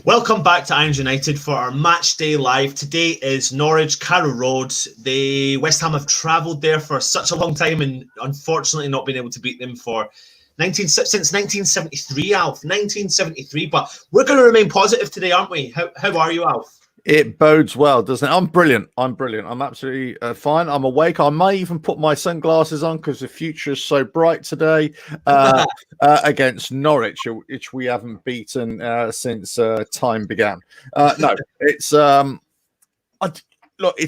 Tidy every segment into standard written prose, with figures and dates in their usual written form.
Welcome back to Irons United for our match day live. Today is Norwich, Carrow Road. The West Ham have travelled there for such a long time and unfortunately not been able to beat them since 1973, Alf. 1973. But we're going to remain positive today, aren't we? How are you, Alf? It bodes well, doesn't it? I'm brilliant. I'm absolutely fine. I'm awake. I may even put my sunglasses on because the future is so bright today against Norwich, which we haven't beaten since time began. No, it's look.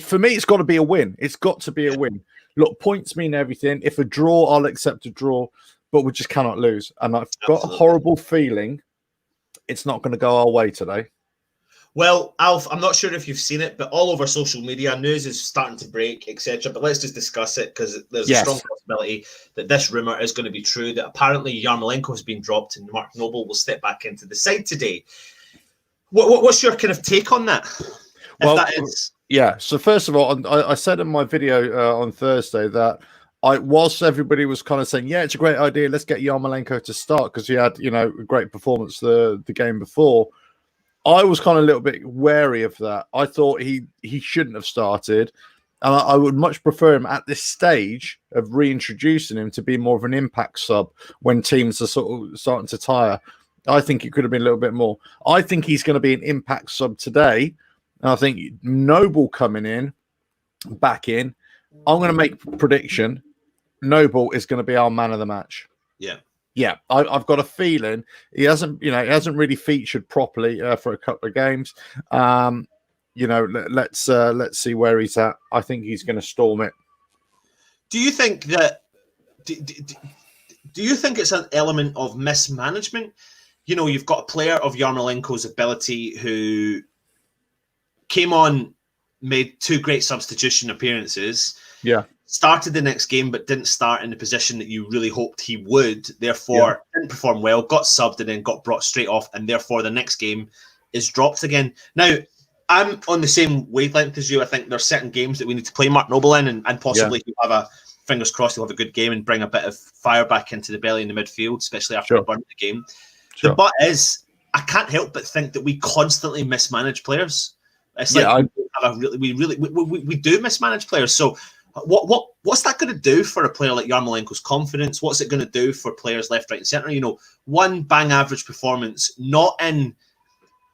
For me, it's got to be a win. It's got to be a win. Look, points mean everything. If a draw, I'll accept a draw, but we just cannot lose. And I've got a horrible feeling it's not going to go our way today. Well, Alf, I'm not sure if you've seen it, but all over social media, news is starting to break, etc. But let's just discuss it because there's a strong possibility that this rumour is going to be true, that apparently Yarmolenko has been dropped and Mark Noble will step back into the side today. What's your kind of take on that? Yeah. So first of all, I said in my video on Thursday that whilst everybody was kind of saying, yeah, it's a great idea, let's get Yarmolenko to start because he had, a great performance the game before. I was kind of a little bit wary of that. I thought he shouldn't have started. And I would much prefer him at this stage of reintroducing him to be more of an impact sub when teams are sort of starting to tire. I think it could have been a little bit more. I think he's going to be an impact sub today. And I think Noble coming back in. I'm going to make a prediction. Noble is going to be our man of the match. Yeah. Yeah, I've got a feeling he hasn't really featured properly for a couple of games. Let's see where he's at. I think he's going to storm it. Do you think that? Do you think it's an element of mismanagement? You've got a player of Yarmolenko's ability who came on, made 2 great substitution appearances. Yeah. Started the next game, but didn't start in the position that you really hoped he would. Therefore, didn't perform well, got subbed and then got brought straight off. And therefore, the next game is dropped again. Now, I'm on the same wavelength as you. I think there's certain games that we need to play Mark Noble in and possibly he'll have fingers crossed, he'll have a good game and bring a bit of fire back into the belly in the midfield, especially after he burnt the game. Sure. The but is, I can't help but think that we constantly mismanage players. It's like we do mismanage players. So, what's that going to do for a player like Yarmolenko's confidence? What's it going to do for players left, right, and centre? One bang average performance, not in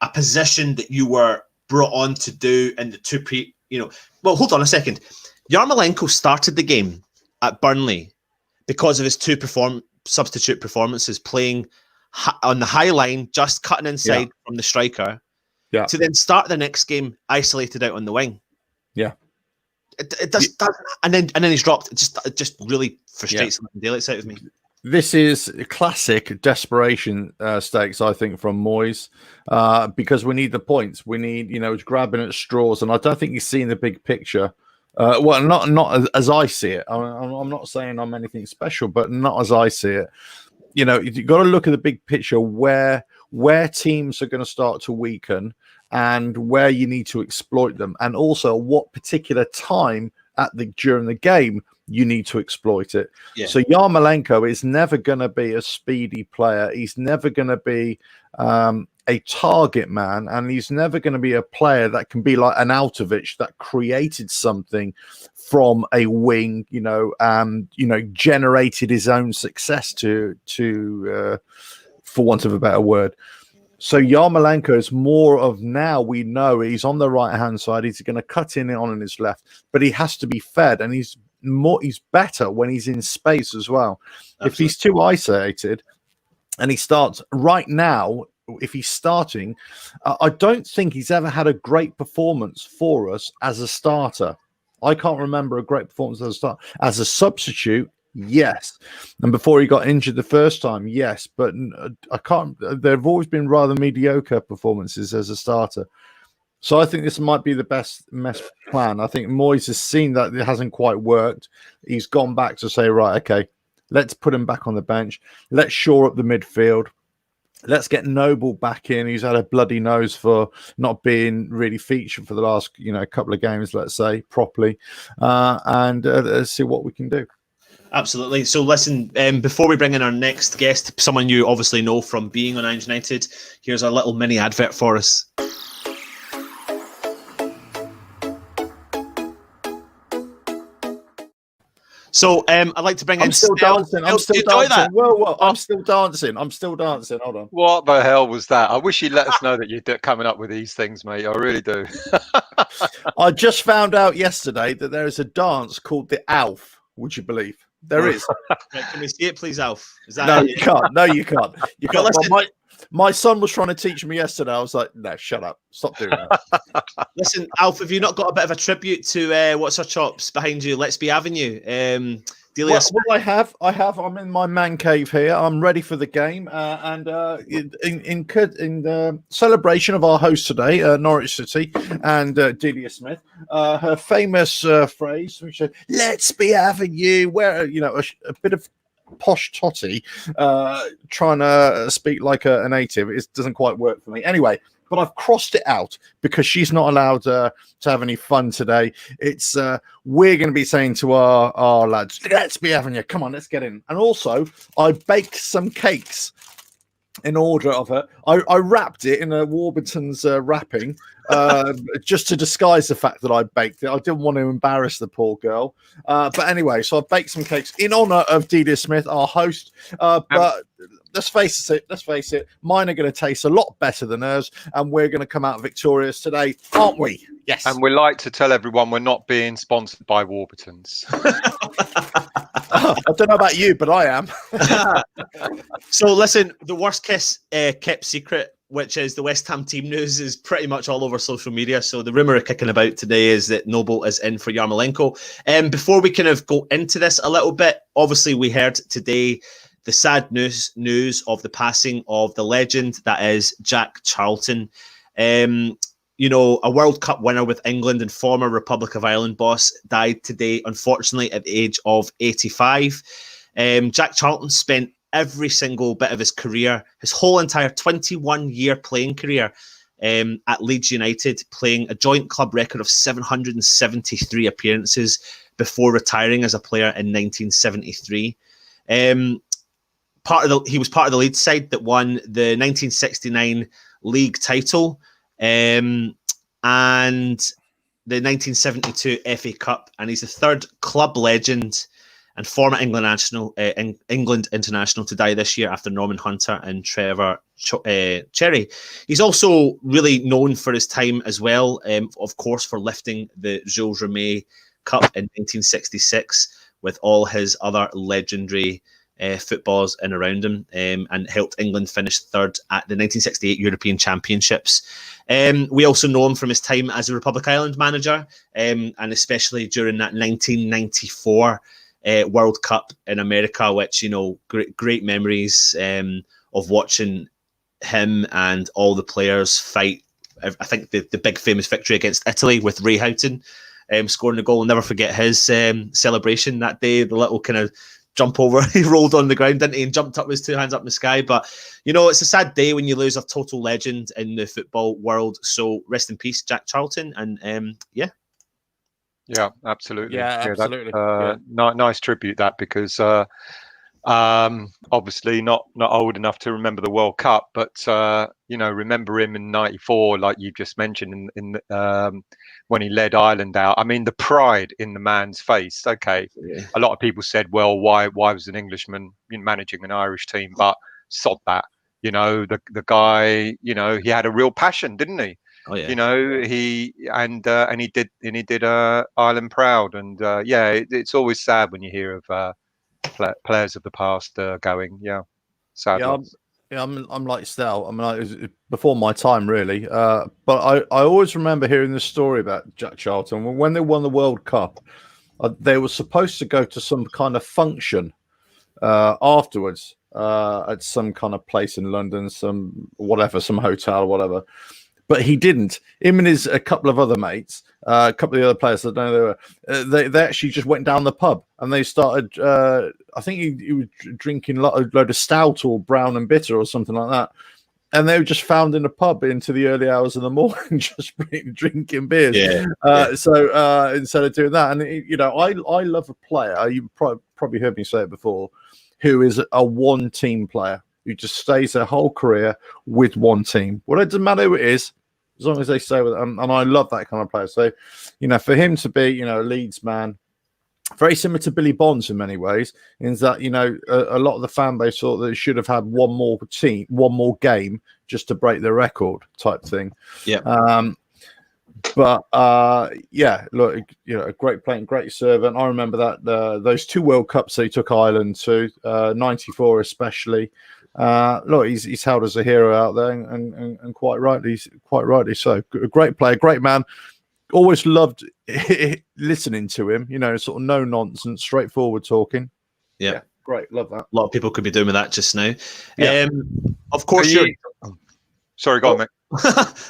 a position that you were brought on to do in the Well, hold on a second. Yarmolenko started the game at Burnley because of his 2 substitute performances, playing on the high line, just cutting inside from the striker, to then start the next game isolated out on the wing. Yeah. It does, and then he's dropped. It just really frustrates the daylights out of me. This is classic desperation stakes, I think, from Moyes, because we need the points. We need, grabbing at straws, and I don't think he's seeing the big picture. Well, not as I see it. I'm not saying I'm anything special, but not as I see it. You've got to look at the big picture where teams are going to start to weaken and where you need to exploit them, and also what particular time during the game you need to exploit it. Yeah. So Yarmolenko is never going to be a speedy player. He's never going to be a target man, and he's never going to be a player that can be like an Altovich that created something from a wing, generated his own success to for want of a better word. So Yarmolenko is more of, now we know he's on the right-hand side. He's going to cut in on his left, but he has to be fed, and he's better when he's in space as well. Absolutely. If he's too isolated and he starts right now, if he's starting, I don't think he's ever had a great performance for us as a starter. I can't remember a great performance as a starter. As a substitute, yes. And before he got injured the first time, yes. But I can't. There have always been rather mediocre performances as a starter. So I think this might be the best plan. I think Moyes has seen that it hasn't quite worked. He's gone back to say, right, okay, let's put him back on the bench. Let's shore up the midfield. Let's get Noble back in. He's had a bloody nose for not being really featured for the last, couple of games, let's say, properly. And let's see what we can do. Absolutely. So listen, before we bring in our next guest, someone you obviously know from being on Ange United, here's a little mini advert for us. So I'd like to bring in. I'm still dancing. I'm still dancing. Whoa! I'm still dancing. Hold on. What the hell was that? I wish you'd let us know that you're coming up with these things, mate. I really do. I just found out yesterday that there is a dance called the Alf. Would you believe? There is. Right, can we see it, please, Alf? Is that No, you can't. No, you can't. You can't. Listen, my son was trying to teach me yesterday. I was like, no, shut up. Stop doing that. Listen, Alf, have you not got a bit of a tribute to What's Our Chops behind you? Let's Be Avenue. Well, I have. I'm in my man cave here. I'm ready for the game. And in celebration of our host today, Norwich City, and Delia Smith, her famous phrase, which said, "Let's be having you," where a bit of posh totty trying to speak like a native. It doesn't quite work for me. Anyway. But I've crossed it out because she's not allowed to have any fun today. It's we're going to be saying to our lads, let's be having you. Come on, let's get in. And also, I baked some cakes in order of her. I wrapped it in a Warburton's wrapping just to disguise the fact that I baked it. I didn't want to embarrass the poor girl. But anyway, so I baked some cakes in honor of Delia Smith, our host. But let's face it, mine are going to taste a lot better than hers, and we're going to come out victorious today, aren't we? Yes. And we like to tell everyone we're not being sponsored by Warburton's. I don't know about you, but I am. So listen, the worst kept secret, which is the West Ham team news, is pretty much all over social media. So the rumour kicking about today is that Noble is in for Yarmolenko. Before we kind of go into this a little bit, obviously we heard today the sad news of the passing of the legend that is Jack Charlton. A World Cup winner with England and former Republic of Ireland boss, died today, unfortunately, at the age of 85. Jack Charlton spent every single bit of his career, his whole entire 21-year playing career at Leeds United, playing a joint club record of 773 appearances before retiring as a player in 1973. He was part of the Leeds side that won the 1969 league title and the 1972 FA Cup, and he's the third club legend and former England international to die this year after Norman Hunter and Trevor Cherry. He's also really known for his time as well, of course, for lifting the Jules Rimet Cup in 1966 with all his other legendary footballers in around him, and helped England finish third at the 1968 European Championships. We also know him from his time as a Republic Island manager, and especially during that 1994 World Cup in America, which, great memories of watching him and all the players fight. I think the big famous victory against Italy with Ray Houghton scoring the goal. I'll never forget his celebration that day, the little kind of jump over. He rolled on the ground, didn't he, and jumped up with his two hands up in the sky. But, it's a sad day when you lose a total legend in the football world. So rest in peace, Jack Charlton. And yeah. Yeah, absolutely. Yeah, absolutely. Nice tribute, that, because obviously not old enough to remember the World Cup, but remember him in '94, like you just mentioned, in when he led Ireland out. I mean, the pride in the man's face. Okay, yeah. A lot of people said, well, why was an Englishman managing an Irish team? But sod that. The guy, he had a real passion, didn't he? Oh, yeah. He did Ireland proud, and it's always sad when you hear of players of the past going. Yeah, sadly. Yeah, I'm like Stel. I mean, it was before my time, really. But I always remember hearing this story about Jack Charlton. When they won the World Cup, they were supposed to go to some kind of function afterwards at some kind of place in London, some hotel or whatever. But he didn't. Him and a couple of other mates, a couple of the other players that they actually just went down the pub and they started. I think he was drinking a load of stout or brown and bitter or something like that. And they were just found in a pub into the early hours of the morning, just drinking beers. Yeah. So instead of doing that, and I love a player. You probably probably heard me say it before, who is a one-team player who just stays their whole career with one team. Well, it doesn't matter who it is, as long as they stay with it. And I love that kind of player. So, for him to be, a Leeds man, very similar to Billy Bonds in many ways, in that, a lot of the fan base thought that it should have had one more game just to break the record type thing. Yeah. But look, a great player, great servant. I remember that those 2 World Cups they took Ireland to, '94 especially. Look, he's held as a hero out there, and quite rightly so. A great player, great man. Always loved listening to him. Sort of no nonsense, straightforward talking. Yeah, great, love that. A lot of people could be doing with that just now. Yeah. Of course, Sorry, go on, mate.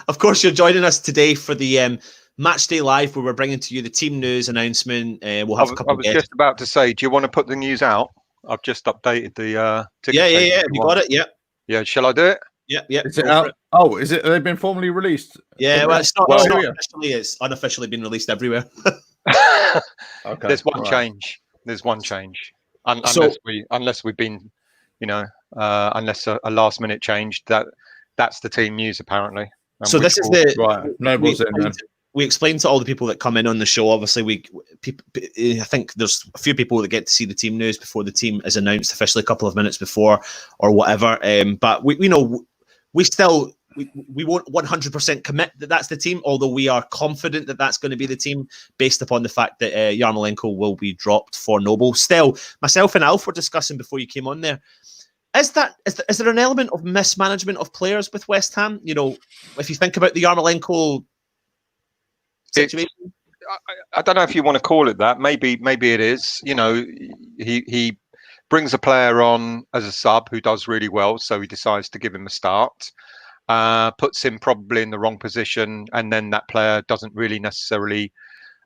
Of course, you're joining us today for the Match Day Live, where we're bringing to you the team news announcement. We'll have a couple. I was just about to say, do you want to put the news out? I've just updated the ticket. Yeah. You got it? Yeah. Yeah. Shall I do it? Yeah. Is it out? Oh, is it? They've been formally released. Yeah. Well, it's not officially. It's unofficially been released everywhere. Okay. There's one change. Unless we've been, unless a last minute change. That's the team news apparently. So this is the right. Noble's in then. We explained to all the people that come in on the show. Obviously, I think there's a few people that get to see the team news before the team is announced officially, a couple of minutes before or whatever. But we won't 100% commit that that's the team, although we are confident that that's going to be the team based upon the fact that Yarmolenko will be dropped for Noble. Still, myself and Alf were discussing before you came on there. Is there an element of mismanagement of players with West Ham? If you think about the Yarmolenko situation, I don't know if you want to call it that. Maybe it is. He brings a player on as a sub who does really well, so he decides to give him a start. Puts him probably in the wrong position, and then that player doesn't really necessarily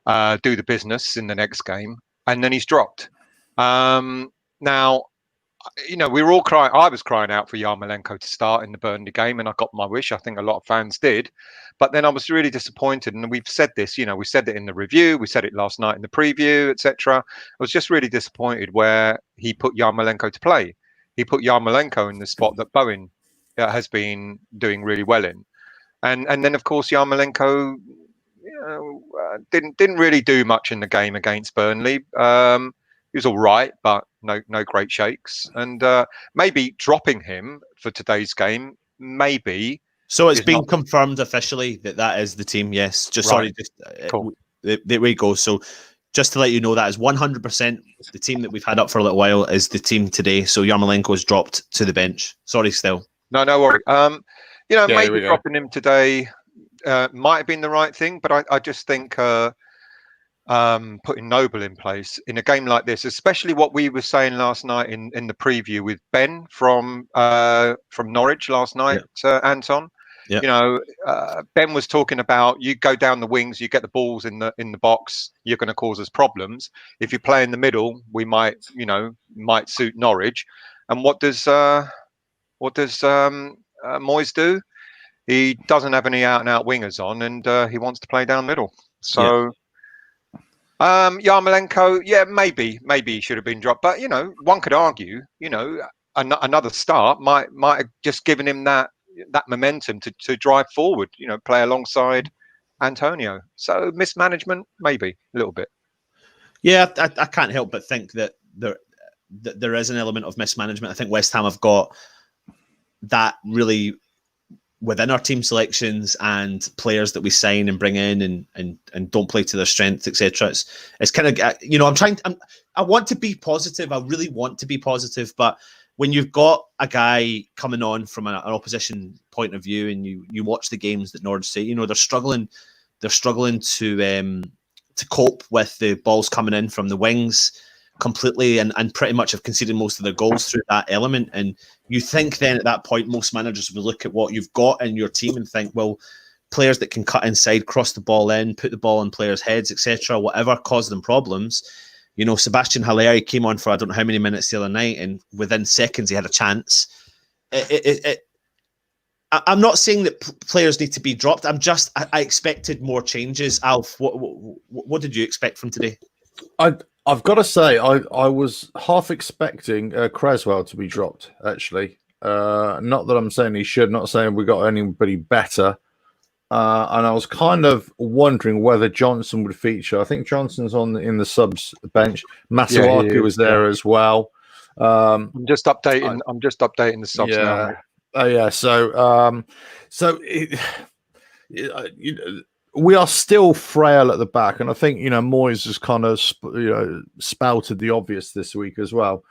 do the business in the next game, and then he's dropped. Now, we were all crying. I was crying out for Yarmolenko to start in the Burnley game, and I got my wish. I think a lot of fans did. But then I was really disappointed, and we've said this. We said it in the review, we said it last night in the preview, etc. I was just really disappointed where he put Yarmolenko to play. He put Yarmolenko in the spot that Bowen has been doing really well in, and then of course Yarmolenko didn't really do much in the game against Burnley. He was all right, but no great shakes. And maybe dropping him for today's game, maybe. So it's been confirmed officially that is the team. Yes, Right. Cool. There we go. So just to let you know, that is 100% the team that we've had up for a little while is the team today. So Yarmolenko is dropped to the bench. Sorry, still. No worry. Maybe dropping him today might have been the right thing, but I just think putting Noble in place in a game like this, especially what we were saying last night in the preview with Ben from Norwich last night, Anton. Yeah. Ben was talking about you go down the wings, you get the balls in the box, you're going to cause us problems. If you play in the middle, we might suit Norwich. And what does Moyes do? He doesn't have any out and out wingers on, and he wants to play down middle. So. Yarmolenko, maybe he should have been dropped, but one could argue, another start might have just given him that momentum to drive forward, play alongside Antonio. So mismanagement, maybe a little bit. Yeah, I can't help but think that there is an element of mismanagement. I think West Ham have got that really within our team selections and players that we sign and bring in and don't play to their strengths, etc. It's kind of, I want to be positive. I really want to be positive, but when you've got a guy coming on from an opposition point of view and you watch the games that Norwich say, they're struggling to cope with the balls coming in from the wings completely and pretty much have conceded most of their goals through that element. And you think then at that point, most managers will look at what you've got in your team and think, well, players that can cut inside, cross the ball in, put the ball in players' heads, etc., whatever caused them problems. Sebastian Haller came on for I don't know how many minutes the other night, and within seconds he had a chance. I'm not saying that players need to be dropped. I expected more changes. Alf, what did you expect from today? I've got to say, I was half expecting Creswell to be dropped, actually. Not that I'm saying he should, not saying we got anybody better. And I was kind of wondering whether Johnson would feature. I think Johnson's in the subs bench. Masuaku was there as well. I'm just updating. I'm just updating the subs now. Mate. Yeah. We are still frail at the back, and I think Moyes has kind of spouted the obvious this week as well,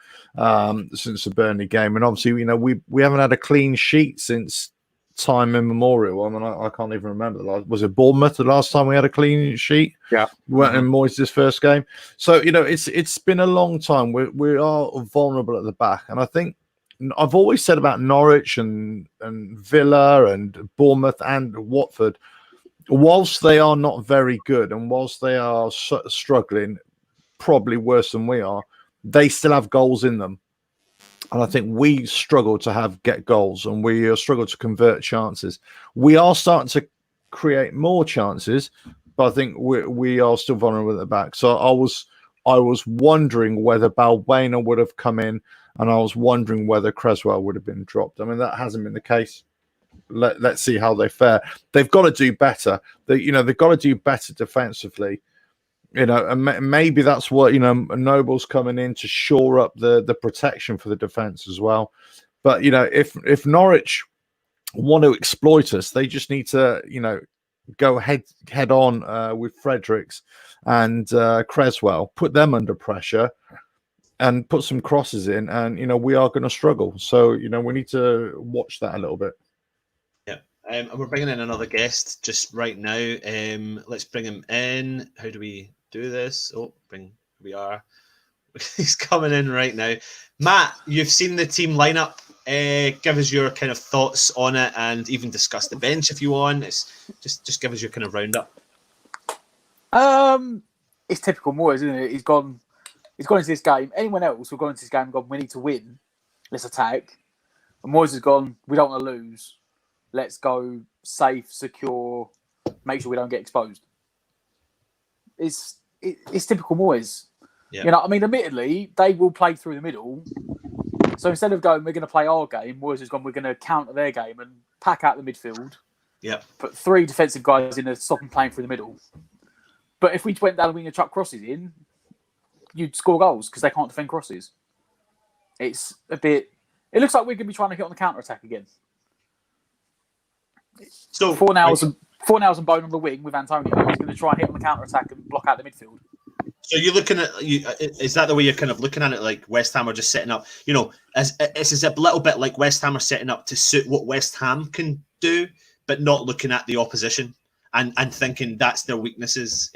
since the Burnley game, and obviously we haven't had a clean sheet since time immemorial. I mean, I can't even remember was it Bournemouth the last time we had a clean sheet? Yeah, went in Moyes' first game. So it's been a long time. We are vulnerable at the back, and I think I've always said about Norwich and Villa and Bournemouth and Watford, whilst they are not very good and whilst they are struggling, probably worse than we are, they still have goals in them. And I think we struggle to get goals, and we struggle to convert chances. We are starting to create more chances, but I think we are still vulnerable at the back. So I was wondering whether Balbuena would have come in, and I was wondering whether Creswell would have been dropped. I mean, that hasn't been the case. Let's see how they fare. They've got to do better. They've got to do better defensively. And maybe that's what Noble's coming in to shore up the protection for the defense as well. But if Norwich want to exploit us, they just need to go head on with Fredericks and Creswell, put them under pressure, and put some crosses in, and we are going to struggle. So we need to watch that a little bit. And we're bringing in another guest just right now. Let's bring him in. How do we do this? We are. He's coming in right now. Matt, you've seen the team lineup. Give us your kind of thoughts on it, and even discuss the bench if you want. It's just give us your kind of roundup. It's typical Moyes, isn't it? He's gone into this game. Anyone else will go into this game and go, we need to win. Let's attack. And Moyes has gone, we don't want to lose. Let's go safe, secure, make sure we don't get exposed. It's typical Moyes. Yeah. I mean, admittedly, they will play through the middle. So instead of going, we're going to play our game, Moyes has gone, we're going to counter their game and pack out the midfield. Yeah. Put 3 defensive guys in to stop them playing through the middle. But if we went down the wing and chuck crosses in, you'd score goals because they can't defend crosses. It's a bit... It looks like we're going to be trying to hit on the counter-attack again. So Fornals and Bone on the wing with Antonio. He's going to try and hit on the counter attack and block out the midfield. So you're looking at is that the way you're kind of looking at it? Like West Ham are just setting up, as it's a little bit like West Ham are setting up to suit what West Ham can do, but not looking at the opposition and thinking that's their weaknesses.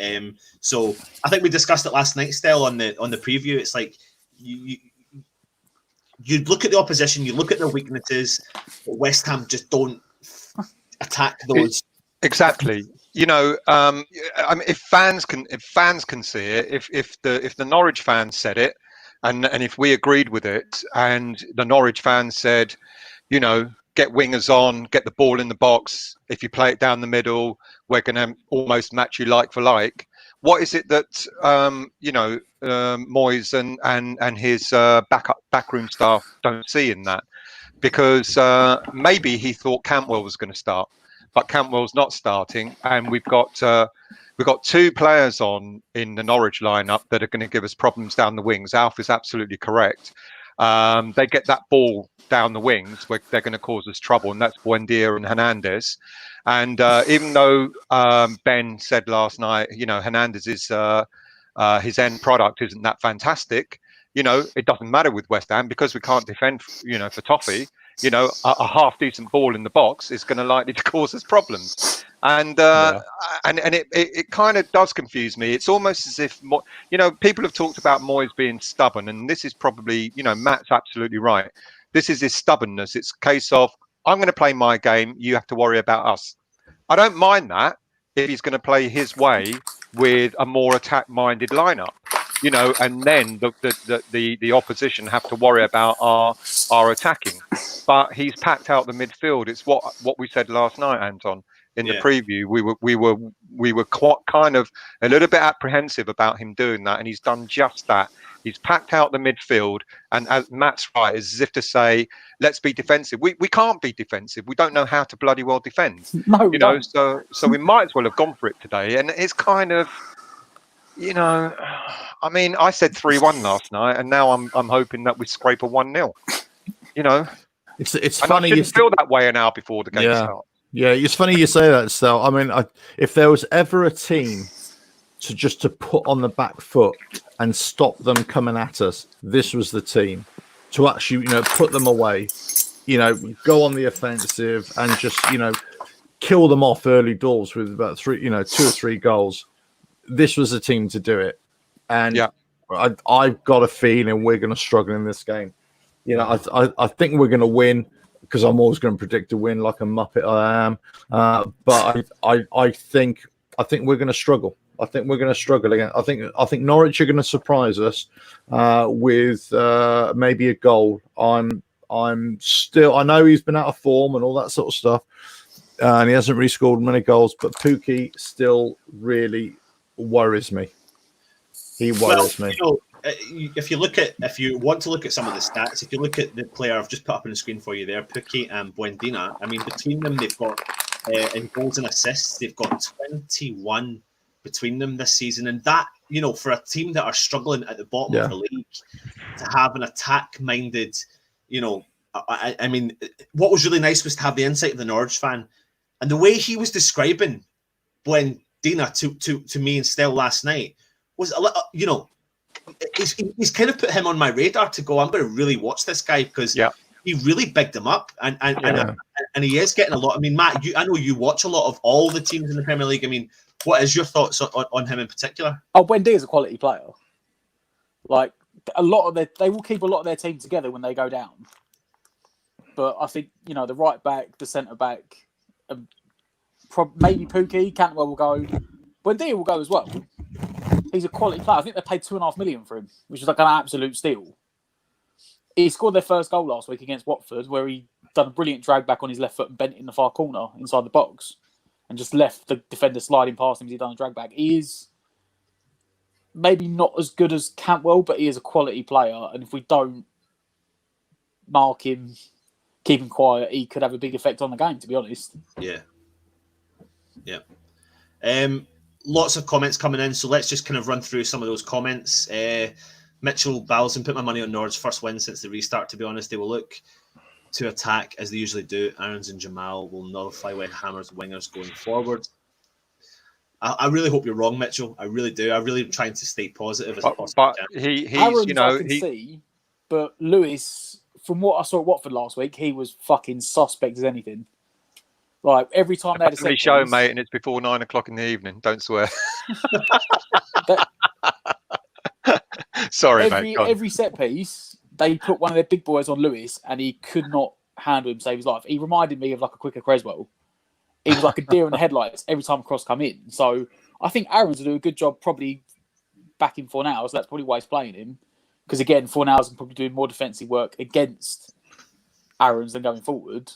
So I think we discussed it last night, Stell, on the preview. It's like you look at the opposition, you look at their weaknesses, but West Ham just don't attack those. Exactly. I mean, if fans can see it, if the Norwich fans said it, and if we agreed with it, and the Norwich fans said, get wingers on, get the ball in the box. If you play it down the middle, we're going to almost match you like for like. What is it that Moyes and his backroom staff don't see in that? Because maybe he thought Cantwell was going to start, but Cantwell's not starting, and we've got 2 players on in the Norwich lineup that are going to give us problems down the wings. Alf is absolutely correct. They get that ball down the wings where they're going to cause us trouble, and that's Buendia and Hernandez. And even though Ben said last night, Hernandez's his end product isn't that fantastic. It doesn't matter with West Ham because we can't defend, for toffee. A half decent ball in the box is going to likely to cause us problems. And it kind of does confuse me. It's almost as if, people have talked about Moyes being stubborn, and this is probably, Matt's absolutely right. This is his stubbornness. It's a case of, I'm going to play my game. You have to worry about us. I don't mind that if he's going to play his way with a more attack-minded lineup. And then the opposition have to worry about our attacking. But he's packed out the midfield. It's what we said last night, Anton. in the preview, we were quite kind of a little bit apprehensive about him doing that, and he's done just that. He's packed out the midfield, and as Matt's right, is as if to say, let's be defensive. We can't be defensive. We don't know how to bloody well defend. No, you know, so we might as well have gone for it today. And it's kind of, you know, I mean, I said 3-1 last night, and now I'm hoping that we scrape a 1-0. You know, it's and funny. I shouldn't feel that way an hour before the game starts. Yeah, it's funny you say that, Stel. I mean, if there was ever a team to put on the back foot and stop them coming at us, this was the team to actually, you know, put them away, you know, go on the offensive and just, you know, kill them off early doors with about 2 or 3 goals. This was the team to do it. And I've got a feeling we're going to struggle in this game. You know, I think we're going to win because I'm always going to predict a win like a muppet I am. But I think we're going to struggle. I think we're going to struggle again. I think Norwich are going to surprise us with maybe a goal. I'm still. I know he's been out of form and all that sort of stuff, and he hasn't really scored many goals. But Pukki still really worries me. He worries me. You know, if you want to look at some of the stats, if you look at the player I've just put up on the screen for you there, Pukki and Buendina. I mean, between them, they've got in goals and assists, they've got 21. Between them this season, and that, you know, for a team that are struggling at the bottom of the league, to have an attack-minded, you know, I mean, what was really nice was to have the insight of the Norwich fan, and the way he was describing Buendina to me and Stel last night was a little, you know, he's kind of put him on my radar to go, I'm going to really watch this guy because he really bigged him up, and he is getting a lot. I mean, Matt, I know you watch a lot of all the teams in the Premier League. I mean, what is your thoughts on him in particular? Oh, Wendy is a quality player. Like, they will keep a lot of their team together when they go down. But I think, you know, the right back, the centre back, maybe Pukki, Cantwell will go. Wendy will go as well. He's a quality player. I think they paid $2.5 million for him, which is like an absolute steal. He scored their first goal last week against Watford, where he done a brilliant drag back on his left foot and bent it in the far corner inside the box. And just left the defender sliding past him as he done a drag back. He is maybe not as good as Cantwell, but he is a quality player. And if we don't mark him, keep him quiet, he could have a big effect on the game, to be honest. Yeah. Lots of comments coming in, so let's just kind of run through some of those comments. Mitchell Ballison put my money on Norwich first win since the restart, to be honest. They will look to attack as they usually do. Aarons and Jamal will nullify West Hammer's wingers going forward. I really hope you're wrong, Mitchell. I really do. I'm really trying to stay positive as possible. But he's, Aarons, you know, I can see, but Lewis, from what I saw at Watford last week, he was fucking suspect as anything. Like, every time they had a set show, piece, mate, and it's before 9 o'clock in the evening. Don't swear. Sorry, mate. Every set piece, they put one of their big boys on Lewis, and he could not handle him, save his life. He reminded me of like a quicker Creswell. He was like a deer in the headlights every time a cross come in. So I think Aarons will do a good job probably backing Fornals. So that's probably why he's playing him. Because again, Fornals can probably do more defensive work against Aarons than going forward.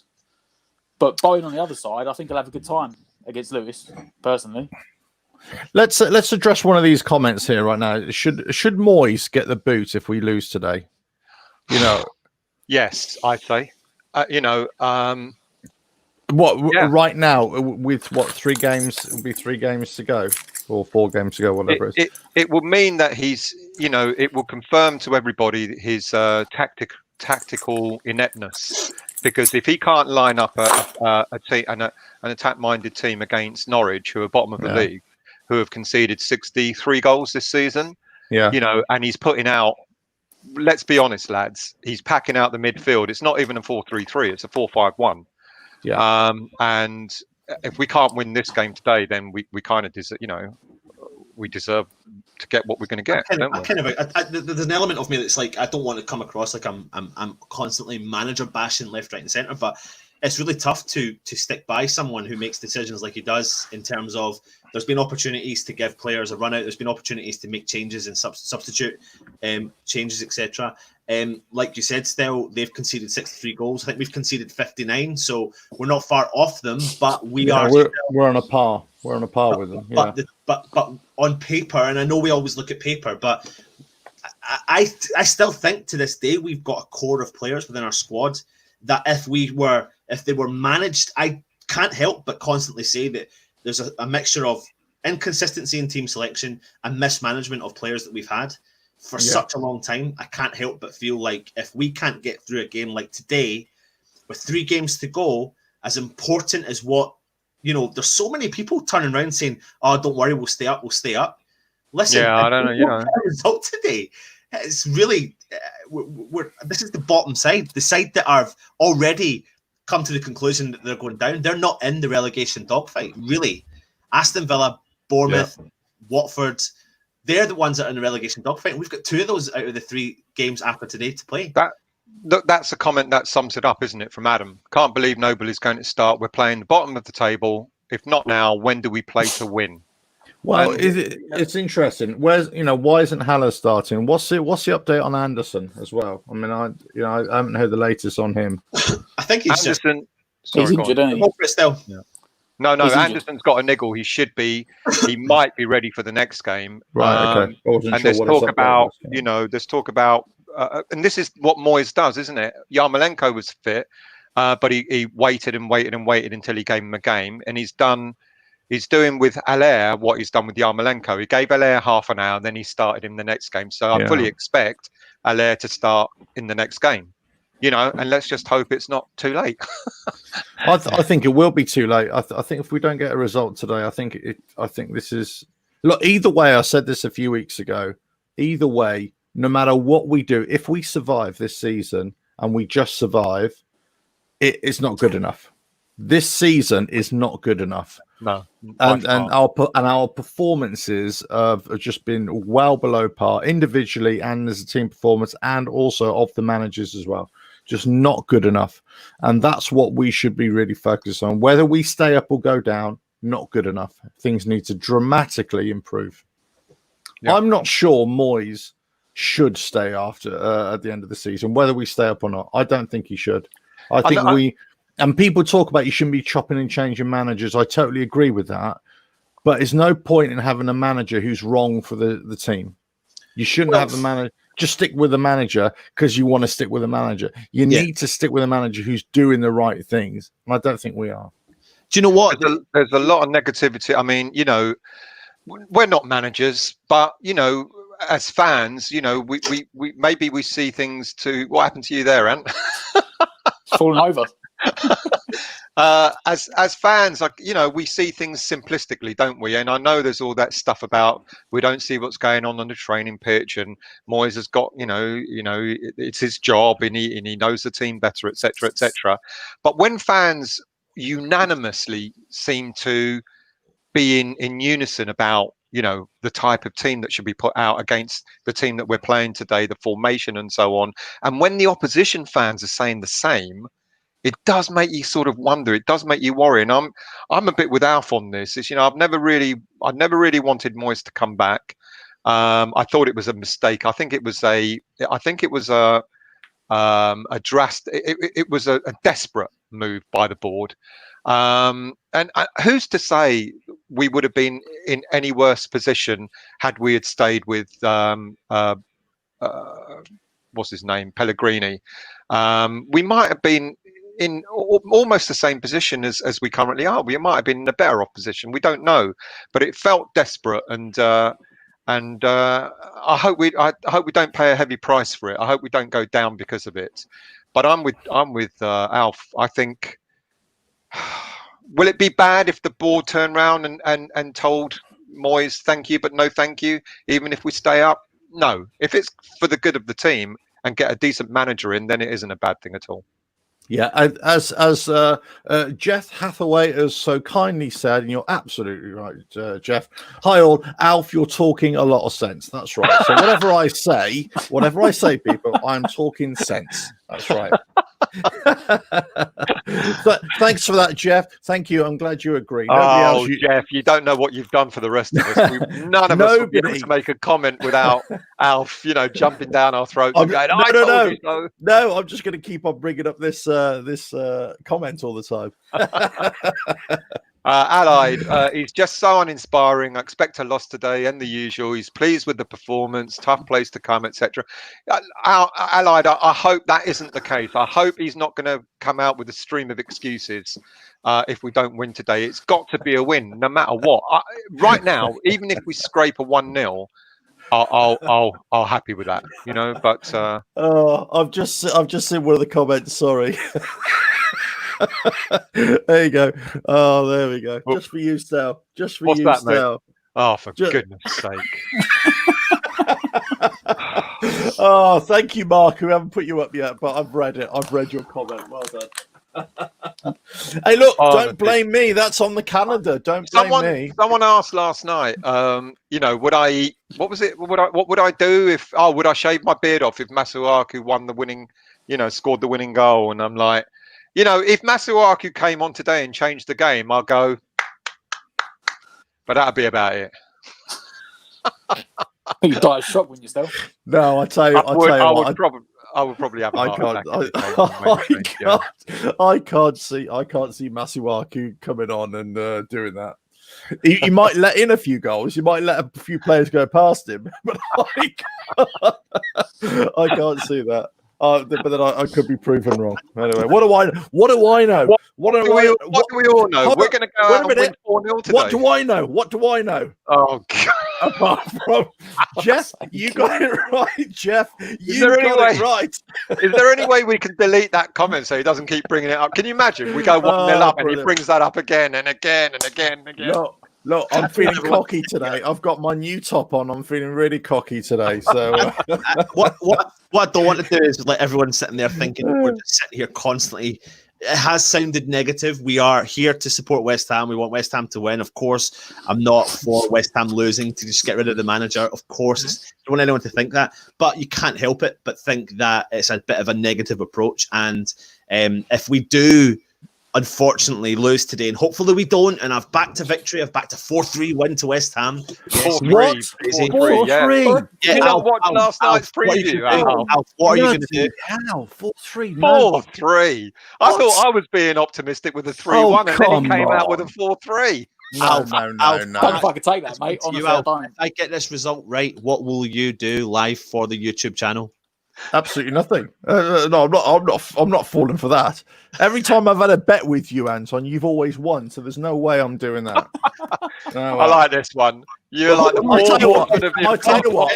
But Bowen on the other side, I think he'll have a good time against Lewis, personally. Let's address one of these comments here right now. Should Moyes get the boot if we lose today? You know. Yes, I'd say. You know. Right now with 3 games? It'll be 3 games to go, or 4 games to go, whatever it is. It will mean that he's, you know, it will confirm to everybody his tactical ineptness. Because if he can't line up an attack-minded team against Norwich, who are bottom of the league, who have conceded 63 goals this season, you know, and he's putting out, let's be honest, lads, he's packing out the midfield. It's not even a 4-3-3; it's a 4-5-1. Yeah. And if we can't win this game today, then we kind of deserve, you know, we deserve to get what we're going to get. There's an element of me that's like, I don't want to come across like I'm constantly manager bashing left, right, and centre, but it's really tough to stick by someone who makes decisions like he does. In terms of, there's been opportunities to give players a run out, there's been opportunities to make changes and substitute changes, etc. Like you said, still they've conceded 63 goals. I think we've conceded 59, so we're not far off them. But we're on a par. We're on a par with them. Yeah. But on paper, and I know we always look at paper, but I still think to this day we've got a core of players within our squad that if they were managed, I can't help but constantly say that there's a mixture of inconsistency in team selection and mismanagement of players that we've had for such a long time. I can't help but feel like if we can't get through a game like today with 3 games to go, as important as what, there's so many people turning around saying, "Oh, don't worry, we'll stay up. Listen, I don't know, result today. It's really, this is the bottom side, the side that are already come to the conclusion that they're going down. They're not in the relegation dogfight, really. Aston Villa, Bournemouth, Watford, they're the ones that are in the relegation dogfight. And we've got 2 of those out of the 3 games after today to play. That's a comment that sums it up, isn't it, from Adam? Can't believe nobody's going to start. We're playing the bottom of the table. If not now, when do we play to win? Well, it's interesting. Why isn't Haller starting? What's the update on Anderson as well? I mean, I haven't heard the latest on him. I think he's Anderson. He's injured, isn't he? Still. Yeah. No, Anderson's got a niggle. He might be ready for the next game. Right. Okay. And there's talk about, and this is what Moyes does, isn't it? Yarmolenko was fit, but he waited until he gave him a game, and he's doing with Allaire what he's done with Yarmolenko. He gave Allaire half an hour, and then he started him the next game. So I fully expect Allaire to start in the next game. And let's just hope it's not too late. I think it will be too late. I think if we don't get a result today, I think this is look. Either way, I said this a few weeks ago. Either way, no matter what we do, if we survive this season and we just survive, it's not good enough. This season is not good enough. No, and our performances have just been well below par individually and as a team performance, and also of the managers as well. Just not good enough, and that's what we should be really focused on. Whether we stay up or go down, not good enough. Things need to dramatically improve. Yeah. I'm not sure Moyes should stay after at the end of the season. Whether we stay up or not, I don't think he should. I think and people talk about you shouldn't be chopping and changing managers. I totally agree with that. But there's no point in having a manager who's wrong for the team. You shouldn't have the manager. Just stick with the manager because you want to stick with the manager. You need to stick with a manager who's doing the right things. And I don't think we are. Do you know what? There's a lot of negativity. I mean, we're not managers, but, as fans, we maybe we see things to... What happened to you there, Ant? Falling over. As fans, we see things simplistically, don't we? And I know there's all that stuff about we don't see what's going on the training pitch, and Moyes has got, it's his job, and he knows the team better, etc., etc. But when fans unanimously seem to be in unison about, the type of team that should be put out against the team that we're playing today, the formation and so on, and when the opposition fans are saying the same, it does make you sort of wonder. It does make you worry. And I'm a bit with Alf on this. It's, I've never really wanted Moyes to come back. I thought it was a mistake. I think it was a desperate move by the board. And who's to say we would have been in any worse position had we had stayed with what's his name, Pellegrini? We might have been in almost the same position as we currently are. We might have been in a better off position. We don't know, but it felt desperate, and I hope we don't pay a heavy price for it. I hope we don't go down because of it. But I'm with Alf. I think, will it be bad if the board turned around and told Moyes thank you but no thank you, even if we stay up? No. If it's for the good of the team and get a decent manager in, then it isn't a bad thing at all. Yeah, as Jeff Hathaway has so kindly said, and you're absolutely right, Jeff. Hi all, Alf, you're talking a lot of sense. That's right. So whatever I say, people, I'm talking sense. That's right. Thanks for that, Jeff. Thank you. I'm glad you agree. Jeff, you don't know what you've done for the rest of us. None of us would be able to make a comment without Alf, jumping down our throats and going, "I told you so." No, I'm just going to keep on bringing up this comment all the time. Allied, he's just so uninspiring. I expect a loss today and the usual. He's pleased with the performance, tough place to come, etc. Allied, I hope that isn't the case. I hope he's not going to come out with a stream of excuses if we don't win today. It's got to be a win, no matter what. Right now, even if we scrape a 1-0, I'll happy with that, But I've just seen one of the comments. Sorry. There you go. Oh, there we go. Just for you, Sal. Just for you, Sal. Oh, for goodness sake. Oh, thank you, Mark. We haven't put you up yet, but I've read it. I've read your comment. Well done. Hey, look, don't blame me. That's on the calendar. Don't blame me. Someone asked last night, would I eat? What was it? What would I do if? Oh, would I shave my beard off if Masuaku won the winning? Scored the winning goal? And I'm like, if Masuaku came on today and changed the game, I'll go. But that'd be about it. You die of shock when you still. No, I tell you what. I would probably have. I can't see Masuaku coming on and doing that. He might let in a few goals. You might let a few players go past him, but I can't see that. But then I could be proven wrong. Anyway, what do I know? What do we all know? We're going to go out and win 4-0 today. What do I know? Oh, God. Apart from Jeff, you got it right, Jeff. You got it right. Is there any way we can delete that comment so he doesn't keep bringing it up? Can you imagine? We go 1-0 up and he brings that up again and again and again and again. Look, I'm feeling cocky today. I've got my new top on. I'm feeling really cocky today. So what I don't want to do is let everyone sitting there thinking we're just sitting here constantly. It has sounded negative. We are here to support West Ham. We want West Ham to win. Of course, I'm not for West Ham losing to just get rid of the manager. Of course, I don't want anyone to think that. But you can't help it but think that it's a bit of a negative approach. And if we do, unfortunately, lose today, and hopefully we don't, and I've backed to victory. I've backed a 4-3 win to West Ham. 4-3. 4-3. Yeah. I watched last night's preview. What are you going to do? 4-3. 4-3. I thought I was being optimistic with a 3-1, and then he came out with a 4-3. No. I don't know if I could take that, mate. Honestly, if I get this result right, what will you do live for the YouTube channel? Absolutely nothing. No, I'm not falling for that. Every time I've had a bet with you, Anton, you've always won. So there's no way I'm doing that. I like this one. You're like the I tell you what.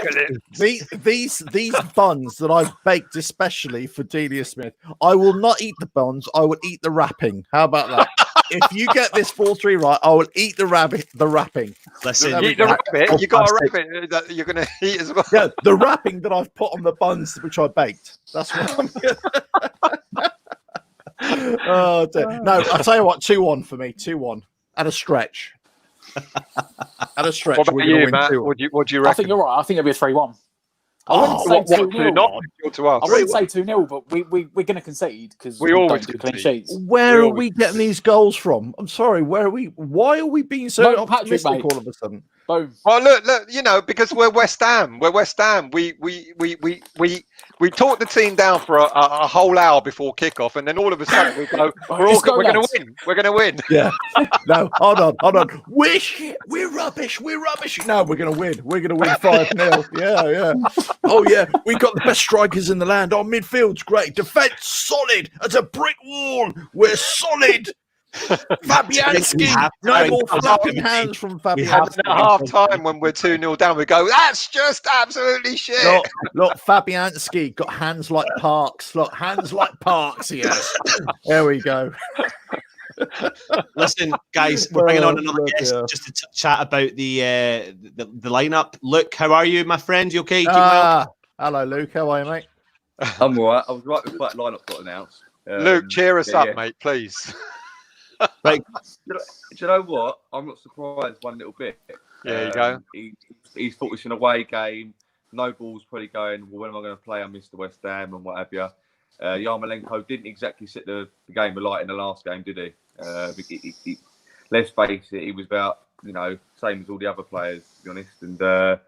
These buns that I've baked especially for Delia Smith, I will not eat the buns. I will eat the wrapping. How about that? If you get this 4-3 right, I will eat the wrapping. Listen, eat the rabbit. You got a rabbit that you're going to eat as well. Yeah, the wrapping that I've put on the buns which I baked. That's what I'm. Oh dear. No, I'll tell you what. 2-1 for me. 2-1 at a stretch. At a stretch. What about you, Matt? What do you reckon? I think you're right. I think it'll be a 3-1. I wouldn't say 2-0. I wouldn't say 2-0, but we're going to concede because we always do clean sheets. Where are we getting these goals from? I'm sorry. Where are we? Why are we being so optimistic all of a sudden? Boom. Well, look, because we're West Ham. We're West Ham. We talked the team down for a whole hour before kickoff, and then all of a sudden we go, we're going to win. We're going to win. Yeah. No, hold on. We're shit. We're rubbish. No, we're going to win. We're going to win 5-0. Yeah. Oh yeah, we got the best strikers in the land. Our midfield's great. Defense solid as a brick wall. We're solid. Fabianski, no more flapping hands from Fabianski. At half time when we're 2-0 down, we go, that's just absolutely shit. Look, Fabianski got hands like Parks. Look, hands like Parks he has. There we go. Listen, guys, we're bringing on another guest just to chat about the lineup. Luke, how are you, my friend? You okay? Hello, Luke. How are you, mate? I'm all right. I was right before that lineup got announced. Luke, cheer us up, mate, please. Right. Do you know what? I'm not surprised one little bit. There you go. He's thought it's an away game. No ball's probably going, well, when am I going to play? I missed the West Ham and what have you. Yarmolenko didn't exactly set the game alight in the last game, did he? Let's face it, he was about, same as all the other players, to be honest. And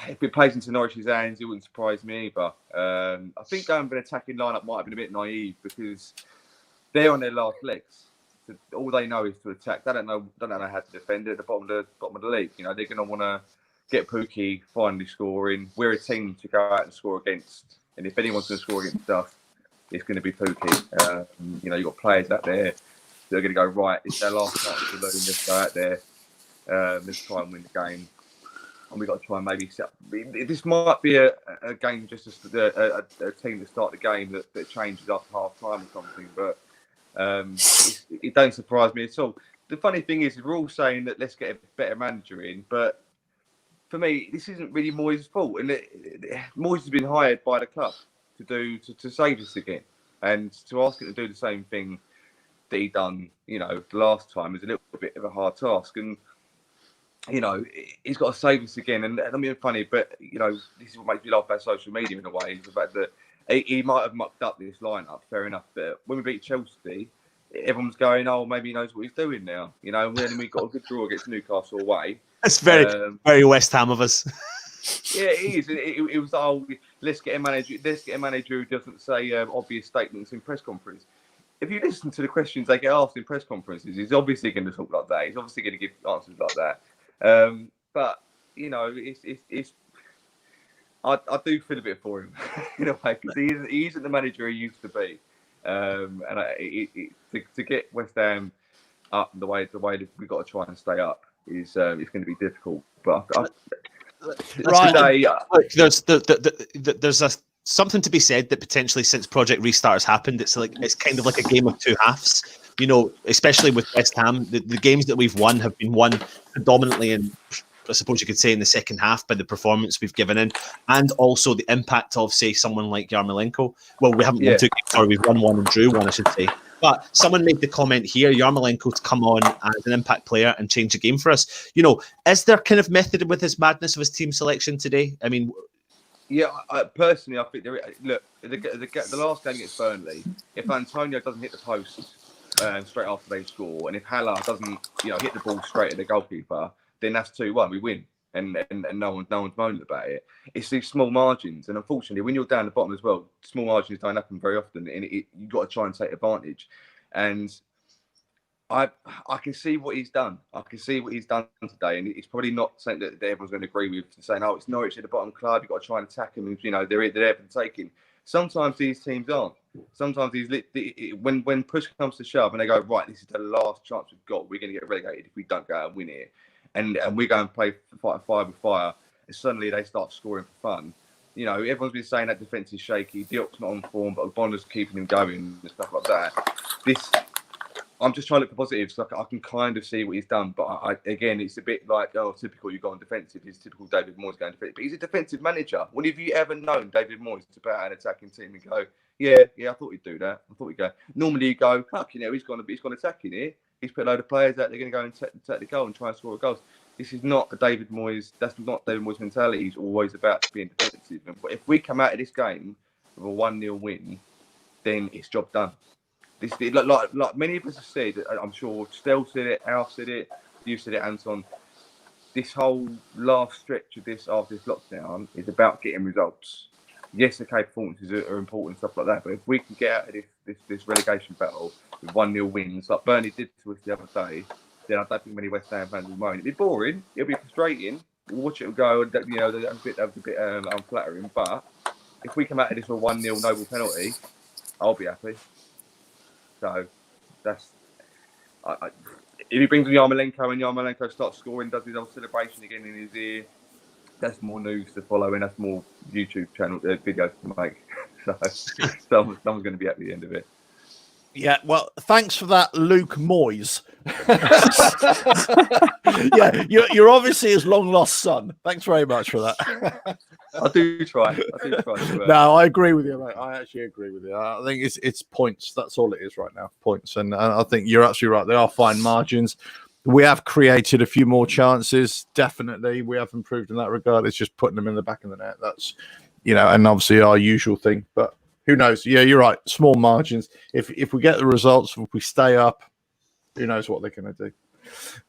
if it plays into Norwich's hands, it wouldn't surprise me either. I think going with an attacking lineup might have been a bit naive because they're on their last legs. So all they know is to attack. They don't know how to defend it at the bottom of the league. They're going to want to get Pukki finally scoring. We're a team to go out and score against. And if anyone's going to score against us, it's going to be Pukki. You've got players out there that are going to go, right, it's their last chance to lose. Let's go out there. Let's try and win the game. And we've got to try and maybe set up. This might be a game, just a team to start the game that changes after half time or something. But it don't surprise me at all. The funny thing is, we're all saying that let's get a better manager in. But for me, this isn't really Moyes' fault. And Moyes has been hired by the club to save us again. And to ask him to do the same thing that he done, the last time is a little bit of a hard task. And, he's got to save us again. And I mean, funny, but, this is what makes me laugh about social media in a way, is the fact that he might have mucked up this lineup, fair enough. But when we beat Chelsea, everyone's going, oh, maybe he knows what he's doing now. And then we got a good draw against Newcastle away. That's very West Ham of us. Yeah, it is. It was, let's get a manager who doesn't say obvious statements in press conference. If you listen to the questions they get asked in press conferences, he's obviously going to talk like that. He's obviously going to give answers like that. But it's. I do feel a bit for him in a way, because he isn't the manager he used to be. And to get West Ham up the way that we've got to try and stay up is it's going to be difficult. But there's something to be said that potentially since Project Restart has happened, it's kind of like a game of two halves. Especially with West Ham, the games that we've won have been won predominantly in, I suppose you could say, in the second half by the performance we've given in, and also the impact of, say, someone like Yarmolenko. Well, we haven't won two games, or we've won one and drew one, I should say. But someone made the comment here, Yarmolenko to come on as an impact player and change the game for us. Is there kind of method with his madness of his team selection today? I mean, yeah, personally, I think there. Look, the last game against Burnley, if Antonio doesn't hit the post straight after they score, and if Haller doesn't, hit the ball straight at the goalkeeper, then that's 2-1. We win, and no one's moaning about it. It's these small margins, and unfortunately, when you're down the bottom as well, small margins don't happen very often, and you've got to try and take advantage. And I can see what he's done. I can see what he's done today, and it's probably not something that everyone's going to agree with, saying, "Oh, it's Norwich at the bottom club. You've got to try and attack them." And they're there for the taking. Sometimes these teams aren't. Sometimes when push comes to shove, and they go, right, this is the last chance we've got. We're going to get relegated if we don't go out and win it. And we go and play fight fire with fire, and suddenly they start scoring for fun. Everyone's been saying that defence is shaky. Diop's not on form, but Bonder's keeping him going and stuff like that. I'm just trying to look for positives. So I can kind of see what he's done, but again, it's a bit like, oh, typical. You go on defensive. It's typical David Moyes going defensive. But he's a defensive manager. When have you ever known David Moyes to bat an attacking team and go, yeah, I thought he'd do that. I thought he'd go. Normally you go, fuck, he's gone attacking here. He's put a load of players out. They're going to go and take the goal and try and score a goal. This is not a David Moyes. That's not David Moyes' mentality. He's always about being defensive. But if we come out of this game with a 1-0 win, then it's job done. This, like many of us have said, I'm sure Stel said it, Al said it, you said it, Anton. This whole last stretch of this after this lockdown is about getting results. Yes, okay, performances are important and stuff like that, but if we can get out of this relegation battle with 1-0 wins, like Burnley did to us the other day, then I don't think many West Ham fans will moan. It'll be boring, it'll be frustrating. We'll watch it go, and that was a bit unflattering. But if we come out of this with a 1-0 noble penalty, I'll be happy. So that's if he brings Yarmolenko and Yarmolenko starts scoring, does his old celebration again in his ear, that's more news to follow, and that's more YouTube channel videos to make. So someone's going to be at the end of it. Yeah, well, thanks for that, Luke Moyes. Yeah, you're obviously his long-lost son. Thanks very much for that. I do try. No, I agree with you, mate. I actually agree with you. I think it's points. That's all it is right now, points. And I think you're absolutely right. They are fine margins. We have created a few more chances. Definitely, we have improved in that regard. It's just putting them in the back of the net. That's, and obviously our usual thing. But Who knows? Yeah, you're right. Small margins. If we get the results, if we stay up, who knows what they're going to do?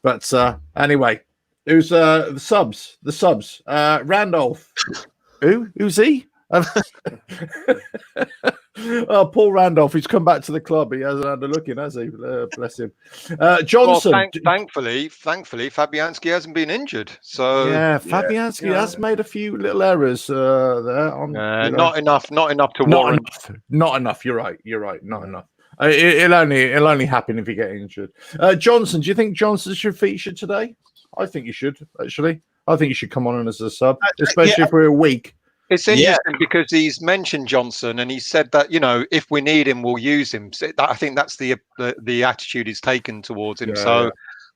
But anyway, who's the subs? The subs. Randolph. Who's he? Oh, Paul Randolph. He's come back to the club. He hasn't had a look in, has he? Bless him. Johnson. Well, thankfully, Fabianski hasn't been injured. So yeah, Fabianski has made a few little errors there. Not enough to warrant. Not enough. You're right. Not enough. It'll only happen if you get injured. Johnson. Do you think Johnson should feature today? I think he should. Actually, I think he should come on as a sub, especially if we're weak. It's interesting because he's mentioned Johnson and he said that, if we need him, we'll use him. So I think that's the attitude he's taken towards him.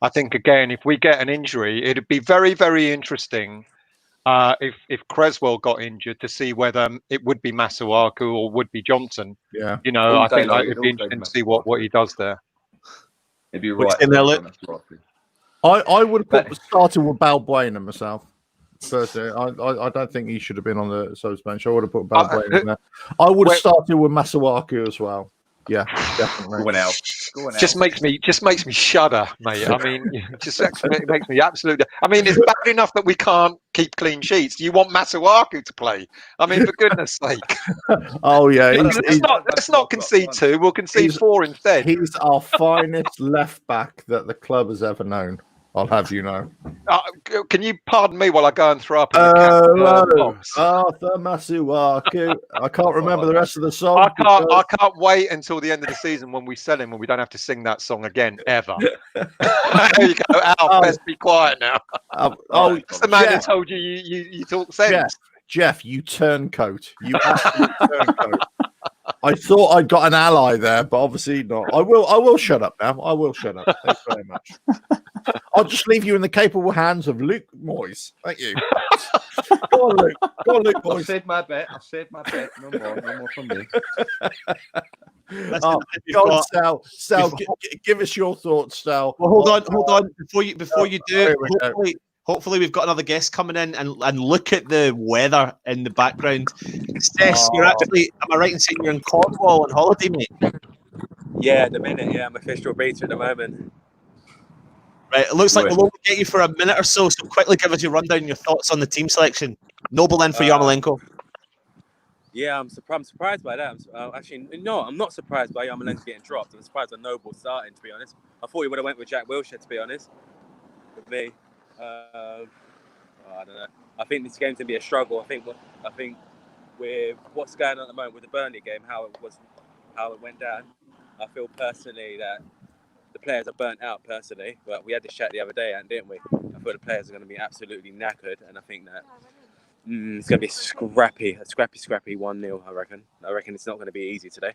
I think, again, if we get an injury, it'd be very, very interesting if Creswell got injured to see whether it would be Masuaku or would be Johnson. Yeah. I think it'd be interesting to see what he does there. If you're right. I would have started with Balbuena myself. Personally, I don't think he should have been on the subs bench. I would have put Balbuena in there. I would have started with Masuaku as well. Yeah, definitely. Going out. Just makes me shudder, mate. I mean, just makes me absolutely. I mean, it's bad enough that we can't keep clean sheets. You want Masuaku to play? I mean, for goodness' sake. Oh yeah, let's not concede 2. We'll concede 4 instead. He's our finest left back that the club has ever known. I'll have you know. Can you pardon me while I go and throw up? Arthur Masuaku. I can't remember the rest of the song. I can't wait until the end of the season when we sell him and we don't have to sing that song again ever. There you go. Al, best be quiet now. That's the man who told you talk sense. Jeff, you turncoat. You absolute turncoat. I thought I'd got an ally there, but obviously not. I will shut up now. I will shut up. Thanks very much. I'll just leave you in the capable hands of Luke Moyes. Thank you. Go on, Luke Moyes. I've said my bet. No more from me. Sal, give us your thoughts, Sal. Well, hold on. Before you do it, hopefully we've got another guest coming in and look at the weather in the background. Stess, you're actually, am I right in saying you're in Cornwall on holiday, mate? Yeah, at the minute, I'm official beta at the moment. Right, it looks like we'll only get you for a minute or so quickly give us your rundown, your thoughts on the team selection. Noble in for Yarmolenko. Yeah, I'm surprised by that. I'm not surprised by Yarmolenko getting dropped. I'm surprised by Noble starting, to be honest. I thought he would have went with Jack Wilshere, to be honest. With me. I don't know. I think this game's gonna be a struggle. I think with what's going on at the moment with the Burnley game, how it went down, I feel personally that the players are burnt out personally. But we had this chat the other day, didn't we? I feel the players are going to be absolutely knackered, and I think that it's going to be a scrappy 1-0. I reckon it's not going to be easy today.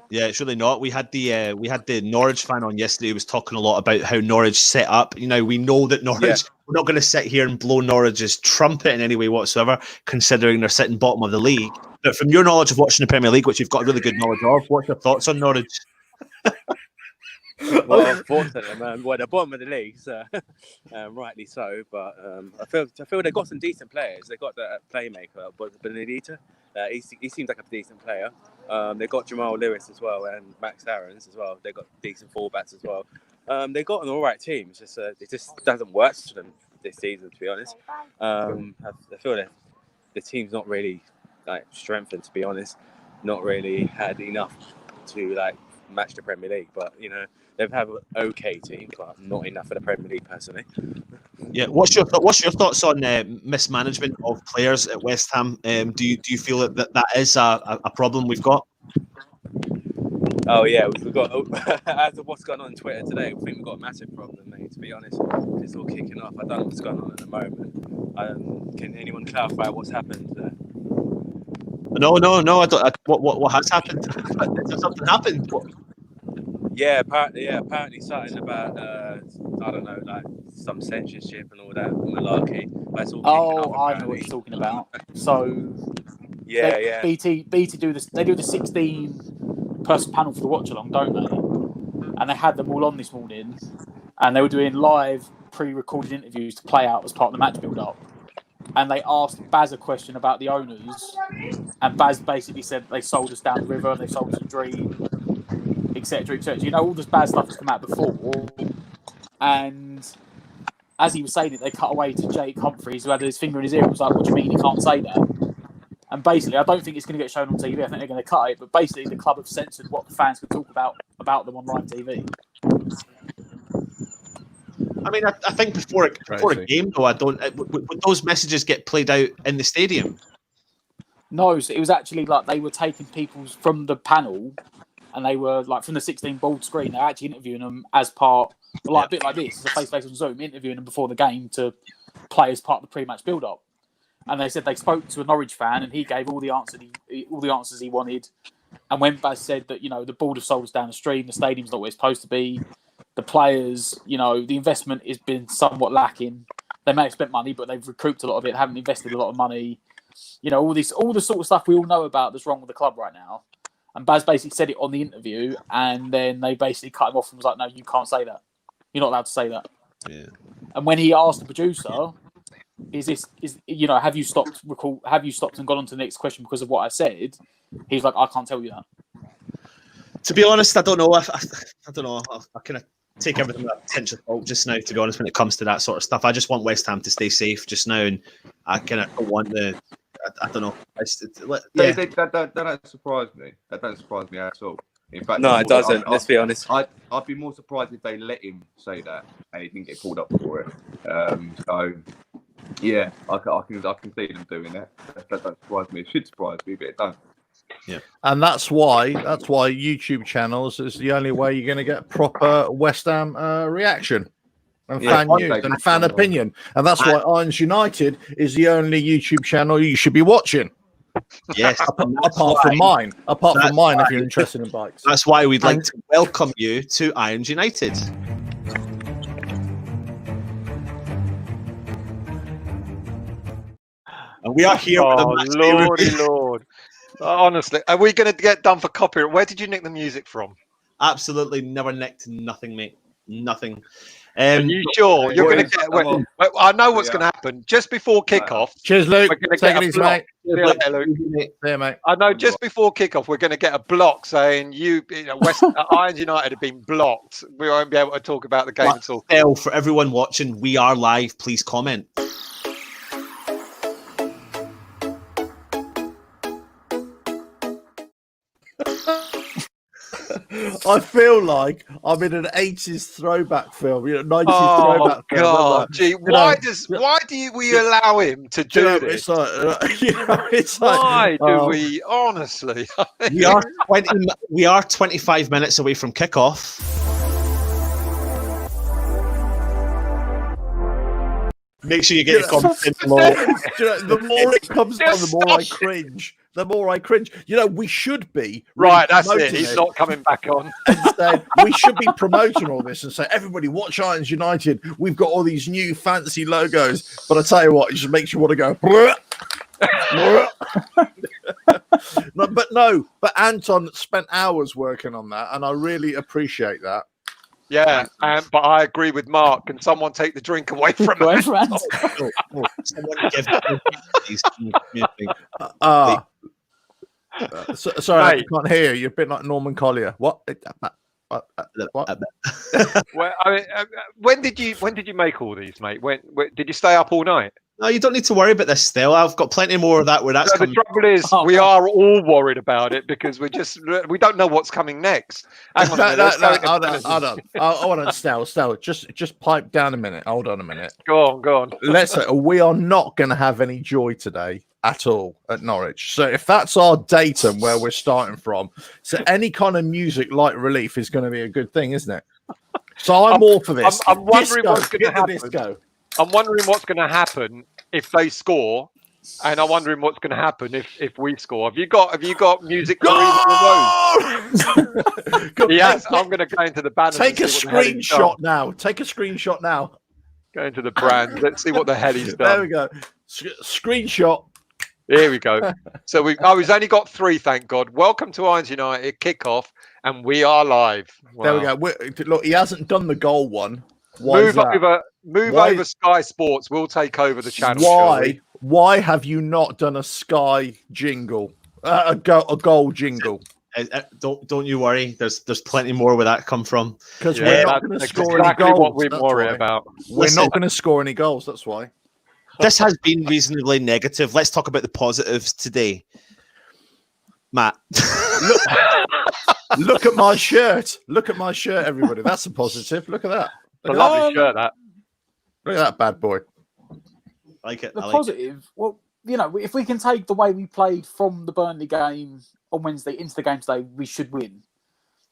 Yeah, it's really not. We had the Norwich fan on yesterday who was talking a lot about how Norwich set up. We know that Norwich, we're not going to sit here and blow Norwich's trumpet in any way whatsoever, considering they're sitting bottom of the league. But from your knowledge of watching the Premier League, which you've got really good knowledge of, what's your thoughts on Norwich? Well, unfortunately, man, we're at the bottom of the league, so rightly so. But I feel they've got some decent players. They've got the playmaker, Benedita. He seems like a decent player. They've got Jamal Lewis as well and Max Aarons as well. They've got decent fullbacks as well. They've got an all right team. It's just it just doesn't work for them this season, to be honest. I feel that the team's not really strengthened, to be honest. Not really had enough to match the Premier League, but they've had an okay team, but not enough for the Premier League personally. Yeah, what's your thoughts on mismanagement of players at West Ham? Do you feel that is a problem we've got? Oh yeah, we've got as of what's going on Twitter today, we think we've got a massive problem, mate. To be honest, it's all kicking off. I don't know what's going on at the moment. Can anyone clarify what's happened there? No. I don't. What has happened? Has something happened? Yeah, apparently something about I don't know, some censorship and all that malarkey. I know what you're talking about. So BT do this. They do the 16-person panel for the watch along, don't they? And they had them all on this morning, and they were doing live pre-recorded interviews to play out as part of the match build-up. and they asked Baz a question about the owners, and Baz basically said they sold us down the river, they sold us a dream, etc., etc. You know, all this bad stuff has come out before, and as he was saying it, they cut away to Jake Humphries, who had his finger in his ear and was like, "What do you mean you can't say that?" And basically, I don't think it's going to get shown on TV. I think they're going to cut it. But basically, the club have censored what the fans could talk about them on live TV. I mean, I think before a game, though, would those messages get played out in the stadium? No, so it was actually like they were taking people from the panel, and they were like from the 16 bold screen. They're actually interviewing them as part, like a bit like this, as a face-to-face on Zoom, interviewing them before the game to play as part of the pre-match build-up. And they said they spoke to a Norwich fan, and he gave all the answers he wanted. And when Baz said that, you know, the board have sold us down the stream, the stadium's not where it's supposed to be, the players, you know, the investment has been somewhat lacking. They may have spent money, but they've recouped a lot of it, haven't invested a lot of money. You know, all the sort of stuff we all know about that's wrong with the club right now. And Baz basically said it on the interview, and then they basically cut him off and was like, "No, you can't say that. You're not allowed to say that." Yeah. And when he asked the producer, have you stopped and gone on to the next question because of what I said? He's like, "I can't tell you that." To be honest, I don't know. I don't know. I kind of take everything with a pinch of salt just now, to be honest, when it comes to that sort of stuff. I just want West Ham to stay safe just now, and I kind of don't want the. I don't know. That don't surprise me. That don't surprise me at all. In fact, no, it doesn't. Let's be honest. I'd be more surprised if they let him say that and he didn't get pulled up for it. So, yeah, I can see them doing that. That don't surprise me. It should surprise me, but it don't. Yeah, and that's why YouTube channels is the only way you're going to get proper West Ham reaction and fan news and fan opinion, and that's why Irons United is the only YouTube channel you should be watching. Yes, apart from mine, if you're interested in bikes. That's why we'd like to welcome you to Irons United. And we are here with the Lord. Honestly, are we going to get done for copyright? Where did you nick the music from? Absolutely never nicked nothing, mate. Nothing. Are you sure you're going to get? I know what's going to happen just before kickoff. Cheers, Luke. Take it easy, mate. Yeah, mate. I know. Just before kickoff, we're going to get a block saying West Irons United have been blocked. We won't be able to talk about the game at all. For everyone watching, we are live. Please comment. I feel like I'm in an 80s throwback film, 90s throwback film. Oh, God. Gee, why do we allow him to do this? Why do we, honestly? We are 25 minutes away from kickoff. Make sure you get your comments in below. The more it comes on, the more I cringe. We should be right. That's it. He's not coming back on. Instead, we should be promoting all this and say, "Everybody, watch Irons United. We've got all these new fancy logos." But I tell you what, it just makes you want to go. But Anton spent hours working on that, and I really appreciate that. Yeah, but I agree with Mark. Can someone take the drink away from him? Someone give sorry, I can't hear you. You're a bit like Norman Collier. What? Well, when did you make all these, mate? When did you stay up all night? No, you don't need to worry about this still. I've got plenty more of that where that's coming. The trouble is, we are all worried about it because we don't know what's coming next. Hold on. Hold on, Stell. Just pipe down a minute. Hold on a minute. Go on. We are not going to have any joy today at all at Norwich. So if that's our datum where we're starting from, so any kind of music light relief is going to be a good thing, isn't it? So I'm all for this. I'm wondering what's going to happen. I'm wondering what's going to happen if they score, and I'm wondering what's going to happen if we score. Have you got music for either of those? Yes, I'm going to go into the banner. Take a screenshot now. Go into the brand. Let's see what the hell he's done. There we go. Screenshot. Here we go. So we've only got 3, thank God. Welcome to Irons United kickoff, and we are live. Wow. There we go. Look, he hasn't done the goal one. Move over Sky Sports. We'll take over the channel. Why have you not done a Sky jingle, a goal jingle? Don't you worry. There's plenty more where that come from. Because we're not going to score exactly any goals. what we that's worry why. about. We're not going to score any goals. That's why. This has been reasonably negative. Let's talk about the positives today. Matt. Look at my shirt. Look at my shirt, everybody. That's a positive. Look at that. A lovely shirt, that. Look at that bad boy. I like it. The positive, well, you know, if we can take the way we played from the Burnley game on Wednesday into the game today, we should win.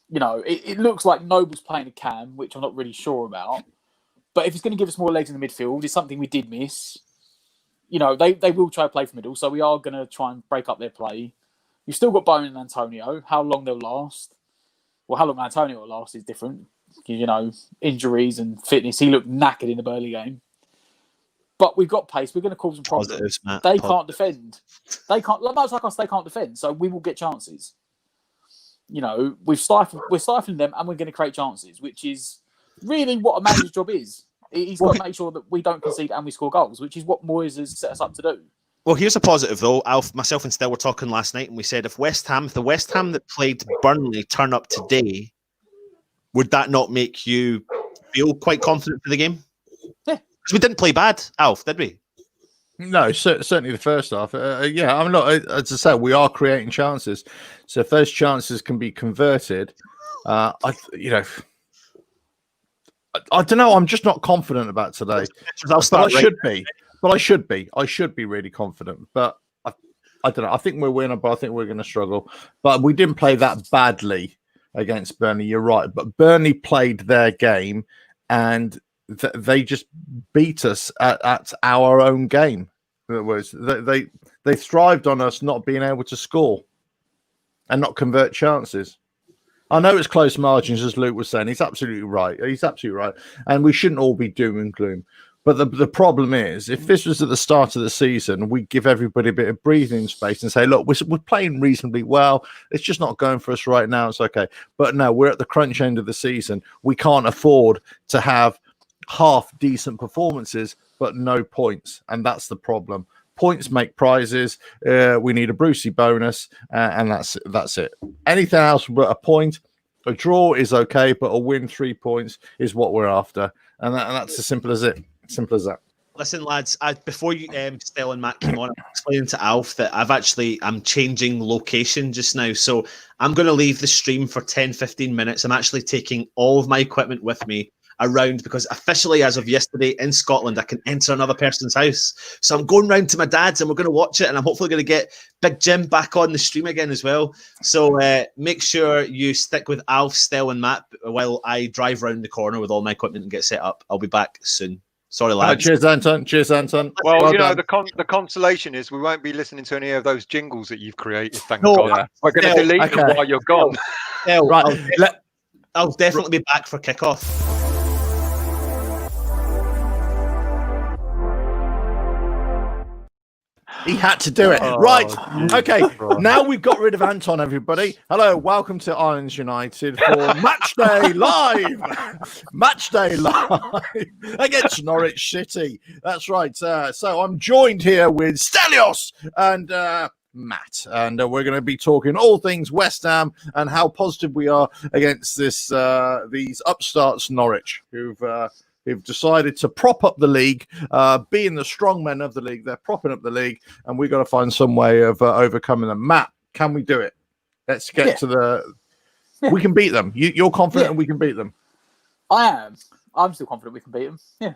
You know, it looks like Noble's playing a cam, which I'm not really sure about. But if he's going to give us more legs in the midfield, it's something we did miss. You know, they will try to play from middle, so we are going to try and break up their play. You've still got Bowen and Antonio. How long they'll last? Well, how long Antonio will last is different. You know, injuries and fitness. He looked knackered in the Burnley game. But we've got pace. We're going to cause them problems. Positives, Matt. They can't defend. They can't. Much like us, they can't defend. So we will get chances. You know, we're stifling them, and we're going to create chances, which is really what a manager's job is. He's got to make sure that we don't concede and we score goals, which is what Moyes has set us up to do. Well, here's a positive though. Alf, myself and Stell were talking last night, and we said if the West Ham that played Burnley turn up today, would that not make you feel quite confident for the game? Yeah. Because we didn't play bad, Alf, did we? No, certainly the first half. Yeah, I'm not. As I said, we are creating chances. So if those chances can be converted, I don't know. I'm just not confident about today. But I should be. But I should be. I should be really confident. But I don't know. I think we're winning, but I think we're going to struggle. But we didn't play that badly against Burnley. You're right. But Burnley played their game, and they just beat us at our own game. In other words, they thrived on us not being able to score and not convert chances. I know it's close margins, as Luke was saying. He's absolutely right. He's absolutely right. And we shouldn't all be doom and gloom. But the problem is, if this was at the start of the season, we give everybody a bit of breathing space and say, look, we're playing reasonably well. It's just not going for us right now. It's okay. But no, we're at the crunch end of the season. We can't afford to have half decent performances, but no points. And that's the problem. Points make prizes. We need a Brucey bonus, and that's it. Anything else but a point, a draw is okay, but a win 3 points is what we're after. And that's as simple as it. Simple as that. Listen, lads, before you Stell and Matt came on, I'm explaining to Alf that I'm changing location just now. So I'm going to leave the stream for 10-15 minutes. I'm actually taking all of my equipment with me around because officially, as of yesterday in Scotland, I can enter another person's house. So I'm going round to my dad's and we're going to watch it, and I'm hopefully going to get Big Jim back on the stream again as well. So make sure you stick with Alf, Stell and Matt while I drive round the corner with all my equipment and get set up. I'll be back soon. Sorry, lads. Cheers, Anton. Cheers, Anton. Well, you know, the consolation is we won't be listening to any of those jingles that you've created. Thank God. Yeah. We're going to delete them while you're gone. Right. I'll definitely be back for kickoff. He had to do it. Right. Okay. Now we've got rid of Anton, everybody. Hello. Welcome to Irons United for Match Day Live. Match Day Live against Norwich City. That's right. So I'm joined here with Stelios and Matt. And we're going to be talking all things West Ham and how positive we are against these upstarts Norwich who've decided to prop up the league, being the strong men of the league. They're propping up the league, and we've got to find some way of overcoming them. Matt, can we do it? Let's get to the... Yeah. We can beat them. You're confident we can beat them? I am. I'm still confident we can beat them. Yeah.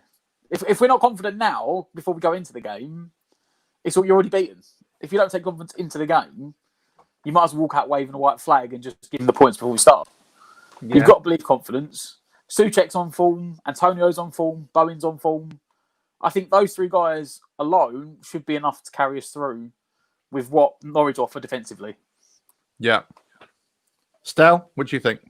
If we're not confident now, before we go into the game, it's all you're already beaten. If you don't take confidence into the game, you might as well walk out waving a white flag and just give them the points before we start. Yeah. You've got to believe confidence. Souček's on form, Antonio's on form, Bowen's on form. I think those three guys alone should be enough to carry us through with what Norwich offer defensively. Yeah. Stel, what do you think?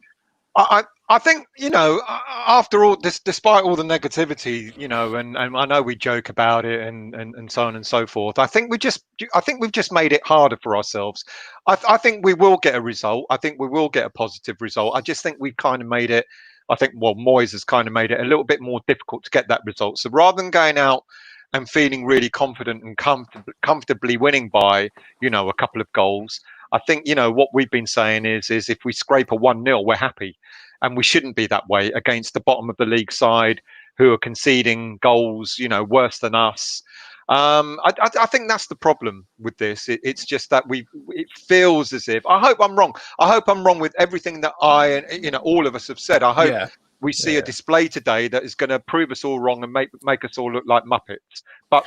I think, you know, after all this, despite all the negativity, you know, and I know we joke about it and so on and so forth. I think we've just made it harder for ourselves. I think we will get a result. I think we will get a positive result. I just think we've kind of made it. I think, well, Moyes has kind of made it a little bit more difficult to get that result. So rather than going out and feeling really confident and comfortably winning by, a couple of goals. I think, what we've been saying is if we scrape a 1-0, we're happy. And we shouldn't be that way against the bottom of the league side who are conceding goals, worse than us. I think that's the problem with this. It's just that it feels as if, I hope I'm wrong. I hope I'm wrong with everything that all of us have said. I hope we see a display today that is going to prove us all wrong and make us all look like Muppets. But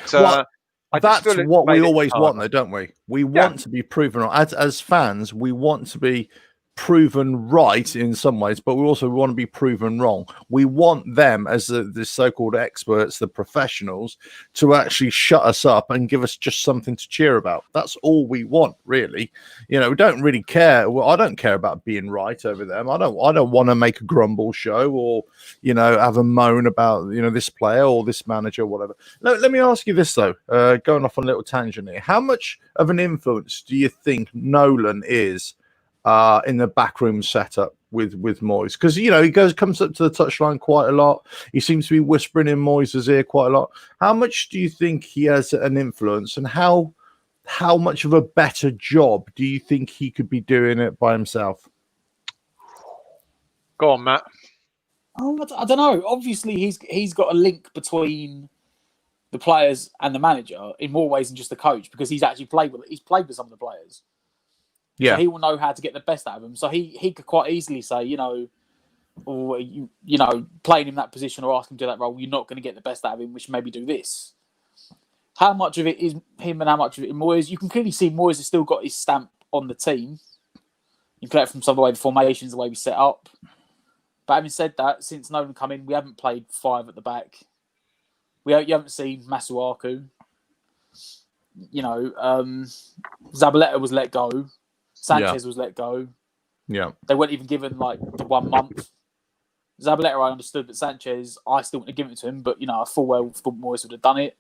that's what we always want, though, don't we? We want to be proven wrong. As fans, we want to be proven right in some ways, but we also want to be proven wrong. We want them, as the so-called experts, the professionals, to actually shut us up and give us just something to cheer about. That's all we want, really. We don't really care. Well, I don't care about being right over them. I don't want to make a grumble show or have a moan about this player or this manager or whatever. Let me ask you this though, going off on a little tangent here. How much of an influence do you think Nolan is in the backroom setup with Moyes? Because he comes up to the touchline quite a lot. He seems to be whispering in Moyes' ear quite a lot. How much do you think he has an influence, and how much of a better job do you think he could be doing it by himself? Go on, Matt. I don't know. Obviously, he's got a link between the players and the manager in more ways than just the coach, because he's actually played with some of the players. Yeah, so he will know how to get the best out of them. So he could quite easily say, or playing him that position or asking him to do that role, you're not going to get the best out of him. We should maybe do this. How much of it is him and how much of it is Moyes? You can clearly see Moyes has still got his stamp on the team. You play it from some of the way the formations, the way we set up. But having said that, since Nolan come in, we haven't played 5 at the back. You haven't seen Masuaku. Zabaleta was let go. Sanchez was let go. Yeah. They weren't even given the 1 month. Zabaleta, I understood, but Sanchez, I still wouldn't have given it to him. But, I full well thought Moyes would have done it.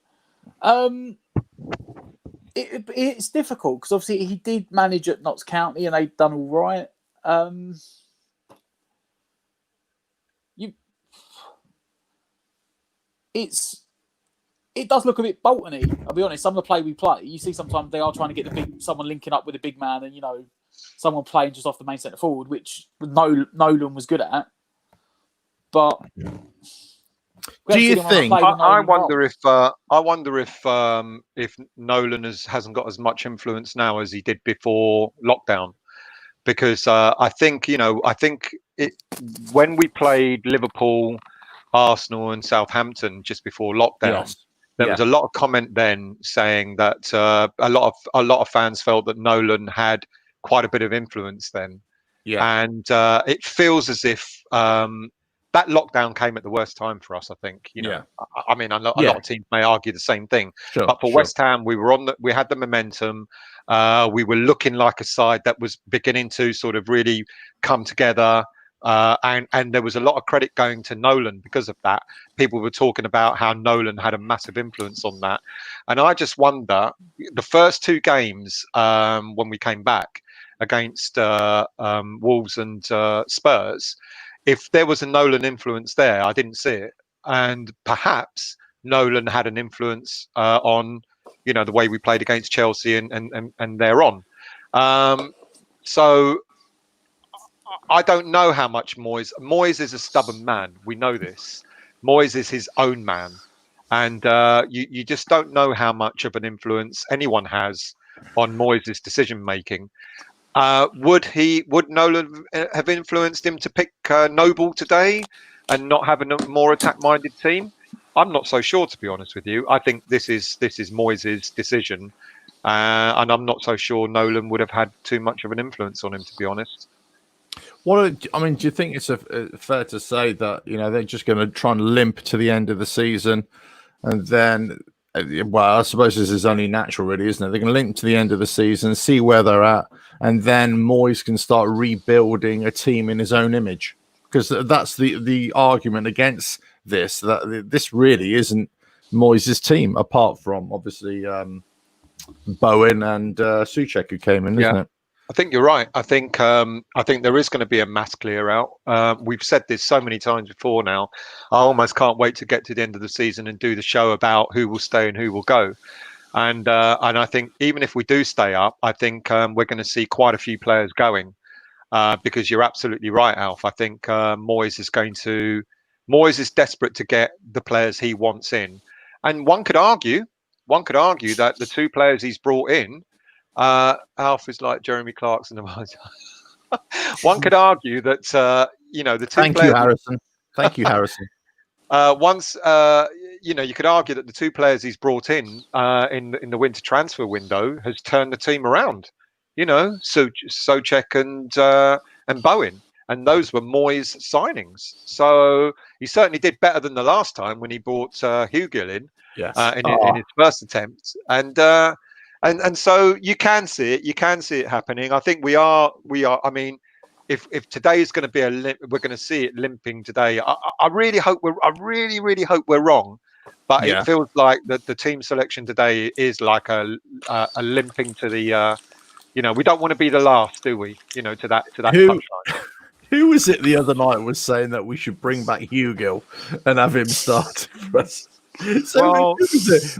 It's difficult because obviously he did manage at Notts County and they've done all right. It does look a bit Bolton-y, I'll be honest. Some of the play we play, you see sometimes they are trying to get someone linking up with a big man and, someone playing just off the main centre forward, which Nolan was good at. But do you think? I wonder if Nolan hasn't got as much influence now as he did before lockdown, because I think when we played Liverpool, Arsenal, and Southampton just before lockdown, there was a lot of comment then saying that a lot of fans felt that Nolan had quite a bit of influence then. Yeah, and it feels as if that lockdown came at the worst time for us. I think I mean, a lot of teams may argue the same thing, but for West Ham, we had the momentum. We were looking like a side that was beginning to sort of really come together. And there was a lot of credit going to Nolan because of that. People were talking about how Nolan had a massive influence on that. And I just wonder, the first 2 games when we came back against Wolves and Spurs, if there was a Nolan influence there, I didn't see it. And perhaps Nolan had an influence on, the way we played against Chelsea and thereon. So I don't know how much Moyes is a stubborn man. We know this. Moyes is his own man. And you just don't know how much of an influence anyone has on Moyes' decision-making. Would Nolan have influenced him to pick Noble today and not have a more attack-minded team? I'm not so sure, to be honest with you. I think this is Moyes' decision. And I'm not so sure Nolan would have had too much of an influence on him, to be honest. Do you think it's fair to say that they're just going to try and limp to the end of the season, and then, I suppose this is only natural, really, isn't it? They're going to limp to the end of the season, see where they're at, and then Moyes can start rebuilding a team in his own image, because that's the argument against this. That this really isn't Moyes' team, apart from obviously Bowen and Souček, who came in, isn't it? I think you're right. I think there is going to be a mass clear out. We've said this so many times before now. I almost can't wait to get to the end of the season and do the show about who will stay and who will go. And I think even if we do stay up, I think we're going to see quite a few players going because you're absolutely right, Alf. I think Moyes is desperate to get the players he wants in, and one could argue that the two players he's brought in. Alf is like Jeremy Clarkson of my time. One could argue that the two Thank players. you, Harrison. Thank you, Harrison. You could argue that the two players he's brought in the winter transfer window has turned the team around. Souček and Bowen, and those were Moyes' signings. So he certainly did better than the last time when he brought Hugill in. Yes. In his first attempt, and so you can see it happening. I think we are. I mean, if today is going to be we're going to see it limping today. I really hope I really hope we're wrong, but it feels like the team selection today is like a limping to the. We don't want to be the last, do we? To that touchline. Who was it the other night was saying that we should bring back Hugill and have him start for us? So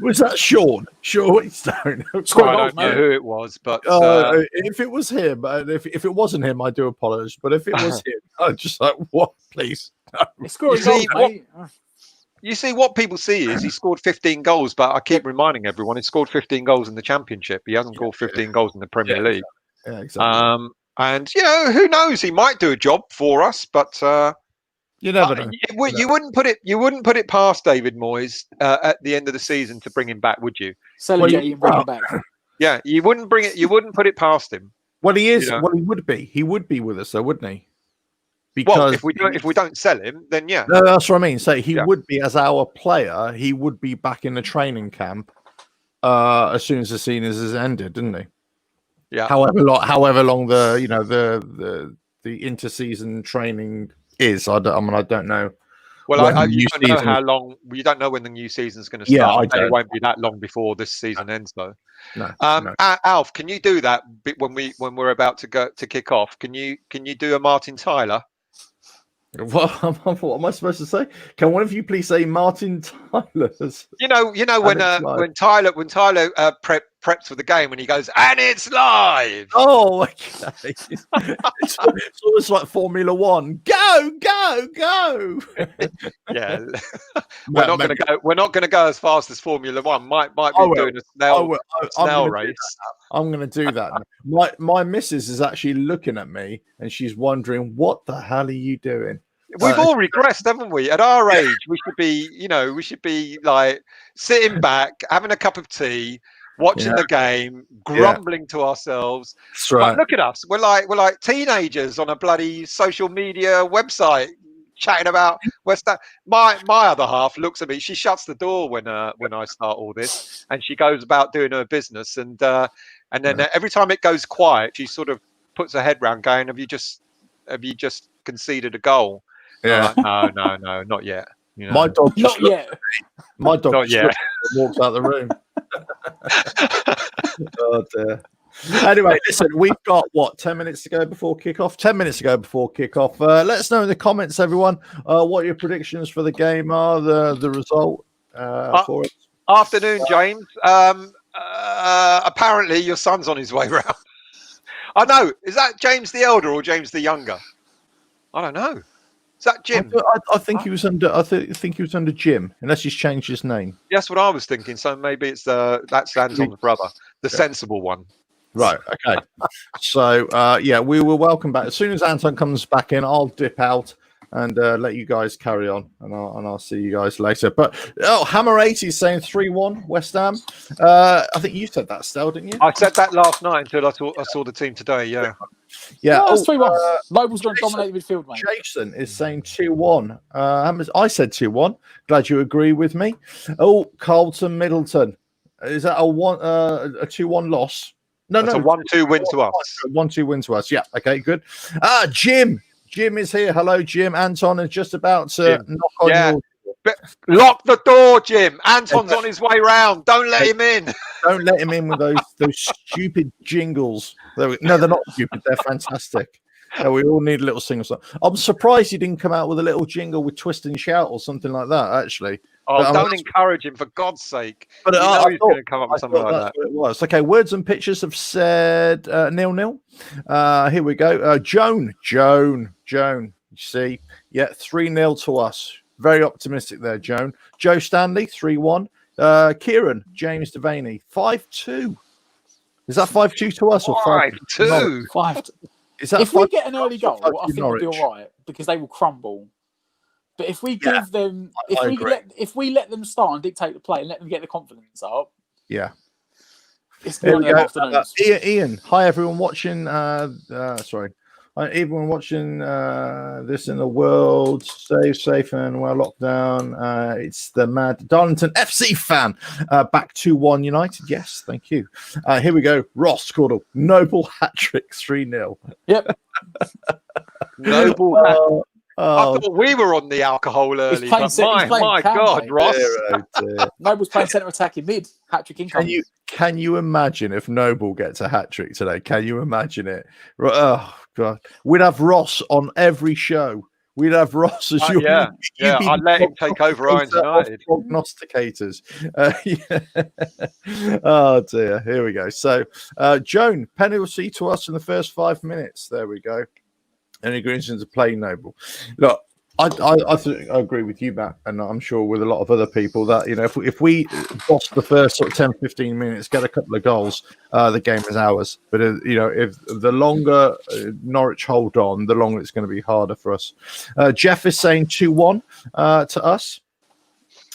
was that Sean Wheatstone? I don't know who it was, but if it was him, if it wasn't him, I do apologize. But if it was him, I'm just like, what? Please. No. You see, what people see is he scored 15 goals, but I keep reminding everyone he scored 15 goals in the Championship. He hasn't scored 15 goals in the Premier League. Yeah, exactly. And who knows? He might do a job for us, but. You never know. You wouldn't put it past David Moyes at the end of the season to bring him back, would you? Sell him and bring him back. Yeah, you wouldn't bring it. You wouldn't put it past him. Well, he is. Well, he would be. He would be with us, though, wouldn't he? Because if we don't sell him, then yeah. No, that's what I mean. So he would be as our player. He would be back in the training camp as soon as the season is ended, didn't he? Yeah. However long the inter-season training is. I don't know. Well, you don't know how long. You don't know when the new season's going to start. Yeah, it won't be that long before this season ends, though. No. Alf, can you do that when we're about to kick off? Can you do a Martin Tyler? What am I supposed to say? Can one of you please say Martin Tyler's? When Tyler preps for the game and he goes, and it's live. Oh, okay. it's almost like Formula One. Go, go, go. Yeah. We're not going to go as fast as Formula One. Might be doing a snail race. I'm going to do that. My missus is actually looking at me and she's wondering, what the hell are you doing? We've all regressed, haven't we? At our age, we should be like sitting back, having a cup of tea, watching the game, grumbling to ourselves. That's right. But look at us. We're like teenagers on a bloody social media website chatting about West Ham. My other half looks at me. She shuts the door when I start all this, and she goes about doing her business. And then every time it goes quiet, she sort of puts her head round, going, "Have you just conceded a goal?" Yeah. No, not yet. My dog just not yet. My dog not yet. Walks out the room. Oh dear. Anyway, listen, we've got 10 minutes to go before kickoff. 10 minutes to go before kickoff. Let us know in the comments, everyone, what your predictions for the game are. The result for it. Afternoon, James. Apparently, your son's on his way round. I know. Is that James the elder or James the younger? I don't know. Is that Jim? I think he was under. I think he was under Jim, unless he's changed his name. That's what I was thinking. So maybe it's that's Anton's brother, the sensible one. Right. Okay. So we will welcome back as soon as Anton comes back in. I'll dip out and let you guys carry on, and I'll see you guys later. But Hammer 80 is saying 3-1 West Ham. I think you said that, Stel, didn't you? I said that last night until I saw the team today. Yeah. Yeah. Oh, 3-1. Noble's going to dominate the midfield, mate. Jason is saying 2-1. I said 2-1. Glad you agree with me. Oh, Carlton Middleton. Is that a 2-1 loss? No, That's a 1-2 win to us. 1-2 win to us. Yeah. Okay. Good. Jim is here. Hello, Jim. Anton is just about to knock on your door. Lock the door, Jim. Anton's on his way round. Don't let him in. Don't let him in with those stupid jingles. No, they're not stupid. They're fantastic. We all need a little single song. I'm surprised you didn't come out with a little jingle with twist and shout or something like that. Actually, don't encourage him for God's sake. But he's going to come up with something like that. What it was. Okay, words and pictures have said 0-0. Here we go. Joan. You see, yeah, 3-0 to us. Very optimistic there, Joan. Joe Stanley, 3-1. Kieran, James Devaney, 5-2. Is that 5-2 to us or 5-2? 5-2. Is that if we get an early goal, I think Norwich? we'll be all right because they will crumble. But if we give them, if we let them start and dictate the play and let them get the confidence up, it's Here we go. Ian, hi everyone watching. Sorry. Everyone watching this in the world, stay safe and well locked down. It's the mad Darlington FC fan. Back 2-1 United. Yes, thank you. Here we go. Ross scored a noble hat-trick, 3-0. Yep. Noble hat. I thought we were on the alcohol early, but my God, Ross. Noble's playing centre attacking mid. Hat-trick income. Can you imagine if Noble gets a hat-trick today? Can you imagine it? Oh, God. We'd have Ross on every show. We'd have Ross as your... I'd let him take over Irons United. Prognosticators. Oh, dear. Here we go. So, Joan, penalty to us in the first 5 minutes. There we go. Any reason to play Noble? Look, I agree with you, Matt, and I'm sure with a lot of other people that, you know, if we boss the first sort of 10, 15 minutes, get a couple of goals, the game is ours. But, you know, if the longer Norwich hold on, the longer it's going to be harder for us. Jeff is saying 2-1 to us.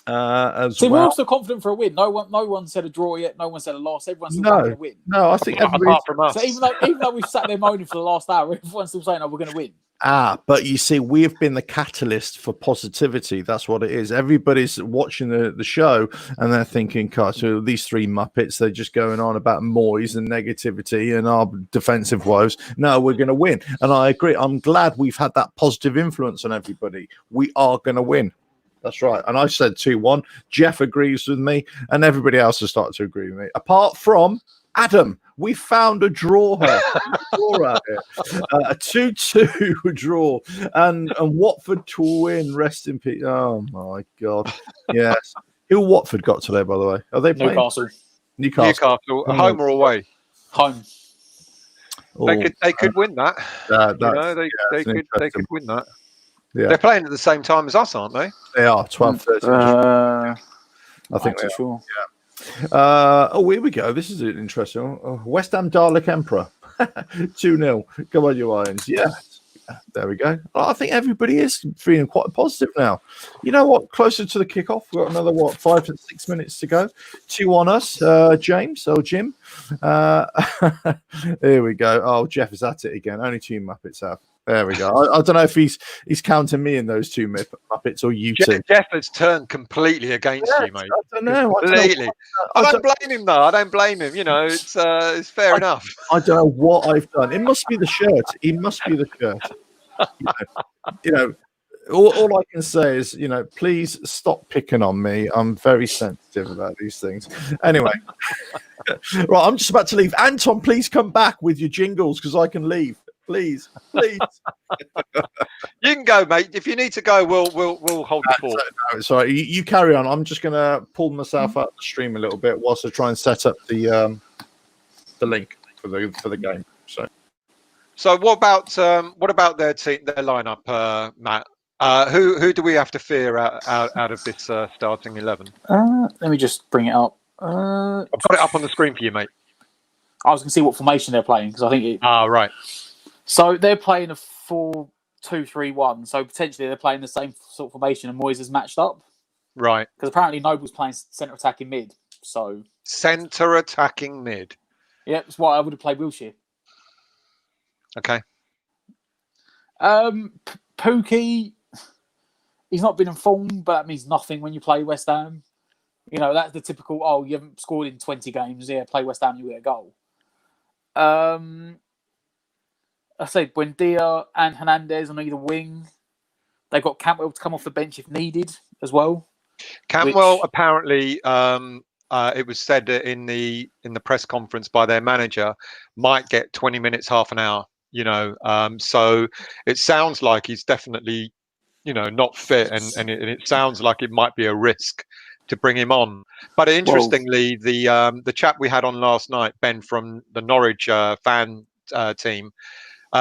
We're also confident for a win. No one said a draw yet. No one said a loss. Everyone's still going to win. No, I think apart from us. So even though we've sat there moaning for the last hour, everyone's still saying, "Oh, we're going to win." But you see, we've been the catalyst for positivity. That's what it is. Everybody's watching the show and they're thinking, "God, so these three Muppets, they're just going on about Moyes and negativity and our defensive woes." No, we're going to win. And I agree. I'm glad we've had that positive influence on everybody. We are going to win. That's right. And I said 2-1. Jeff agrees with me, and everybody else has started to agree with me. Apart from Adam, we found a draw here. A 2-2 draw. And Watford to win. Rest in peace. Oh, my God. Yes. Who Watford got today, by the way? Are they playing? Newcastle. Home or away? Home. They could win that. They could win that. Yeah. They're playing at the same time as us, aren't they? They are 12:30. I think they're sure. Yeah. Here we go. This is interesting. West Ham Dalek Emperor 2-0. Come on, you Irons. Yeah. There we go. I think everybody is feeling quite positive now. You know what? Closer to the kickoff. We've got another 5 to 6 minutes to go. 2 on us, James or Jim. Here we go. Oh, Jeff is at it again. Only 2 Muppets have. There we go. I don't know if he's counting me in those 2 Muppets or you two. Jeff has turned completely against you, mate. I don't know. Completely. I don't blame him, though. I don't blame him. You know, it's fair enough. I don't know what I've done. It must be the shirt. It must be the shirt. You know, all I can say is, you know, please stop picking on me. I'm very sensitive about these things. Anyway, right, I'm just about to leave. Anton, please come back with your jingles because I can leave. Please. You can go, mate. If you need to go, we'll hold the fort. No, sorry, you carry on. I'm just going to pull myself out of the stream a little bit whilst I try and set up the link for the game. So what about their team, their lineup, Matt? Who do we have to fear out of this starting 11? Let me just bring it up. I've got it up on the screen for you, mate. I was going to see what formation they're playing because I think right. So they're playing a 4-2-3-1. So potentially they're playing the same sort of formation and Moyes has matched up. Right. Because apparently Noble's playing centre attacking mid. So centre attacking mid. Yeah, that's why I would have played Wilshere. Okay. Pookie, he's not been informed, but that means nothing when you play West Ham. You know, that's the typical, you haven't scored in 20 games. Yeah, play West Ham, you get a goal. I say Buendia and Hernandez on either wing. They've got Cantwell to come off the bench if needed. as well. Cantwell apparently, it was said in the press conference by their manager, might get 20 minutes, half an hour. So it sounds like he's definitely, not fit, and it sounds like it might be a risk to bring him on. But interestingly, the chap we had on last night, Ben from the Norwich fan team,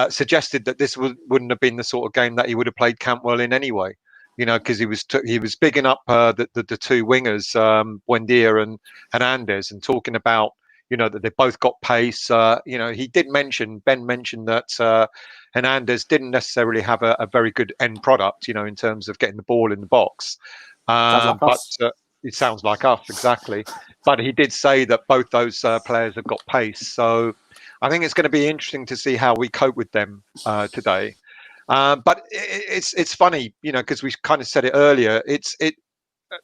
suggested that this wouldn't have been the sort of game that he would have played Cantwell in anyway. Because he was bigging up the two wingers, Buendia and Hernandez, and talking about that they both got pace. Ben mentioned that Hernandez didn't necessarily have a very good end product, in terms of getting the ball in the box. It sounds like us, exactly. But he did say that both those players have got pace. So I think it's going to be interesting to see how we cope with them today. But it's funny, because we kind of said it earlier.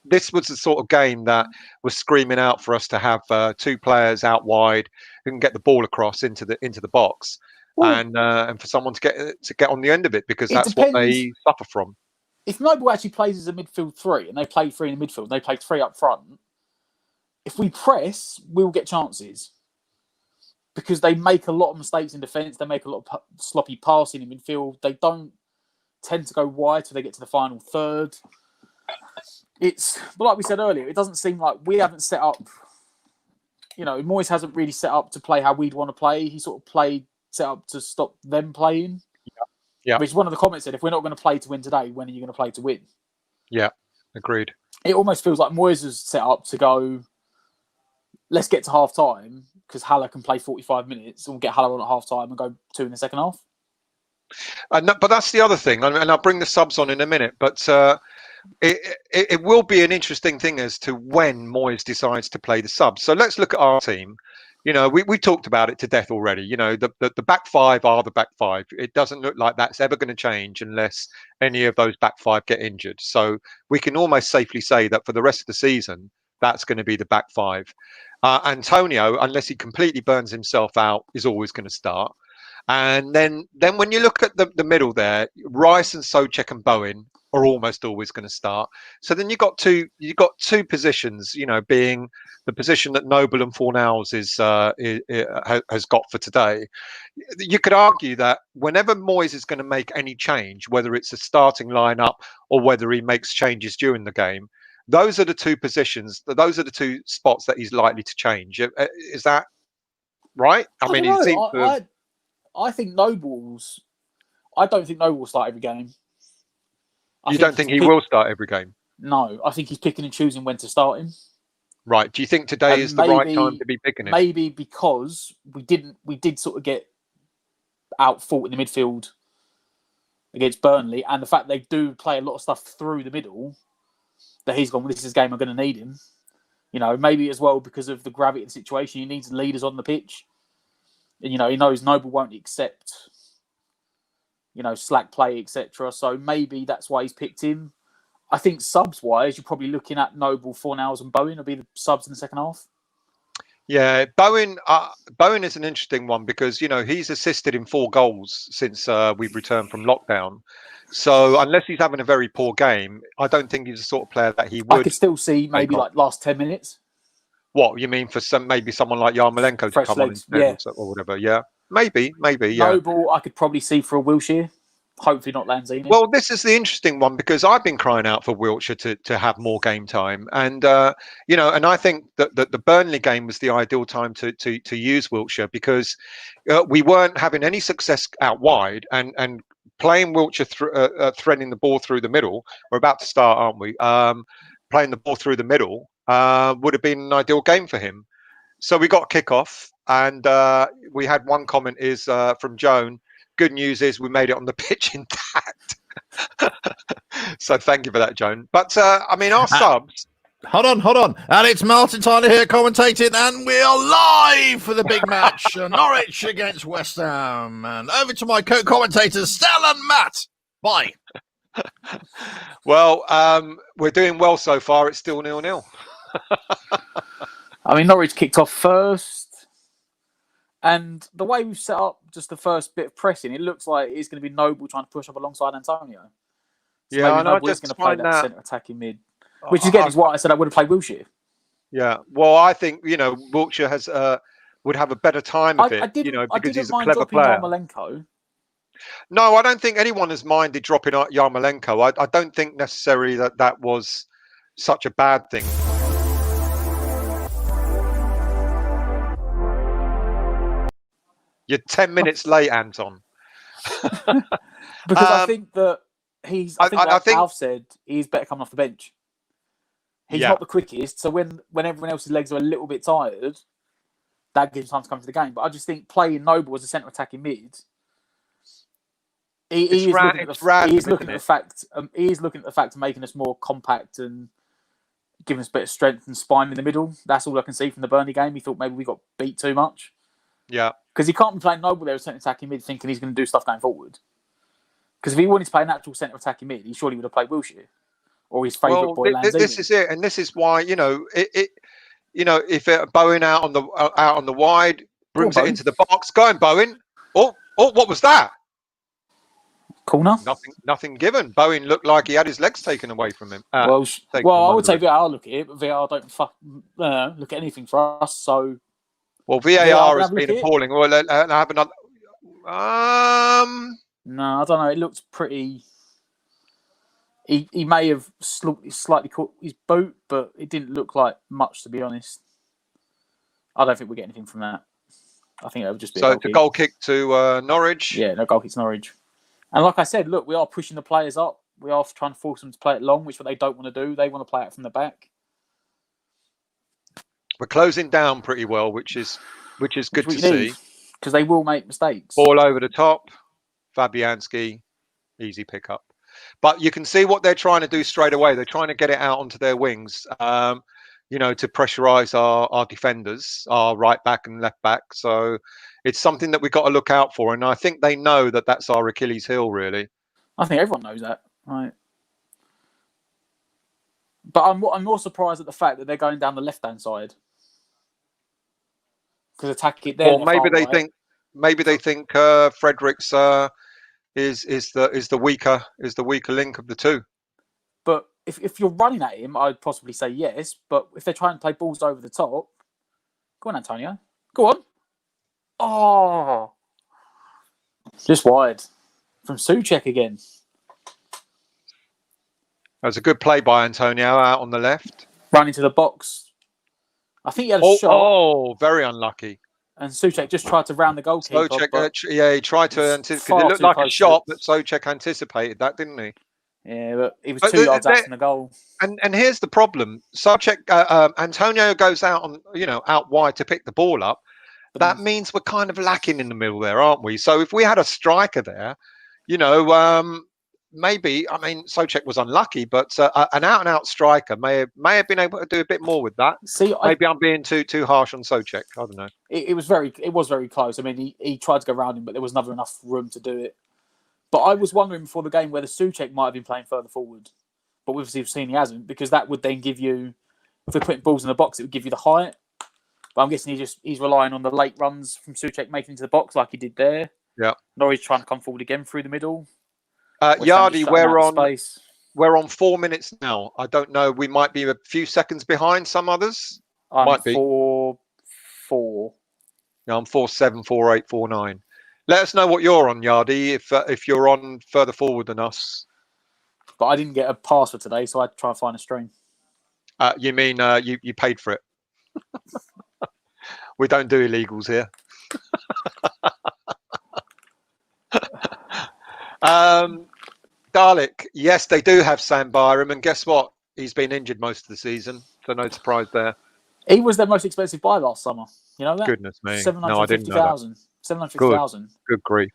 This was the sort of game that was screaming out for us to have two players out wide who can get the ball across into the box, and for someone to get on the end of it, because that's what they suffer from. If Noble actually plays as a midfield three, and they play three in the midfield, they play three up front. If we press, we'll get chances. Because they make a lot of mistakes in defence. They make a lot of sloppy passing in midfield. They don't tend to go wide till they get to the final third. But like we said earlier, it doesn't seem like we haven't set up. Moyes hasn't really set up to play how we'd want to play. He sort of set up to stop them playing. Yeah. Which one of the comments said, if we're not going to play to win today, when are you going to play to win? Yeah, agreed. It almost feels like Moyes is set up to go, let's get to half time, because Haller can play 45 minutes, and we'll get Haller on at half time and go 2 in the second half. No, but that's the other thing, and I'll bring the subs on in a minute. But it will be an interesting thing as to when Moyes decides to play the subs. So let's look at our team. We talked about it to death already. The back five are the back five. It doesn't look like that's ever going to change unless any of those back five get injured. So we can almost safely say that for the rest of the season, that's going to be the back five. Antonio, unless he completely burns himself out, is always going to start. And then when you look at the middle there, Rice and Souček and Bowen are almost always going to start. So then you've got two positions, being the position that Noble and Fornals has got for today. You could argue that whenever Moyes is going to make any change, whether it's a starting lineup or whether he makes changes during the game, those are the two positions. Those are the two spots that he's likely to change. Is that right? I think Noble's. I don't think Noble will start every game. You don't think he will start every game? No, I think he's picking and choosing when to start him. Right. Do you think today is the right time to be picking him? Maybe because we did sort of get out fought in the midfield against Burnley, and the fact they do play a lot of stuff through the middle, that he's gone, well, this is a game I'm going to need him. Maybe as well because of the gravity of the situation, he needs leaders on the pitch. And, he knows Noble won't accept, slack play, etc. So maybe that's why he's picked him. I think subs-wise, you're probably looking at Noble, Fornals and Bowen will be the subs in the second half. Yeah, Bowen is an interesting one because, he's assisted in 4 goals since we've returned from lockdown. So unless he's having a very poor game, I don't think he's the sort of player that he would. I could still see maybe like last 10 minutes. What you mean for maybe someone like Yarmolenko to come legs, on or whatever? Yeah, maybe. Yeah. Noble, I could probably see for a Wilshere. Hopefully not Lanzini. Well, this is the interesting one because I've been crying out for Wilshere to have more game time, and and I think that the Burnley game was the ideal time to use Wilshere because we weren't having any success out wide, and playing Wilshere threading the ball through the middle. We're about to start, aren't we? Playing the ball through the middle would have been an ideal game for him. So we got kickoff, and we had one comment is from Joan. Good news is we made it on the pitch intact. So thank you for that, Joan. But our subs. Hold on. And it's Martin Tyler here commentating, and we are live for the big match, Norwich against West Ham. And over to my co-commentators, Stel and Matt. Bye. Well, we're doing well so far. It's still 0-0. Norwich kicked off first. And the way we've set up just the first bit of pressing, it looks like it's going to be Noble trying to push up alongside Antonio. So Yeah, maybe and I Noble is just going to play find that that. centre attacking mid, which again is why I said I would have played Wilshere. Yeah, well, I think Wiltshire has would have a better time of it, because he's a mind clever dropping player. Yarmolenko. No, I don't think anyone has minded dropping Yarmolenko. I don't think necessarily that was such a bad thing. You're 10 minutes late, Anton. Because I think that I think I think Alf said he's better coming off the bench. He's not the quickest, so when everyone else's legs are a little bit tired, that gives him time to come to the game. But I just think playing Noble as a centre attacking mid, he is looking at the fact of making us more compact and giving us a bit of strength and spine in the middle. That's all I can see from the Burnley game. He thought maybe we got beat too much. Yeah. Because he can't be playing Noble there as centre attacking mid thinking he's going to do stuff going forward. Because if he wanted to play an actual centre attacking mid, he surely would have played Wilshere or his favourite boy Lanzini. This is it, and this is why if Bowen out on the wide brings it into the box, go on Bowen. Oh, what was that? Corner. Nothing given. Bowen looked like he had his legs taken away from him. I would say VAR look at it, but VAR don't look at anything for us. So, VAR has been appalling. Well, I have another. No, I don't know. It looked pretty. He may have slightly caught his boot, but it didn't look like much, to be honest. I don't think we get anything from that. I think it would just be a goal kick to Norwich. Yeah, no goal kick to Norwich. And like I said, look, we are pushing the players up. We are trying to force them to play it long, which what they don't want to do. They want to play it from the back. We're closing down pretty well, which is good to see. Because they will make mistakes. Ball over the top, Fabianski, easy pickup. But you can see what they're trying to do straight away. They're trying to get it out onto their wings, to pressurise our defenders, our right back and left back. So it's something that we've got to look out for. And I think they know that that's our Achilles heel, really. I think everyone knows that, right? But I'm more surprised at the fact that they're going down the left-hand side. Because attack it there. Or maybe they think Fredericks is the weaker link of the two. But if you're running at him, I'd possibly say yes. But if they're trying to play balls over the top, go on, Antonio. Go on. Oh, just wide from Souček again. That was a good play by Antonio out on the left. Running to the box. I think he had a shot. Oh, very unlucky. And Souček just tried to round the goalkeeper. He tried to anticipate. It looked like a shot, but Souček anticipated that, didn't he? Yeah, but he was 2 yards out from the goal. And here's the problem: Souček, Antonio goes out out wide to pick the ball up. That means we're kind of lacking in the middle there, aren't we? So if we had a striker there, maybe. I mean, Souček was unlucky, but an out-and-out striker may have been able to do a bit more with that. Maybe I'm being too harsh on Souček. I don't know. It was very close. I mean, he tried to go around him, but there was never enough room to do it. But I was wondering before the game whether Souček might have been playing further forward, but we've seen he hasn't, because that would then give you, if we're putting balls in the box, it would give you the height. But I'm guessing he's relying on the late runs from Souček making into the box like he did there. Yeah. Norwich trying to come forward again through the middle. Yardy, we're on 4 minutes now. I don't know. We might be a few seconds behind some others. Might be 4-4. Yeah, I'm 4-7, 4-8, 4-9. Let us know what you're on, Yardy, if you're on further forward than us. But I didn't get a pass for today, so I had to try and find a stream. You mean you paid for it? We don't do illegals here. Dalek, yes, they do have Sam Byram, and guess what? He's been injured most of the season, so no surprise there. He was their most expensive buy last summer. You know that? Goodness me. 750,000. 750,000. Good grief.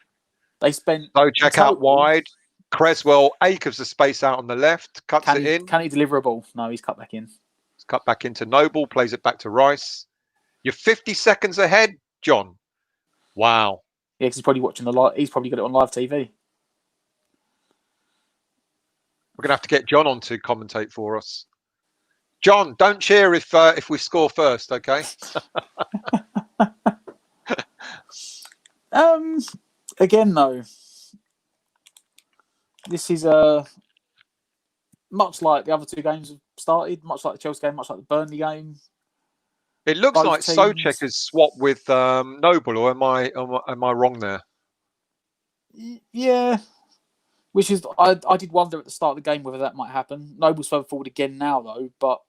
They spent... So check out wide. Creswell acres the space out on the left, cuts it in. Can he deliver a ball? No, he's cut back in. It's cut back into Noble, plays it back to Rice. You're 50 seconds ahead, John. Wow. Yeah, because he's probably watching he's probably got it on live TV. We're going to have to get John on to commentate for us. John, don't cheer if we score first, okay? Again, though, this is much like the other two games have started, much like the Chelsea game, much like the Burnley game. It looks Both like teams. Souček has swapped with Noble, or am I wrong there? Yeah. Which is, I did wonder at the start of the game whether that might happen. Noble's further forward again now, though, but,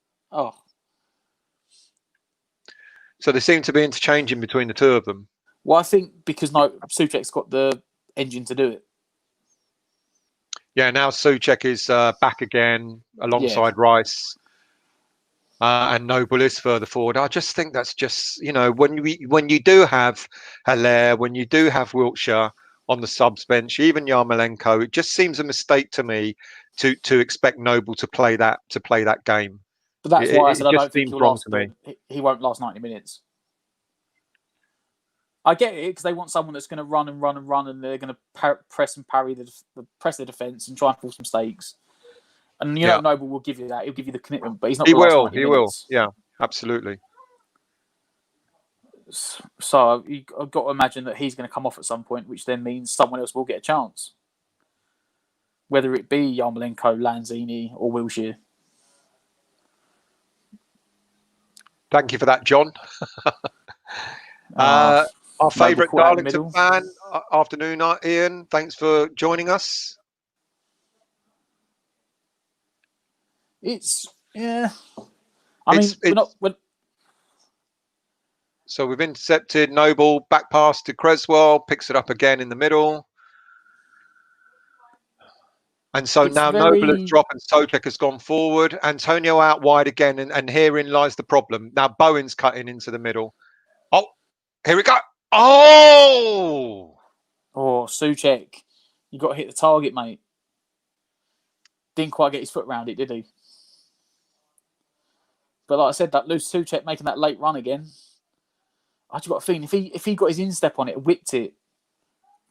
So they seem to be interchanging between the two of them. Well, I think because Souček's got the engine to do it. Yeah, now Souček is back again alongside Rice. And Noble is further forward. I just think that's just, when you do have Haller, when you do have Wiltshire on the subs bench, even Yarmolenko, it just seems a mistake to me to expect Noble to play that game. But that's why I said I don't think he won't last 90 minutes. I get it because they want someone that's going to run and run and run, and they're going to press and parry press the defence and try and force mistakes. And Noble will give you that. He'll give you the commitment, but he's not. He will. Yeah, absolutely. So I've got to imagine that he's going to come off at some point, which then means someone else will get a chance. Whether it be Yarmolenko, Lanzini, or Wilshere. Thank you for that, John. Our favourite Darlington fan. Afternoon, Ian. Thanks for joining us. So we've intercepted Noble, back pass to Creswell, picks it up again in the middle. And so now Noble has dropped and Souček has gone forward. Antonio out wide again, and herein lies the problem. Now Bowen's cutting into the middle. Oh, here we go. Oh, Souček. You got to hit the target, mate. Didn't quite get his foot around it, did he? But like I said, that loose Souček making that late run again. I just got a feeling if he got his instep on it and whipped it,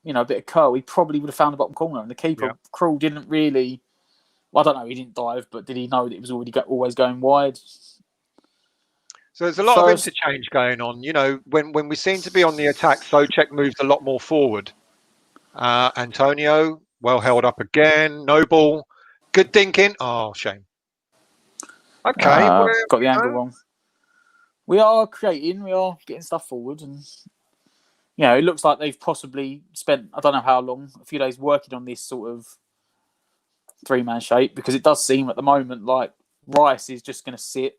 a bit of curl, he probably would have found the bottom corner. And the keeper, Krul, didn't really. Well, I don't know. He didn't dive, but did he know that it was always going wide? So there's a lot of interchange going on. When we seem to be on the attack, Souček moves a lot more forward. Antonio, well held up again. Noble, good thinking. Oh, shame. Okay, got the angle wrong. We are creating, we are getting stuff forward, and it looks like they've possibly spent I don't know how long, a few days working on this sort of three-man shape, because it does seem at the moment like Rice is just going to sit.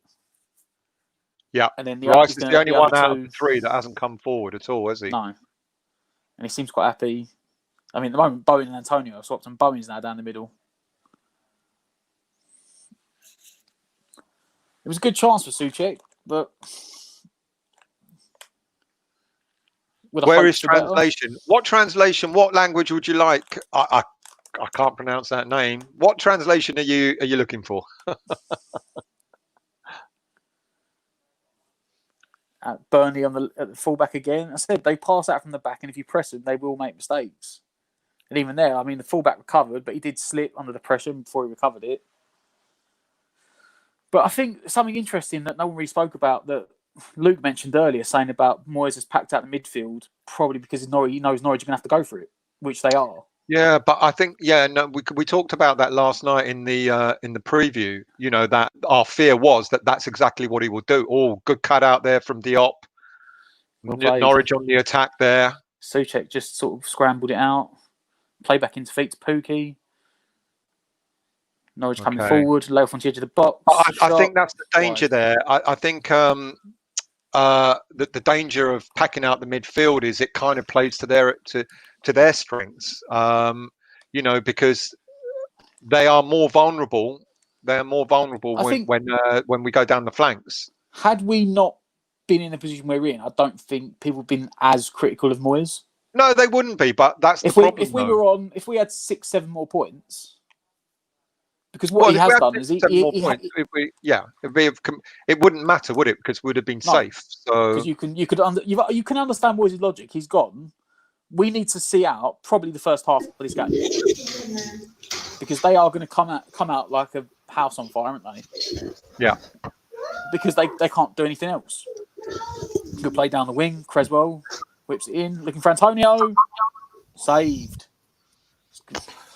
Yeah, and then Rice is the only one out of the three that hasn't come forward at all, has he? No, and he seems quite happy. I mean, at the moment, Bowen and Antonio have swapped, and Bowen's now down the middle. It was a good chance for Souček, but where is translation? What translation? What language would you like? I can't pronounce that name. What translation are you looking for? Burnley at the fullback again. I said they pass out from the back, and if you press them, they will make mistakes. And even there, I mean, the fullback recovered, but he did slip under the pressure before he recovered it. But I think something interesting that no one really spoke about that Luke mentioned earlier, saying about Moyes has packed out the midfield, probably because he knows Norwich are going to have to go for it, which they are. Yeah, but I think we talked about that last night in the preview. That our fear was that that's exactly what he will do. Oh, good cut out there from Diop. Norwich on the attack there. Souček just sort of scrambled it out. Play back into feet to Pukki. Norwich coming forward, low on the edge of the box. I think that's the danger there. I think the danger of packing out the midfield is it kind of plays to their strengths. Because they are more vulnerable. They're more vulnerable when we go down the flanks. Had we not been in the position we're in, I don't think people have been as critical of Moyes. No, they wouldn't be. But that's the problem. If we had 6-7 more points. Because what he has done is it wouldn't matter, would it? Because we'd have been safe. So because you can understand Moyes' logic. He's gone. We need to see out probably the first half of this game because they are going to come out like a house on fire, aren't they? Yeah. Because they can't do anything else. Good play down the wing. Creswell whips it in, looking for Antonio. Saved.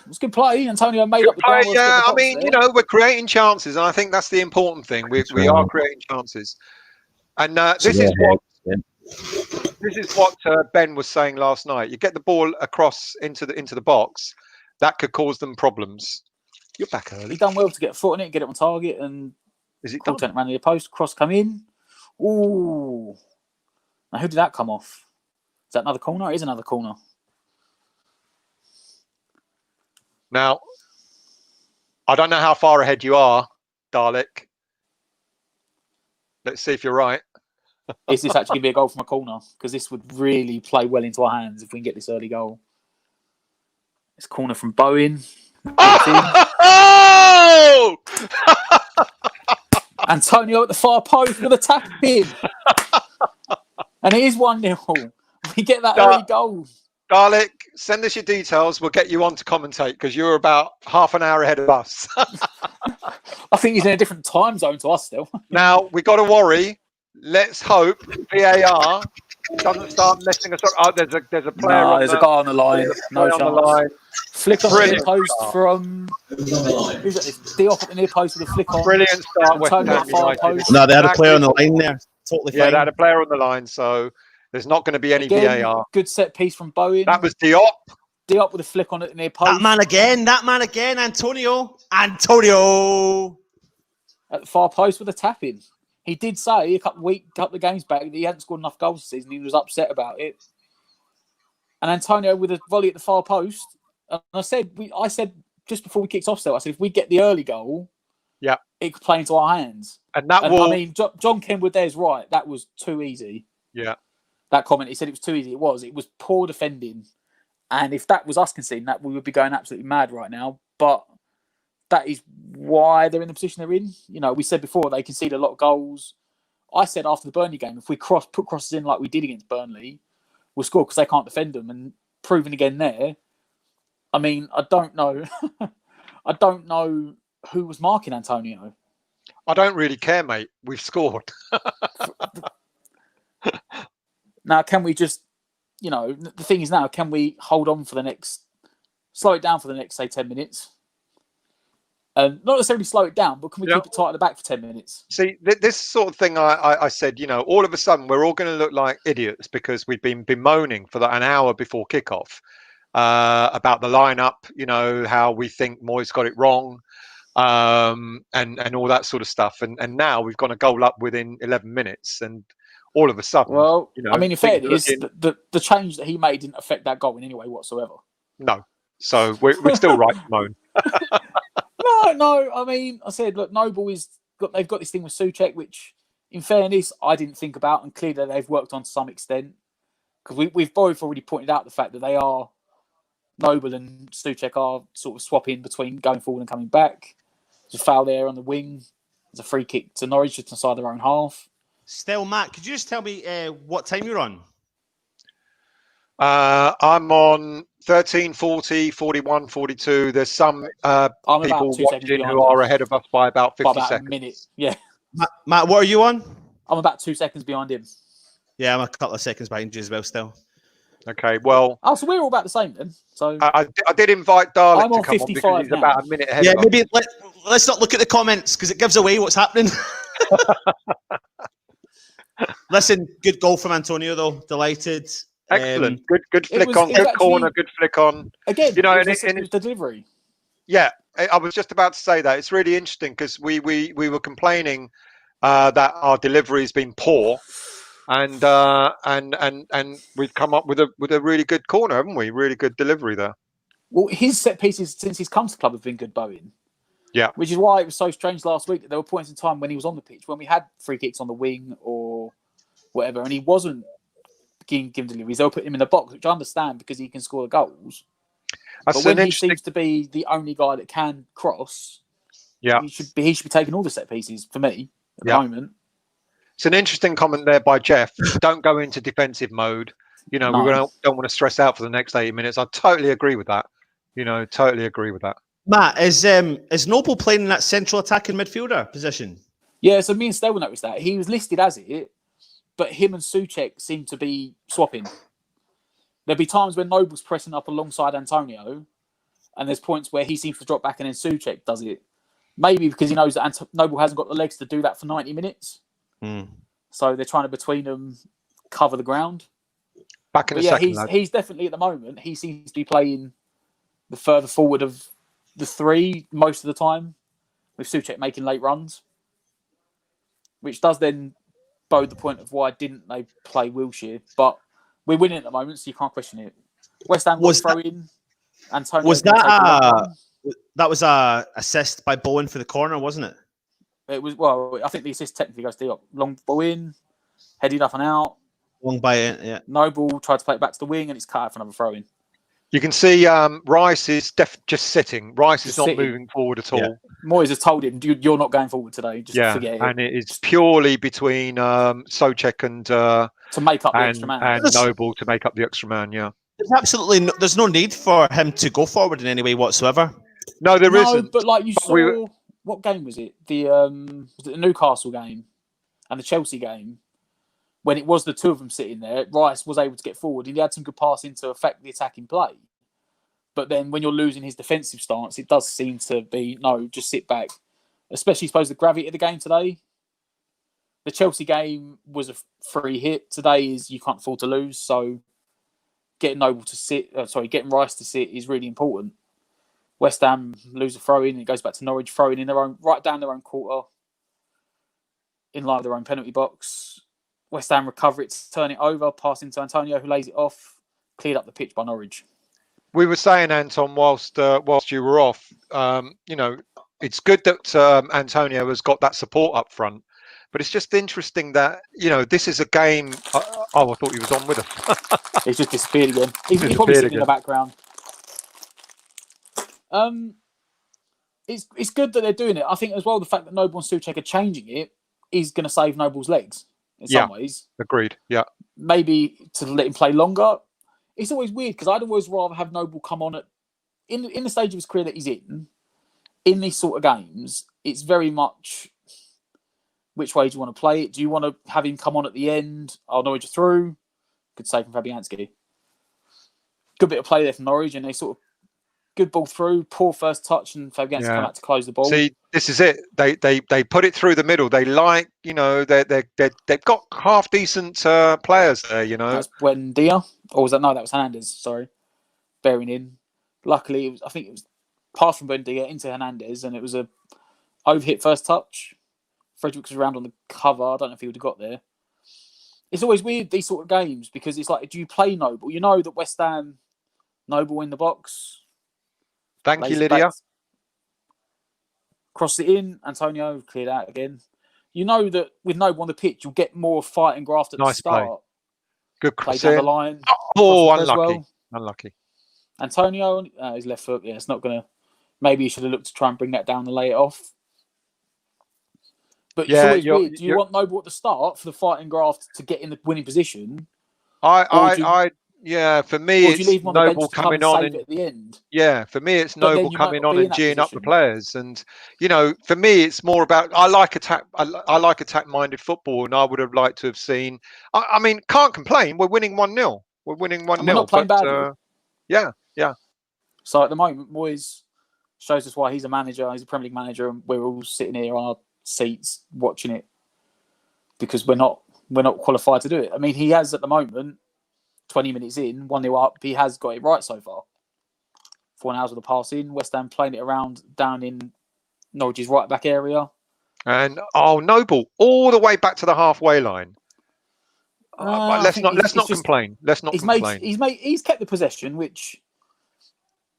It's good play. Antonio made up the ground. Yeah, I mean, we're creating chances, and I think that's the important thing. We are creating chances, and this is what Ben was saying last night. You get the ball across into the box, that could cause them problems. You're back early. He's done well to get a foot in it, get it on target, and is it done? Turn it around the post, cross come in. Ooh. Now, who did that come off? Is that another corner? It is another corner. Now, I don't know how far ahead you are, Dalek. Let's see if you're right. Is this actually going to be a goal from a corner? Because this would really play well into our hands if we can get this early goal. It's corner from Bowen. Oh! Antonio at the far post with a tap in. And it is 1-0. We get that early goal. Dalek, send us your details. We'll get you on to commentate because you're about half an hour ahead of us. I think he's in a different time zone to us still. Now, we got to worry. Let's hope VAR doesn't start messing us up. Oh, there's a player. No, there's a guy on the line. No chance. On the line. Flick on the near post from. Who's that? Diop at the near post with a flick on. Brilliant start. No, they had a player on the line there. Totally fine. Yeah, they had a player on the line, so there's not going to be any VAR. Good set piece from Bowen. That was Diop. Diop with a flick on at the near post. That man again. Antonio. At the far post with a tap in. He did say a couple of games back that he hadn't scored enough goals this season. He was upset about it. And Antonio with a volley at the far post. And I said just before we kicked off, still, I said if we get the early goal, yeah, it could play into our hands. And I mean, John Kenwood there's right. That was too easy. Yeah. That comment, he said it was too easy. It was poor defending. And if that was us conceding that, we would be going absolutely mad right now. But that is why they're in the position they're in. We said before they concede a lot of goals. I said after the Burnley game, if we put crosses in like we did against Burnley, we'll score because they can't defend them. And proving again there, I mean, I don't know. I don't know who was marking Antonio. I don't really care, mate. We've scored. Now, can we just, the thing is now, can we hold on for slow it down for the next, say, 10 minutes? Not necessarily slow it down, but can we keep it tight at the back for 10 minutes? See, this sort of thing I said, all of a sudden we're all going to look like idiots because we've been bemoaning for an hour before kickoff about the lineup, how we think Moyes got it wrong and all that sort of stuff. And now we've got a goal up within 11 minutes and all of a sudden... Well, I mean, in fairness, the change that he made didn't affect that goal in any way whatsoever. No. So we're still right to moan. No. I mean, I said, look, Noble they've got this thing with Souček, which, in fairness, I didn't think about, and clearly they've worked on to some extent because we've both already pointed out the fact that they are Noble and Souček are sort of swapping between going forward and coming back. There's a foul there on the wing. There's a free kick to Norwich just inside their own half. Still, Matt, could you just tell me what time you're on? I'm on 13, 40, 41, 42. There's some people watching who are ahead of us by about 50 seconds. A minute, yeah. Matt, what are you on? I'm about 2 seconds behind him. Yeah, I'm a couple of seconds behind you as well still. Okay, well... Oh, so we're all about the same then. So I did invite Dalek to come on because he's about a minute ahead of us. Maybe let's not look at the comments because it gives away what's happening. Listen, good goal from Antonio though. Delighted. Excellent. Good flick on. Good corner. Good flick on. Again, it was the delivery. Yeah, I was just about to say that. It's really interesting because we were complaining that our delivery has been poor, and we've come up with a really good corner, haven't we? Really good delivery there. Well, his set pieces since he's come to the club have been good, Bowen. Yeah. Which is why it was so strange last week that there were points in time when he was on the pitch, when we had free kicks on the wing or whatever, and he wasn't giving deliveries. They were putting him in the box, which I understand because he can score the goals. But when he seems to be the only guy that can cross, he should be taking all the set pieces for me at the moment. It's an interesting comment there by Jeff. Don't go into defensive mode. We don't want to stress out for the next 80 minutes. I totally agree with that. Totally agree with that. Matt, is Noble playing in that central attacking midfielder position? Yeah, so me and Stell noticed that. He was listed as it, but him and Souček seem to be swapping. There'll be times when Noble's pressing up alongside Antonio, And there's points where he seems to drop back and then Souček does it. Maybe because he knows that Noble hasn't got the legs to do that for 90 minutes. So they're trying to, between them, cover the ground. Back in a second, he's definitely, at the moment, he seems to be playing the further forward of the three most of the time, with Souček making late runs. Which does then bode the point of why didn't they play Wilshere. But we're winning at the moment, so you can't question it. West Ham was throw in. Antonio was that that was a assist by Bowen for the corner, wasn't it? It was. Well, I think the assist technically goes to long ball in, headed up and out. Long by it, yeah. Noble tried to play it back to the wing, and it's cut out for another throw in. You can see Rice is just sitting. Rice is not moving forward at all. Yeah. Moyes has told him, "You're not going forward today. Just forget it." And it is purely between Souček and to make up the extra man, and Noble to make up the extra man. Yeah, there's absolutely there's no need for him to go forward in any way whatsoever. No, there isn't. But like you saw, what game was it? Was it the Newcastle game and the Chelsea game? When it was the two of them sitting there, Rice was able to get forward. He had some good passing to affect the attacking play. But then when you're losing his defensive stance, it does seem to be, no, just sit back. Especially, I suppose, the gravity of the game today. The Chelsea game was a free hit. Today is you can't afford to lose. So getting getting Rice to sit is really important. West Ham lose a throw-in. It goes back to Norwich, throwing in right down their own quarter, in line with their own penalty box. West Ham recover it, turn it over, pass into Antonio, who lays it off, cleared up the pitch by Norwich. We were saying, Anton, whilst you were off, it's good that Antonio has got that support up front, but it's just interesting that this is a game. I thought he was on with us. He's just disappeared again. He's probably sitting in the background. It's good that they're doing it. I think as well the fact that Noble and Souček are changing it is going to save Noble's legs. In some ways. Agreed. Yeah. Maybe to let him play longer. It's always weird because I'd always rather have Noble come on in the stage of his career that he's in these sort of games. It's very much which way do you want to play it? Do you want to have him come on at the end? Norwich are through. Good save from Fabianski. Good bit of play there from Norwich, and they sort of good ball through, poor first touch, and Fabianski come out to close the ball. See, this is it. They put it through the middle. They they've got half decent players there. That's Buendia, or was that that was Hernandez? Sorry, bearing in. Luckily, I think it was pass from Buendia into Hernandez, and it was a overhit first touch. Fredericks was around on the cover. I don't know if he would have got there. It's always weird these sort of games because it's like, do you play Noble? You know that West Ham Noble in the box. Thank you, Lydia. Cross it in. Antonio cleared out again. You know that with Noble on the pitch, you'll get more fight and graft at the start. Play. Good play down the line. Unlucky. Unlucky. Antonio, his left foot. Yeah, it's not going to. Maybe he should have looked to try and bring that down and lay it off. But it's always weird. Do you want Noble at the start for the fight and graft to get in the winning position? For me, it's Noble coming on at the end. Yeah, for me, it's Noble coming on and geeing up the players. And for me, it's more about I like attack-minded football, and I would have liked to have seen. I mean, can't complain. We're winning 1-0. We're winning 1-0. We're not playing badly. Yeah. So at the moment, Moyes shows us why he's a manager. He's a Premier League manager, and we're all sitting here on our seats watching it because we're not qualified to do it. I mean, he has at the moment. 20 minutes in, 1-0 up, he has got it right so far. 4 hours with the pass in, West Ham playing it around down in Norwich's right back area. And Noble all the way back to the halfway line. Let's not complain. He's kept the possession, which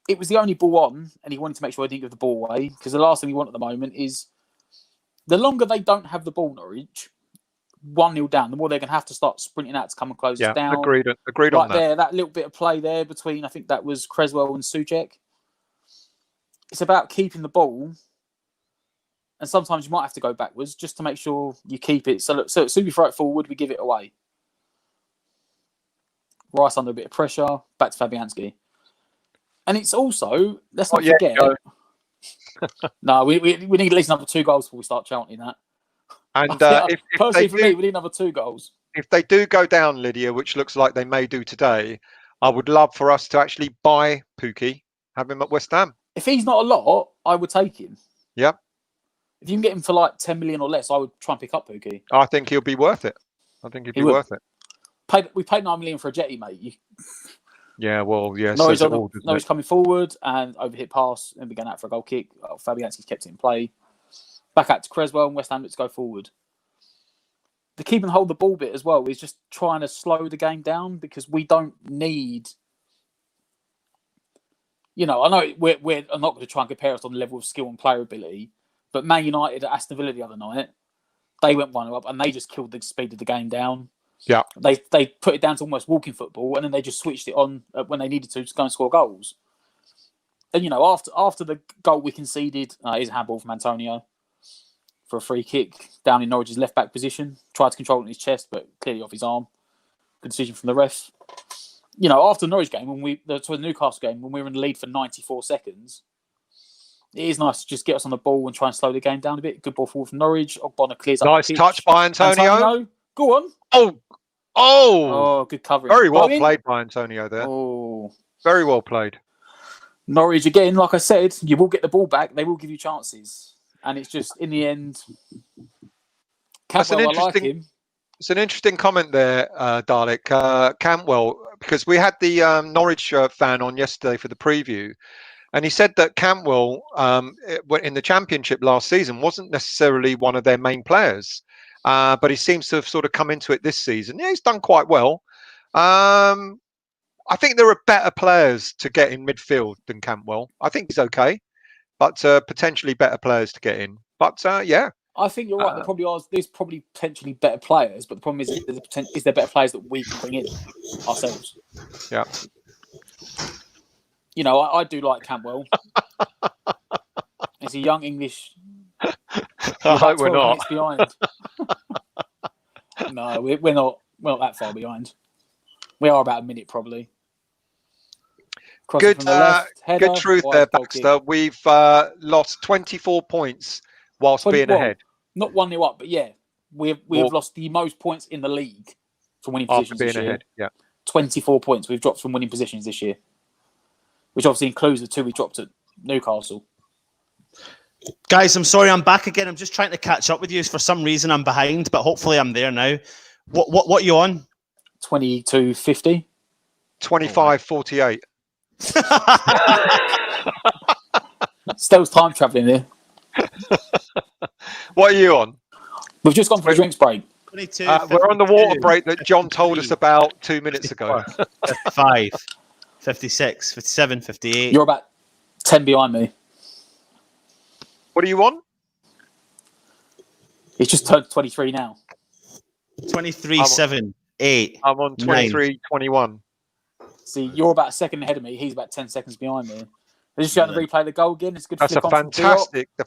it was the only ball on, and he wanted to make sure he didn't give the ball away because the last thing we want at the moment is the longer they don't have the ball, Norwich. 1-0 down, the more they're going to have to start sprinting out to come and close us down. Agreed on that. There, that little bit of play there between, I think that was Creswell and Souček. It's about keeping the ball, and sometimes you might have to go backwards just to make sure you keep it. So look, so as soon as we throw it forward, we give it away. Rice under a bit of pressure, back to Fabianski. And it's also, let's not forget... No, we need at least another 2 goals before we start chanting that. And personally, for me, we need another 2 goals. If they do go down, Lydia, which looks like they may do today, I would love for us to actually buy Pukki Have him at West Ham. If he's not a lot, I would take him. Yeah. If you can get him for like 10 million or less, I would try and pick up Pookie. I think he'll be worth it. I think he'd be worth it. We paid 9 million for a Jetty, mate. Yeah, well, yeah. Norwich coming forward and overhit pass, and we're going out for a goal kick. Fabianski's kept it in play. Back out to Creswell, and West Ham, let's go forward. The keep and hold the ball bit as well is just trying to slow the game down, because we don't need. I know I'm not going to try and compare us on the level of skill and player ability, but Man United at Aston Villa the other night, they went 1-0 up and they just killed the speed of the game down. Yeah, they put it down to almost walking football, and then they just switched it on when they needed to go and score goals. And after the goal we conceded, is a handball from Antonio for a free kick down in Norwich's left back position. Tried to control it in his chest, but clearly off his arm. Good decision from the ref. After the Norwich game, the Newcastle game, when we were in the lead for 94 seconds, it is nice to just get us on the ball and try and slow the game down a bit. Good ball forward from Norwich. Ogbonna clears up. Nice touch by Antonio. Go on. Oh, good coverage. Very well played by Antonio there. Oh, very well played. Norwich again, like I said, you will get the ball back. They will give you chances, and it's just in the end. Cantwell, I like him. It's an interesting comment there, Dalek. Cantwell, because we had the Norwich fan on yesterday for the preview, and he said that Cantwell, in the Championship last season, wasn't necessarily one of their main players, but he seems to have sort of come into it this season. Yeah, he's done quite well. I think there are better players to get in midfield than Cantwell. I think he's okay, but potentially better players to get in. But yeah. I think you're right. There's probably potentially better players, but the problem is there better players that we can bring in ourselves. Yeah. I do like Cantwell. He's a young English. I hope we're not. Behind. No, we're not that far behind. We are about a minute probably. Good truth there, Baxter. We've lost 24 points whilst being ahead. Not 1-0 up, but yeah, we've lost the most points in the league from winning positions this year. Ahead, yeah. 24 points we've dropped from winning positions this year, which obviously includes the 2 we dropped at Newcastle. Guys, I'm sorry, I'm back again. I'm just trying to catch up with you. For some reason, I'm behind, but hopefully I'm there now. What are you on? 22.50. 25.48. Still time travelling here. What are you on? We've just gone for a drinks break. 22, we're on the water break that John told us about 2 minutes ago. 55, 56, 57, 58. You're about 10 behind me. What are you on? He's just turned 23 now. 23, 7, 8. I'm on 23, 21. See, you're about a second ahead of me. He's about 10 seconds behind me. They're just going to replay the goal again. It's good. That's a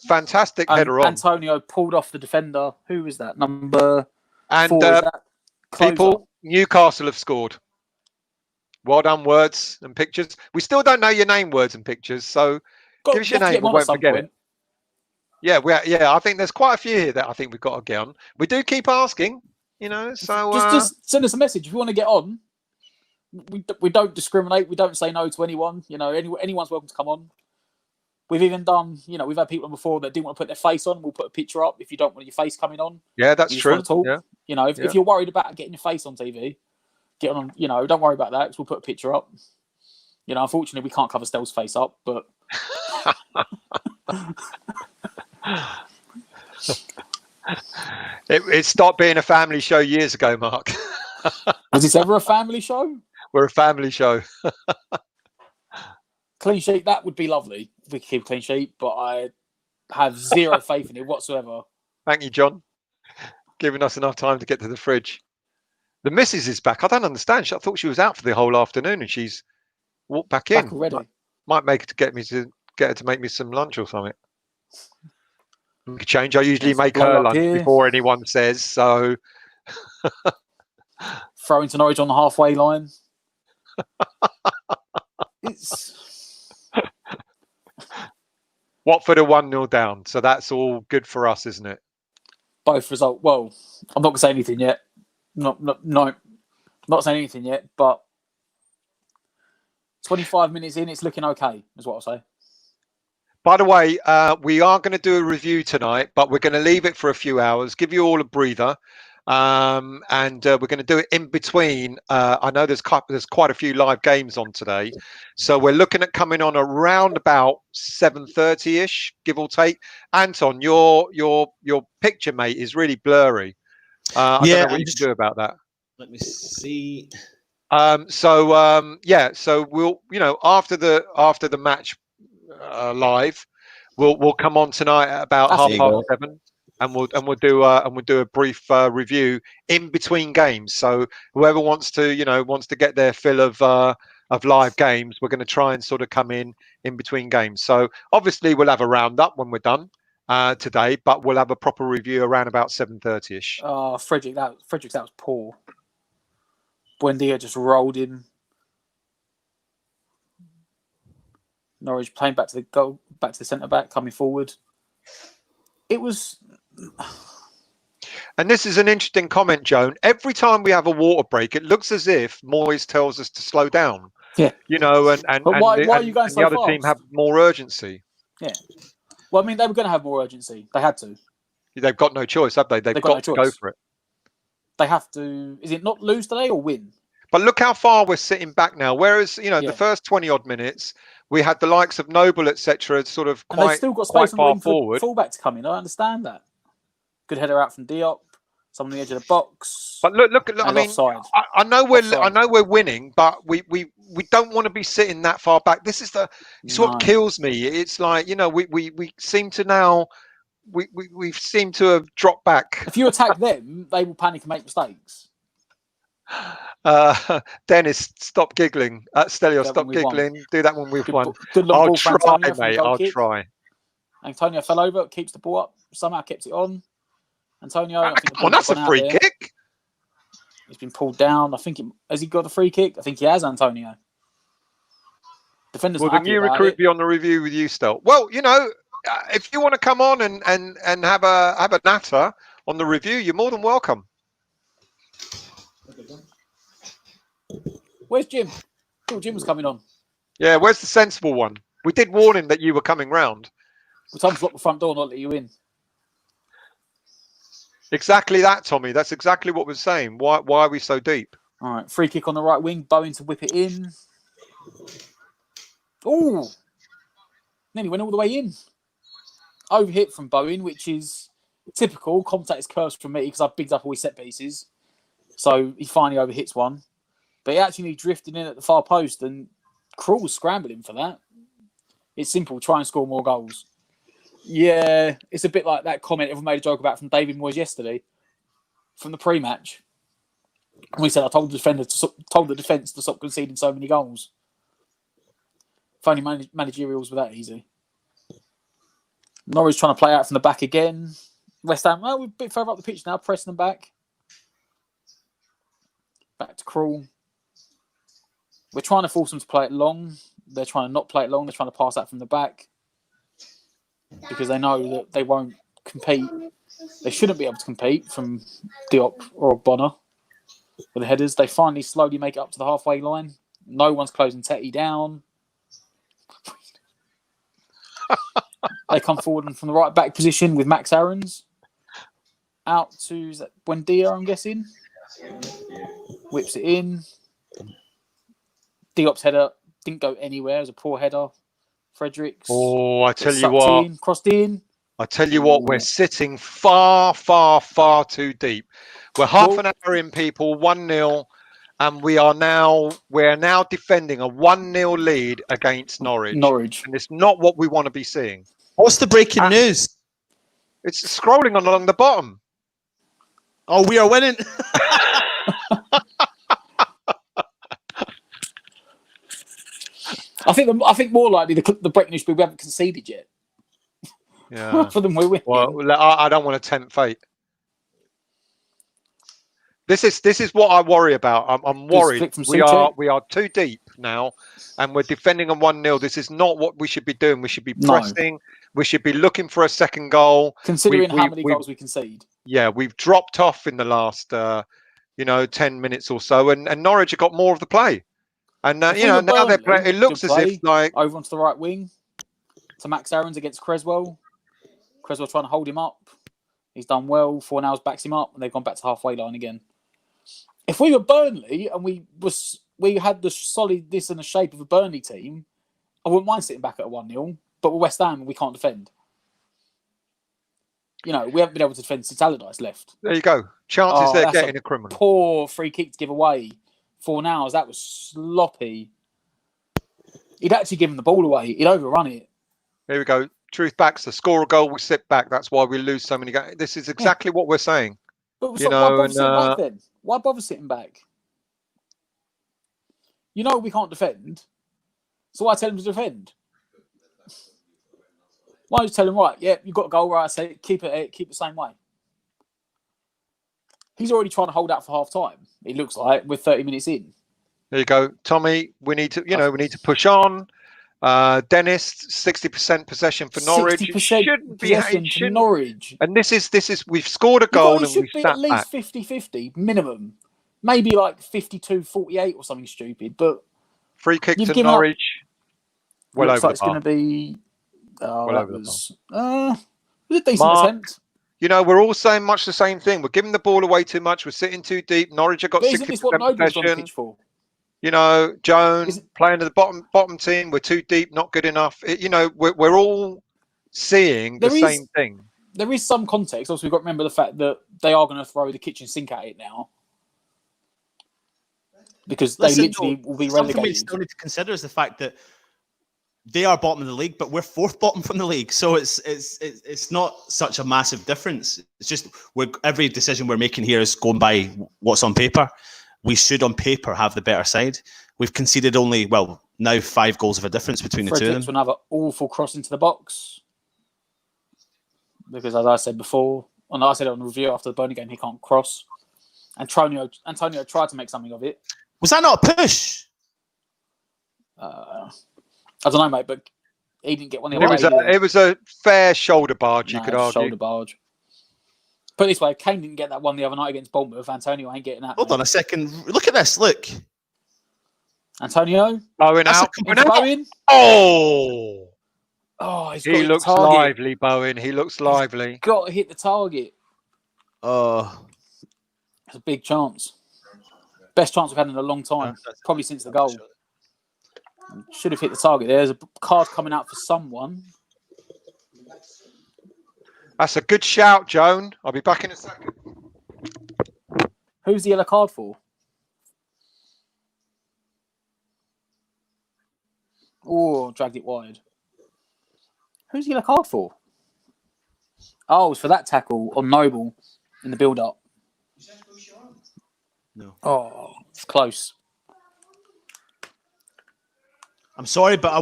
fantastic header on. Antonio pulled off the defender. Who was that? Number 4. People, Newcastle have scored. Well done, words and pictures. We still don't know your name, words and pictures. So give us your name. We won't forget it. Yeah, I think there's quite a few here that I think we've got to get on. We do keep asking, So just send us a message if you want to get on. We don't discriminate. We don't say no to anyone. Anyone's welcome to come on. We've even done, we've had people on before that didn't want to put their face on. We'll put a picture up if you don't want your face coming on. Yeah, that's true. Yeah. If you're worried about getting your face on TV, get on. Don't worry about that because we'll put a picture up. Unfortunately, we can't cover Stell's face up, but. It stopped being a family show years ago, Mark. Was this ever a family show? We're a family show. Clean sheet, that would be lovely if we could keep a clean sheet, but I have zero faith in it whatsoever. Thank you, John. Giving us enough time to get to the fridge. The missus is back. I don't understand. I thought she was out for the whole afternoon and she's walked back in. Already. Might make her to get her to make me some lunch or something. We could change. I usually make her lunch before anyone says, so throwing to Norwich on the halfway line. Watford are 1-0 down, so that's all good for us, isn't it? Both result. Well, I'm not going to say anything yet. Not saying anything yet, but 25 minutes in, it's looking okay, is what I'll say. By the way, we are going to do a review tonight, but we're going to leave it for a few hours, give you all a breather, and we're going to do it in between. I know there's quite a few live games on today, so we're looking at coming on around about 7:30ish, give or take. Anton, your picture, mate, is really blurry. I don't know what you can do about that. Let me see. So we'll, after the match live, we'll come on tonight at about 7:30, and we'll do a brief review in between games. So whoever wants to get their fill of live games, we're going to try and sort of come in between games. So obviously we'll have a roundup when we're done today, but we'll have a proper review around about 7:30ish. Oh, Frederick, that was poor. Buendia just rolled in. Norwich playing back to the goal, back to the centre back, coming forward. It was. And this is an interesting comment, Joan. Every time we have a water break, it looks as if Moyes tells us to slow down. Yeah. Why are you going so fast? The other team have more urgency. Yeah. Well, I mean, they were going to have more urgency. They had to. They've got no choice, have they? They've got to go for it. They have to. Is it not lose today or win? But look how far we're sitting back now. Whereas, the first 20 odd minutes, we had the likes of Noble, etc., sort of they've still got space far and forward. For fullback to come in. I understand that. Good header out from Diop. Someone on the edge of the box. But look. I mean, I know we're winning, but we don't want to be sitting that far back. This is what kills me. It's like we seem to now. We seem to have dropped back. If you attack them, they will panic and make mistakes. Dennis, stop giggling. Stelio, stop giggling. Do that when we've won. I'll try, mate. I'll try. Antonio fell over, keeps the ball up. Somehow kept it on. Antonio. Come on, that's a free kick. He's been pulled down. Has he got a free kick? I think he has, Antonio. Defenders. Will the new recruit be on the review with you, Stel? Well, if you want to come on and have a natter on the review, you're more than welcome. Where's Jim? I thought Jim was coming on. Yeah, where's the sensible one? We did warn him that you were coming round. Well, Tom's locked the front door, not let you in. Exactly that, Tommy. That's exactly what we're saying. Why are we so deep? All right, free kick on the right wing. Bowen to whip it in. Oh, nearly went all the way in. Overhit from Bowen, which is typical. Contact is cursed from me because I've bigged up all his set pieces. So he finally overhits one. But he actually drifted in at the far post, and Krul was scrambling for that. It's simple. Try and score more goals. Yeah, it's a bit like that comment everyone made a joke about from David Moyes yesterday from the pre-match. When he said, I told the defence to stop conceding so many goals. If only managerials were that easy. Norwich trying to play out from the back again. West Ham, we're a bit further up the pitch now, pressing them back. Back to Krul. We're trying to force them to play it long. They're trying to not play it long. They're trying to pass out from the back because they know that they won't compete. They shouldn't be able to compete from Diop or Bonner with the headers. They finally slowly make it up to the halfway line. No one's closing Tetty down. They come forward from the right back position with Max Aarons. Out to Buendia, I'm guessing. Whips it in. Diop's header didn't go anywhere. It was a poor header. Fredericks. Oh, I tell you what. Crossed in. I tell you what, we're sitting far, far, far too deep. We're half an hour in, people, 1-0, and we're now defending a 1-0 lead against Norwich. And it's not what we want to be seeing. What's the breaking news? It's scrolling along the bottom. Oh, we are winning. I think more likely the breaking news we haven't conceded yet. Yeah. For them, we're winning. Well, I don't want to tempt fate. This is what I worry about. I'm worried. We are too deep now, and we're defending a 1-0. This is not what we should be doing. We should be pressing. No. We should be looking for a second goal. Considering how many goals we concede. Yeah, we've dropped off in the last 10 minutes or so, and Norwich have got more of the play. And If you we know were now they're Burnley, playing. It looks good as if play, like over onto the right wing to Max Aarons against Creswell. Creswell trying to hold him up. He's done well. Fornals backs him up, and they've gone back to halfway line again. If we were Burnley and we had the solidness and the shape of a Burnley team, I wouldn't mind sitting back at a 1-0. But with West Ham, we can't defend. You know, we haven't been able to defend since Allardyce left. there you go. Chances they're getting a criminal. Poor free kick to give away. Fornals, that was sloppy. He'd actually given the ball away. He'd overrun it. Here we go. Truth backs. To score a goal, we sit back. That's why we lose so many games. This is exactly what we're saying. But why bother sitting back then? Why bother sitting back? You know we can't defend. So why tell him to defend? Why don't you tell him, right, yeah, you've got a goal, right, I say keep it the same way. He's already trying to hold out for half time, it looks like, with 30 minutes in. There you go. Tommy, we need to push on. Dennis, 60% possession for Norwich. 60% possession to Norwich. And this is we've scored a goal and we've be sat at least 50-50 minimum. Maybe like 52-48 or something stupid. But free kick to Norwich. Well over the bar. It's going to be. Well over the bar. It was a decent attempt. You know, we're all saying much the same thing. We're giving the ball away too much. We're sitting too deep. Norwich have got 60% possession. You know, Jones playing at the bottom team. We're too deep, not good enough. We're all seeing the same thing. There is some context. Also, we've got to remember the fact that they are going to throw the kitchen sink at it now. Because they literally will be relegated. Something we still need to consider is the fact that they are bottom of the league, but we're fourth bottom from the league. So it's not such a massive difference. It's just every decision we're making here is going by what's on paper. We should, on paper, have the better side. We've conceded now 5 goals of a difference between the two of them. Another awful cross into the box. Because, as I said before, and I said it on the review after the Burnley game, he can't cross. Antonio tried to make something of it. Was that not a push? I don't know, mate, but he didn't get one. It was a fair shoulder barge, you could argue. Shoulder barge. Put it this way, Kane didn't get that one the other night against Bournemouth. Antonio ain't getting that. Hold on a second. Look at this. Look. Antonio. Bowen out. Bowen. Oh, he looks lively, Bowen. He looks lively. Got to hit the target. Oh. It's a big chance. Best chance we've had in a long time. Probably since the goal. Should have hit the target. There's a card coming out for someone. That's a good shout, Joan. I'll be back in a second. Who's the yellow card for? Oh, dragged it wide. Who's the yellow card for? Oh, it's for that tackle on Noble in the build-up. No. Oh, it's close. I'm sorry, but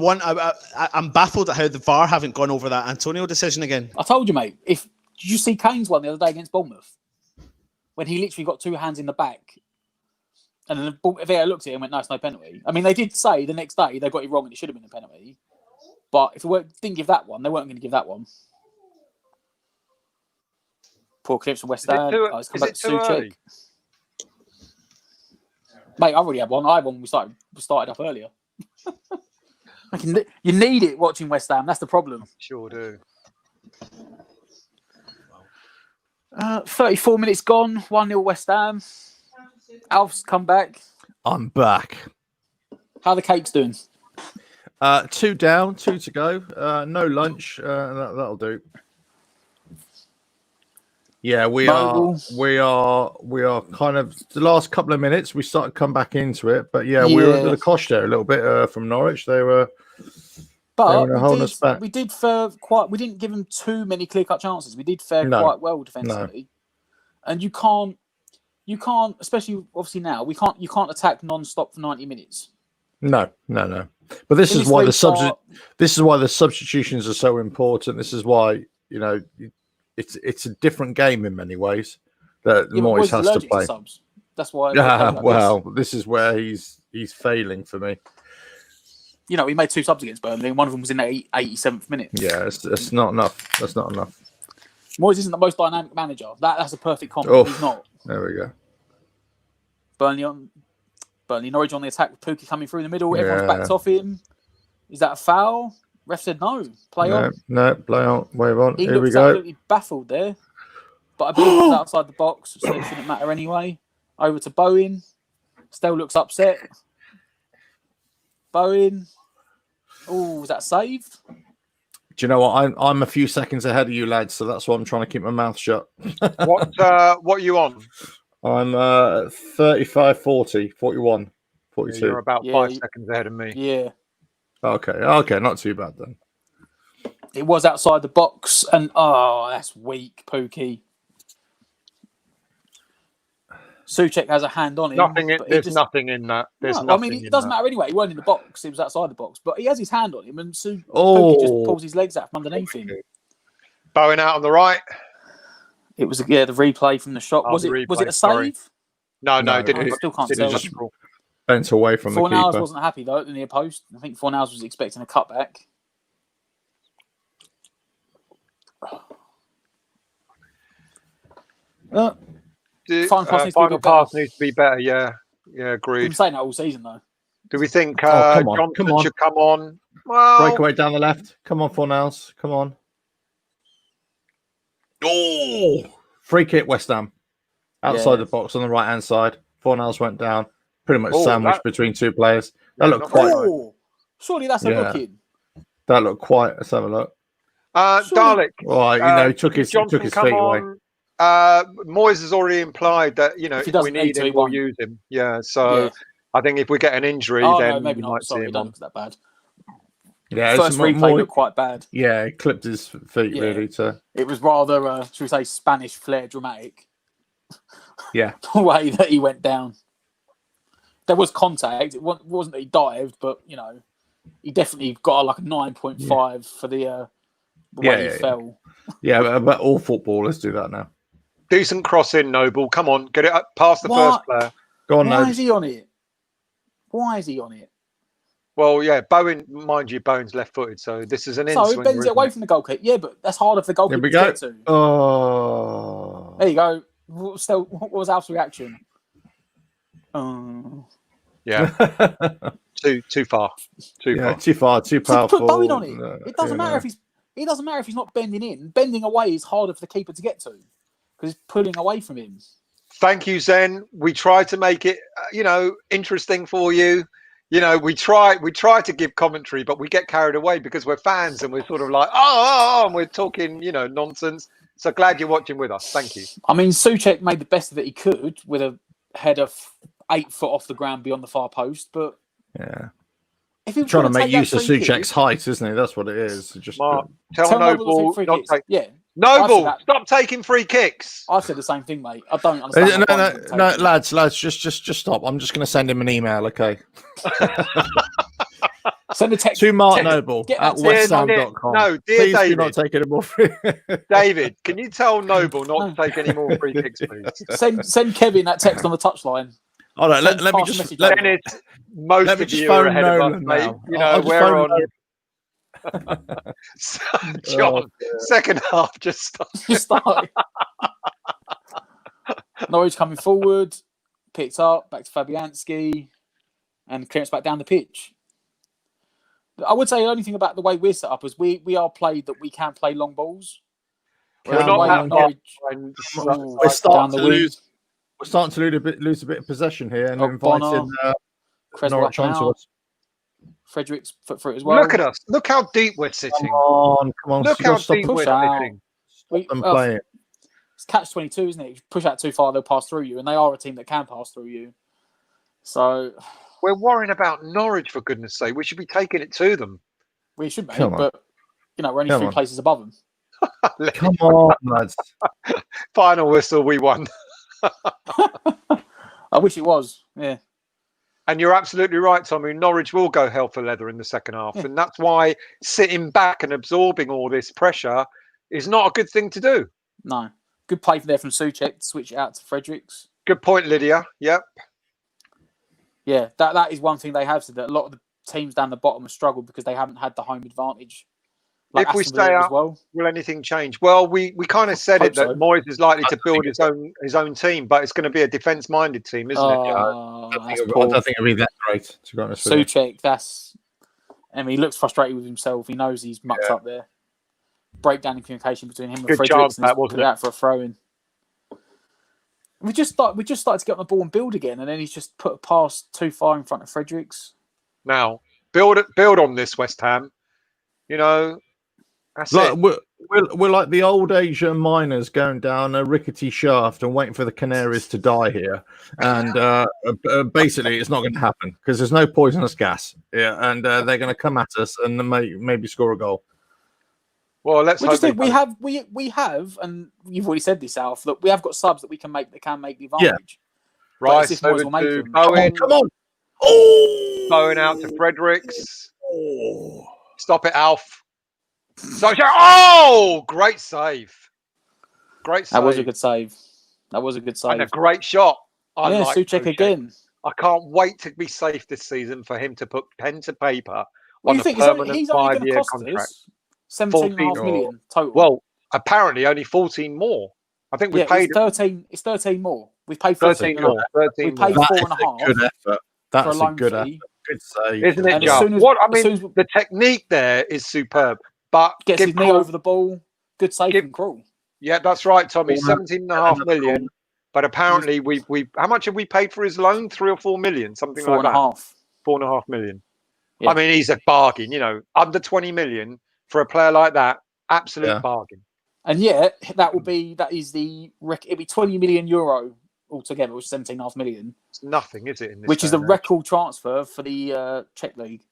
I'm baffled at how the VAR haven't gone over that Antonio decision again. I told you, mate. Did you see Kane's one the other day against Bournemouth? When he literally got 2 hands in the back. And then the VAR looked at it and went, no, it's no penalty. I mean, they did say the next day they got it wrong and it should have been a penalty. But if they didn't give that one, they weren't going to give that one. Poor clips from West Ham. It's come back to Suchek. Mate, I already had one. I had one when we started up earlier. You need it watching West Ham. That's the problem. Sure do. 34 minutes gone. 1-0 West Ham. Alf's come back. I'm back. How are the cakes doing? 2 down, 2 to go. No lunch. That'll do. Yeah, we are kind of the last couple of minutes. We started to come back into it, but we were under the cosh there a little bit from Norwich. They were holding us back. We didn't give them too many clear-cut chances. We did fare quite well defensively, and you can't, especially obviously now you can't attack non-stop for 90 minutes. No. But this is why the substitutions are so important. This is why It's a different game in many ways that Moyes has to play. Subs. That's why. This is where he's failing for me. He made 2 subs against Burnley, and one of them was in the 87th minute. Yeah, it's not enough. That's not enough. Moyes isn't the most dynamic manager. That's a perfect compliment. He's not. There we go. Burnley on. Burnley Norwich on the attack with Pookie coming through the middle. Everyone's backed off him. Is that a foul? Ref said no. Play on. No, play on. Wave on. He Here we looks go. absolutely baffled there. But I believe he's outside the box, so it shouldn't matter anyway. Over to Bowen. Still looks upset. Bowen. Oh, was that saved? Do you know what? I'm a few seconds ahead of you lads, so that's why I'm trying to keep my mouth shut. What are you on? I'm 35, 40, 41, 42. You're about 5 seconds ahead of me. Yeah. Okay, not too bad then. It was outside the box, and that's weak, Pookie. Souček has a hand on him. There's nothing in that. It doesn't matter anyway. He wasn't in the box. He was outside the box. But he has his hand on him, and Pookie just pulls his legs out from underneath him. Bowen out on the right. It was the replay from the shot. Was it a save? No, it didn't. I still can't Didn't tell. just Bent away from the keeper. Fornals wasn't happy though at the near post. I think Fornals was expecting a cutback. Final pass needs to be better. Yeah, agreed. I've been saying that all season though. Do we think Johnson should come on? Well, breakaway down the left. Come on, Fornals. Come on. Oh, free kick, West Ham. Outside the box on the right hand side. Fornals went down. Pretty much sandwiched between two players. That looked quite. Surely that's a booking. That looked quite. Let's have a look. Dalek. Well, he took his feet away. Moyes has already implied that if we need him, we'll use him. Yeah, so I think if we get an injury, then maybe we not. might see him. Don't look that bad. Yeah, first replay looked quite bad. Yeah, he clipped his feet really. It was rather, should we say, Spanish flair dramatic. Yeah, the way that he went down. There was contact. It wasn't that he dived, but he definitely got like a 9.5 for the way he fell. Yeah, but all footballers do that now. Decent cross in, Noble. Come on, get it up past the first player. Go on, Why is he on it? Why is he on it? Well, yeah, Bowen, mind you, Bowen's left-footed, so this is an in-swinger. So he bends it away from the goalkeeper. Yeah, but that's harder for the goalkeeper to get to. Oh. There you go. Still, what was Alf's reaction? Yeah. Too far. Too far. Too powerful. Put Bowen on it. It doesn't matter if he's. It doesn't matter if he's not bending in. Bending away is harder for the keeper to get to because it's pulling away from him. Thank you, Zen. We tried to make it, interesting for you. We try to give commentary, but we get carried away because we're fans and we're sort of like, and we're talking, nonsense. So glad you're watching with us. Thank you. I mean, Souček made the best of it he could with a header 8 foot off the ground beyond the far post, but if he was trying to make use of Souček's height, isn't he? That's what it is. Just Mark, tell Noble not take. Yeah. Noble, stop taking free kicks. I said the same thing, mate. I don't understand. No, lads, just stop. I'm just going to send him an email, okay? Send a text to Mark Noble at westham.com. No, dear please David, do not take any more free. David, can you tell Noble not to take any more free kicks, please? Send Kevin that text on the touchline. All right, let me just. Dennis, most of you are ahead of us, mate. We're on. John, second half just started. Norwich coming forward, picked up, back to Fabianski, and clearance back down the pitch. I would say the only thing about the way we're set up is we are played that we can play long balls. We're not We're starting to lose a bit of possession here and inviting Norwich onto us. Fredericks foot through it as well. Look at us. Look how deep we're sitting. Come on. Look how deep we're sitting. Stop them playing. It's catch-22, isn't it? If you push out too far, they'll pass through you, and they are a team that can pass through you. So we're worrying about Norwich, for goodness sake. We should be taking it to them. We should be, but we're only 3 places above them. Come on, lads. Final whistle, we won. I wish it was, yeah. And you're absolutely right, Tommy. Norwich will go hell for leather in the second half. Yeah. And that's why sitting back and absorbing all this pressure is not a good thing to do. No. Good play from Souček to switch it out to Fredericks. Good point, Lydia. Yep. Yeah, that is one thing they have said, that a lot of the teams down the bottom have struggled because they haven't had the home advantage If we stay up, will anything change? Well, we kind of said it that Moyes is likely to build his own team, but it's going to be a defence-minded team, isn't it? I don't think it'll be that great, to be honest with you. Souček, he looks frustrated with himself. He knows he's mucked up there. Breakdown in communication between him and Fredericks, and he's put out for a throw-in. We just started to get on the ball and build again, and then he's just put a pass too far in front of Fredericks. Now, build on this, West Ham. You know, that's it. We're like the old Asian miners going down a rickety shaft and waiting for the canaries to die here. And basically, it's not going to happen because there's no poisonous gas. Yeah, and they're going to come at us and maybe score a goal. Well, let's hope we have, and you've already said this, Alf, that we have got subs that can make the advantage. Yeah. Rice over to Bowen. Come on. Oh! Bowen out to Fredericks. Oh. Stop it, Alf. Oh, great save. That was a good save. And a great shot. Souček again. I can't wait to be safe this season for him to put pen to paper on a permanent 5-year contract. 17.5 million total. Well, apparently only 14 more. I think we paid 13. It's 13 more. We've paid 13 more. We paid 4.5. Good effort. That's a good effort. Good save, isn't it? The technique there is superb. But gets his knee over the ball. Good save from Krul. Yeah, that's right, Tommy. 17.5 million. But apparently, we how much have we paid for his loan? 3 or 4 million, something like that. 4.5 million. Yeah. I mean, he's a bargain. You know, under 20 million for a player like that, absolute bargain. And it'll be 20 million euro altogether, which is 17.5 million. It's nothing, is it? Which is a record transfer for the Czech league.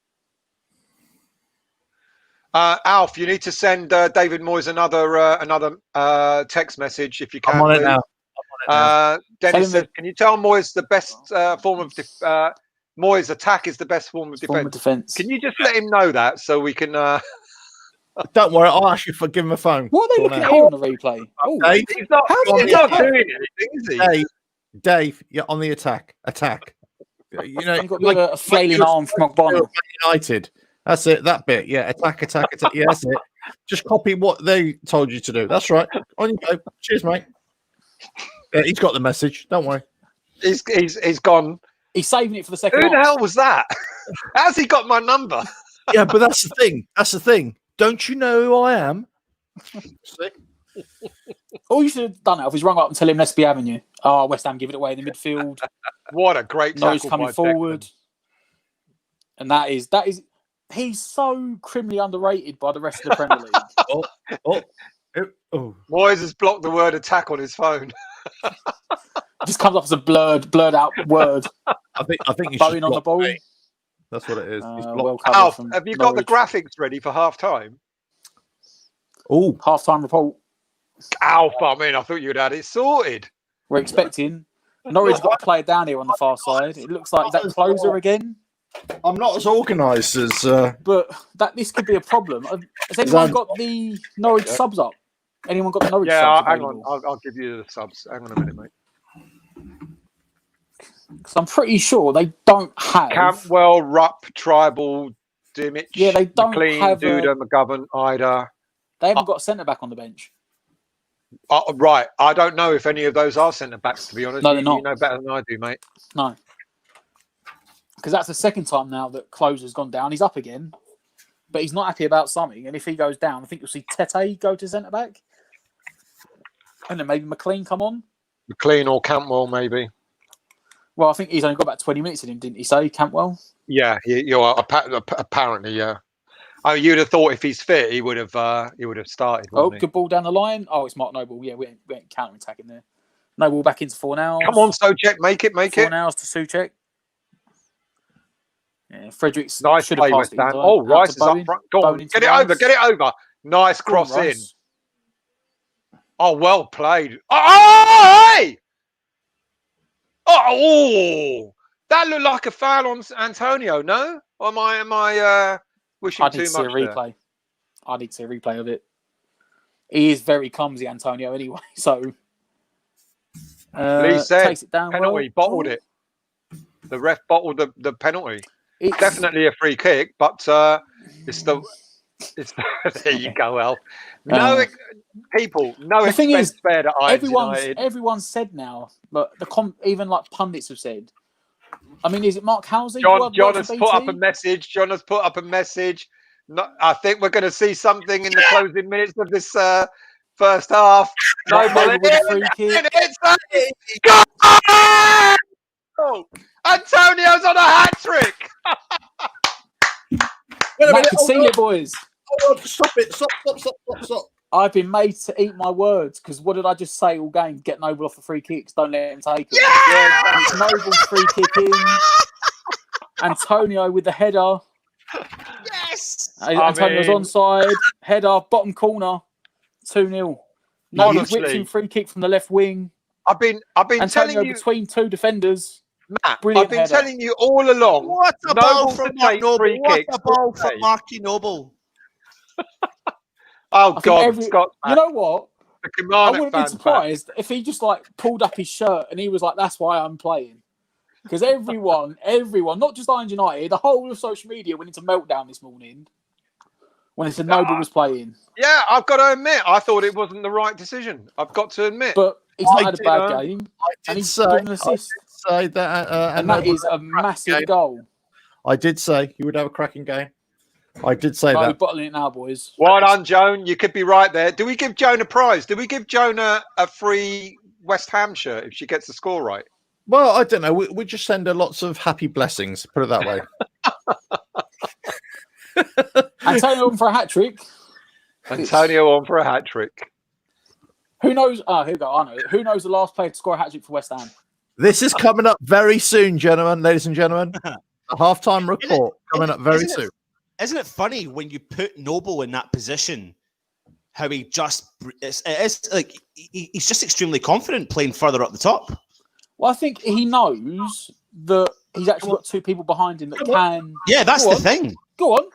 Alf, you need to send David Moyes another text message if you can. I'm on it now. Dennis says, can you tell Moyes the best form of Moyes' attack is the best form of defense? Can you just let him know that so we can? Don't worry, I'll ask you for give him a phone. What are they looking at here on the replay? Dave, he's not doing anything, is he? Dave, you're on the attack. You know, you've got a flailing arm from McBonnell. United. That's it. That bit. Yeah. Attack. Yeah, that's it. Just copy what they told you to do. That's right. On you go. Cheers, mate. Yeah, he's got the message. Don't worry. He's gone. He's saving it for the second. Who the hell was that? How's he got my number? Yeah, but that's the thing. Don't you know who I am? All you should have done, Alf, is rung up and tell him let's be having you. Oh, West Ham give it away in the midfield. What a great tackle. Norwich coming forward. And that is he's so criminally underrated by the rest of the Premier League. Moyes has blocked the word attack on his phone. It just comes up as a blurred out word. I think he's Bowen on the ball. Me. That's what it is. Alf, have you got the graphics ready for half time? Oh, half-time report. Alf, I mean, I thought you'd had it sorted. We're expecting Norwich got a player down here on the far side. It looks like, is that Closer again? I'm not as organised as... But this could be a problem. Has anyone got the Norwich subs up? Anyone got the Norwich subs? Hang on. I'll give you the subs. Hang on a minute, mate. Because I'm pretty sure they don't have... Campbell, Rupp, Tribal, Dimich, yeah, they don't McLean, have Duda, McGovern, Ida. They haven't got a centre-back on the bench. Right. I don't know if any of those are centre-backs, to be honest. No, they're not. You know better than I do, mate. No. Because that's the second time now that Closer's gone down. He's up again, but he's not happy about something. And if he goes down, I think you'll see Tete go to centre-back. And then maybe McLean come on. McLean or Campbell, maybe. Well, I think he's only got about 20 minutes in him, didn't he say, Campbell? Yeah, you're apparently, yeah. Oh, you'd have thought if he's fit, he would have started. Good ball down the line. Oh, it's Mark Noble. Yeah, we ain't counter-attacking there. Noble back into Fornals. Come on, Souček, make it. Fornals to Souček. Yeah, Fredericks. Nice play, West Ham. Oh, Rice is up front. Go on, get it over. Nice cross in. Oh, well played. Oh, hey! Oh, that looked like a foul on Antonio, no? Or am I wishing too much there? I need to see a replay of it. He is very clumsy, Antonio, anyway. So, Lee said, takes it down penalty, bottled it. The ref bottled the penalty. It's definitely a free kick, but it's the There you go, Al. No, people, no the thing expense is, spared at Irons United. everyone's said now, but even like pundits have said. I mean, is it Mark Halsey? John has put up a message. John has put up a message. I think we're going to see something in the closing minutes of this first half. Noble with a free kick. Antonio's on a hat trick. Matt can seal it, boys. Hold on, stop it. Stop. I've been made to eat my words because what did I just say all game? Get Noble off the free kicks. Don't let him take it. Yeah! It's Noble's free kick in. Antonio with the header. Yes! Antonio's onside. Header, bottom corner. 2-0. Noble's whipped in free kick from the left wing. I've been Antonio telling you between two defenders. Matt, Brilliant I've been header. telling you all along. What a ball Noble from to Mark take Noble. free What kicks. a ball from Marky Noble. Oh, God, Scott. You know what? The I Kilmarnock wouldn't be surprised if he just like pulled up his shirt and he was like, "That's why I'm playing." Because everyone, not just Irons United, the whole of social media went into meltdown this morning when it said Noble was playing. Yeah, I've got to admit, I thought it wasn't the right decision. I've got to admit. But he's not had a bad game. And he's given an assist. Say that, and that is a massive goal. I did say he would have a cracking game. I did say that. We're bottling it now, boys. Well done, Joan. You could be right there. Do we give Joan a prize? Do we give Joan a free West Ham shirt if she gets the score right? Well, I don't know. We just send her lots of happy blessings. Put it that way. Antonio on for a hat trick. Antonio on for a hat trick. Who knows? Here we go. I know. Who knows the last player to score a hat trick for West Ham? This is coming up very soon, gentlemen, ladies and gentlemen. A halftime report coming up very soon. Isn't it funny when you put Noble in that position? How he just it's like he's just extremely confident playing further up the top. Well, I think he knows that he's actually got two people behind him that can. Yeah, that's the thing. Go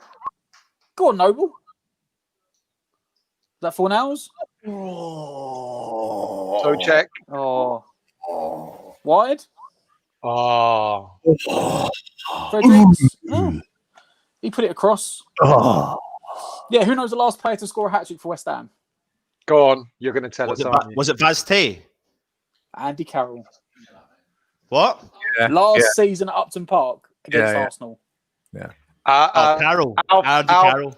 on, Noble. Is that 4 hours? So check. Oh. Wide. Oh. Fredericks. Oh. He put it across. Yeah, who knows the last player to score a hat trick for West Ham? Go on, you're going to tell us. Was it Vaz Tay? Andy Carroll. What? Yeah, last season at Upton Park against Arsenal. Yeah. Carroll. Andy Carroll.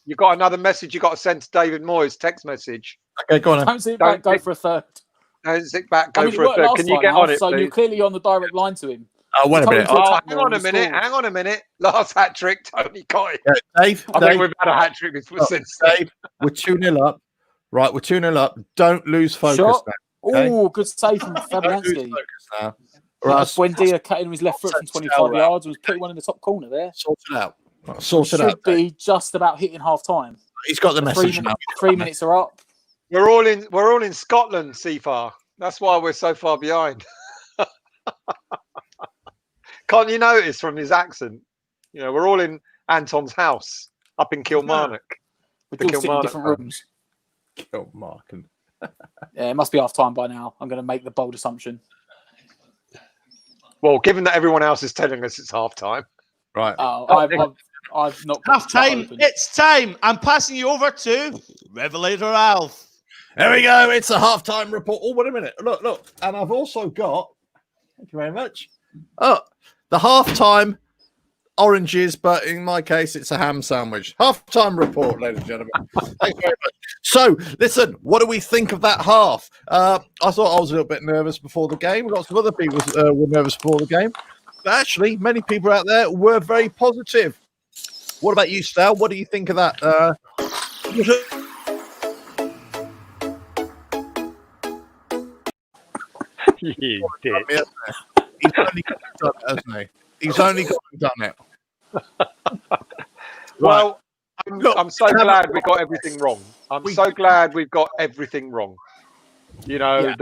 You got another message you got to send to David Moyes, text message. Okay, go on. Don't sit back, go for a third. Don't sit back, go for a third. Can you get on it, so please? you're clearly on the direct line to him. Wait a minute. Hang on a minute. Last hat trick, Tony Coy. Dave, I think we've had a hat trick before since. Dave, we're 2-0 up. Right, we're 2-0 up. Don't lose focus now. Okay? Oh, good save from Fabianski. Now. Buendia cutting his left foot from 25 yards and was putting one in the top corner there. Sort it out. Should be just about hitting half time. He's got the message now. 3 minutes are up. We're all in Scotland, Seafar. That's why we're so far behind. Can't you notice from his accent? You know, we're all in Anton's house up in Kilmarnock. We're all sitting in different rooms. Kilmarnock. Yeah, it must be half time by now. I'm going to make the bold assumption. Well, given that everyone else is telling us it's half time. Right. I've not half time. It's time. I'm passing you over to Revelator Alf. There we go. It's a halftime report. Oh, wait a minute. Look. And I've also got, thank you very much. Oh, the halftime oranges, but in my case, it's a ham sandwich. Halftime report, ladies and gentlemen. Thank you very much. So, listen, what do we think of that half? I thought I was a little bit nervous before the game. Lots of other people were nervous before the game. But actually, many people out there were very positive. What about you, Stal? What do you think of that? You did. He's only got done it, hasn't he? He's only got done it. Well, I'm so glad we got everything wrong. I'm so glad we've got everything wrong. You know,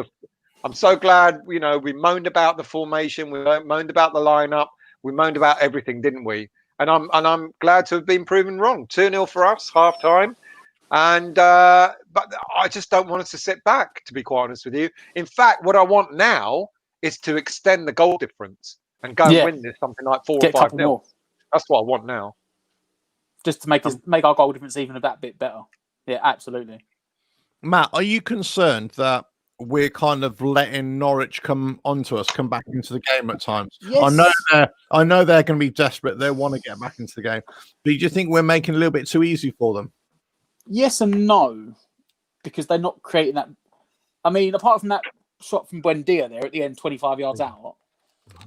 I'm so glad, you know, we moaned about the formation, we moaned about the lineup, we moaned about everything, didn't we? And I'm glad to have been proven wrong. 2-0 for us, half time. And but I just don't want us to sit back, to be quite honest with you. In fact, what I want now is to extend the goal difference and go and win this something like 4 or 5-0. That's what I want now. just to make our goal difference even a that bit better. Yeah, absolutely. Matt, are you concerned that we're kind of letting Norwich come back into the game at times? Yes. I know they're going to be desperate. They want to get back into the game. But do you think we're making it a little bit too easy for them? Yes and no, because they're not creating that. I mean, apart from that shot from Buendia there at the end, 25 yards out,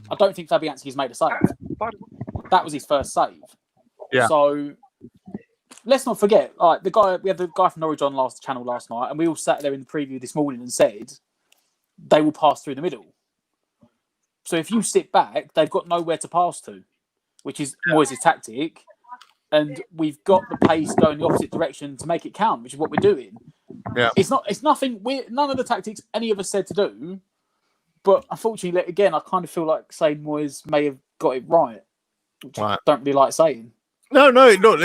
I don't think Fabianski's made a save. That was his first save. Yeah. So let's not forget, we had the guy from Norwich on last channel last night, and we all sat there in the preview this morning and said they will pass through the middle. So if you sit back, they've got nowhere to pass to, which is Moyes' tactic, and we've got the pace going the opposite direction to make it count, which is what we're doing. Yeah, it's nothing. None of the tactics any of us said to do, but unfortunately, again, I kind of feel like saying Moyes may have got it right, which I don't really like saying. No. Look,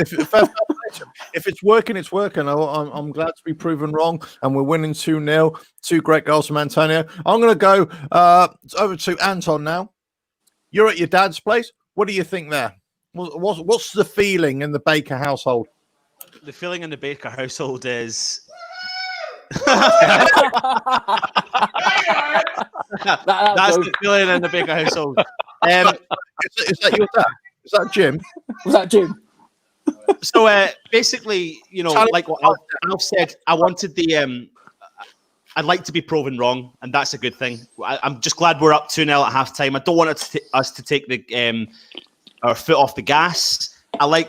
if it's working, it's working. I'm glad to be proven wrong, and we're winning 2-0. 2 great goals from Antonio. I'm going to go over to Anton now. You're at your dad's place. What do you think there? What's the feeling in the Baker household? The feeling in the Baker household is. That's the feeling in the Baker household. Is that your dad? Is that Jim? Was that Jim? So basically, like what Alf said, I wanted I'd like to be proven wrong, and that's a good thing. I'm just glad we're up 2-0 at halftime. I don't want us to take our foot off the gas. I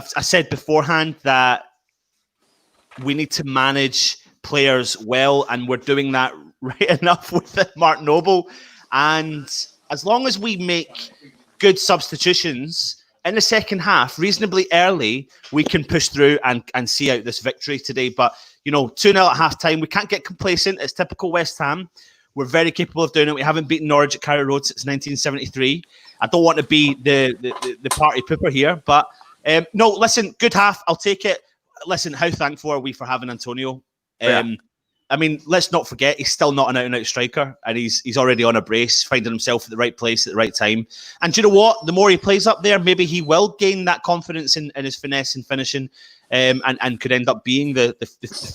said beforehand that we need to manage players well, and we're doing that right enough with Mark Noble. And as long as we make good substitutions in the second half reasonably early, we can push through and see out this victory today. But 2-0 at half time, we can't get complacent. It's typical West Ham. We're very capable of doing it. We haven't beaten Norwich at Carrow Road since 1973. I don't want to be the party pooper here, but no, listen, good half, I'll take it. Listen, how thankful are we for having Antonio? I mean, let's not forget, he's still not an out-and-out striker, and he's already on a brace, finding himself at the right place at the right time. And do you know what? The more he plays up there, maybe he will gain that confidence in his finesse and finishing, and could end up being the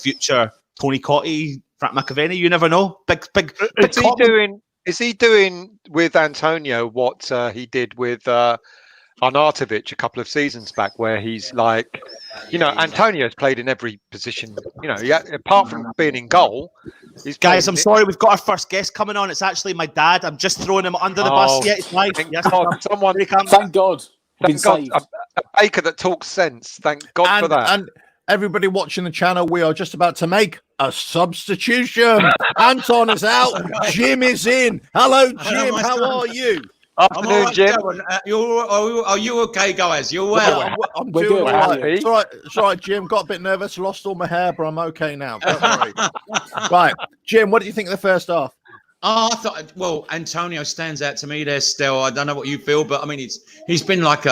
future Tony Cottee, Frank McAvenny. You never know. Big Is he doing with Antonio what he did with Arnautovic a couple of seasons back, where he's like, Antonio's played in every position, apart from being in goal. Guys, I'm sorry, we've got our first guest coming on. It's actually my dad. I'm just throwing him under the bus. Yeah, it's live. Yes, someone, thank God. Thank God, a baker that talks sense. Thank God for that. And everybody watching the channel, we are just about to make a substitution. Anton is out. Jim is in. Hello, Jim. How are you? Afternoon, right, Jim. Are you okay, guys? You well? I'm doing all right. It's all right, Jim. Got a bit nervous, lost all my hair, but I'm okay now. Don't worry. Right, Jim, what do you think of the first half? Oh, I thought, well, Antonio stands out to me there still. I don't know what you feel, but I mean, he's been like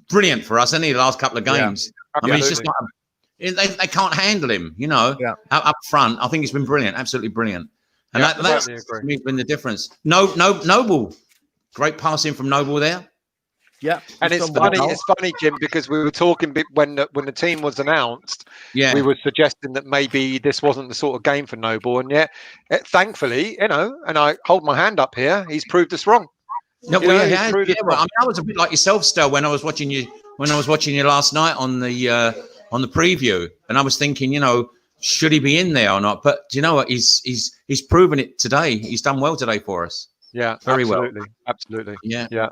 brilliant for us, hasn't he, the last couple of games? Yeah, I mean, he's just like, they can't handle him, up front. I think he's been brilliant, absolutely brilliant. And that's to me been the difference. Noble. Great passing from Noble there. Yeah, and it's funny, Jim, because we were talking when the team was announced. Yeah, we were suggesting that maybe this wasn't the sort of game for Noble, and yet, thankfully, and I hold my hand up here, he's proved us wrong. No, well, I mean, I was a bit like yourself, Stel, when I was watching you last night on the preview, and I was thinking, should he be in there or not? But do you know what? He's proven it today. He's done well today for us. Yeah, very absolutely. well. Absolutely. Yeah.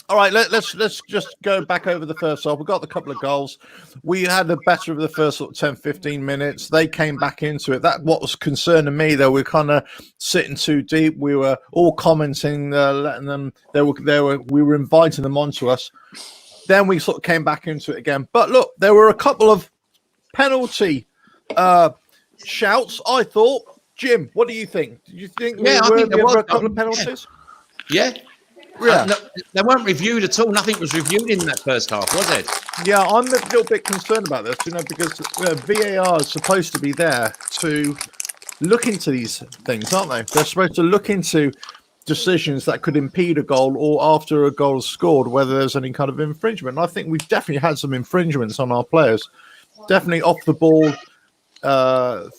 All right, let's just go back over the first half. We got a couple of goals. We had the better of the first 10, 15 minutes. They came back into it. That what was concerning me, though. We were kind of sitting too deep. We were all commenting, letting them. We were inviting them onto us. Then we sort of came back into it again. But look, there were a couple of penalty shouts. I thought. Jim, what do you think? Do you think we were a couple of penalties? Yeah. No, they weren't reviewed at all. Nothing was reviewed in that first half, was it? Yeah, I'm a little bit concerned about this, because VAR is supposed to be there to look into these things, aren't they? They're supposed to look into decisions that could impede a goal or after a goal is scored, whether there's any kind of infringement. And I think we've definitely had some infringements on our players. Definitely off the ball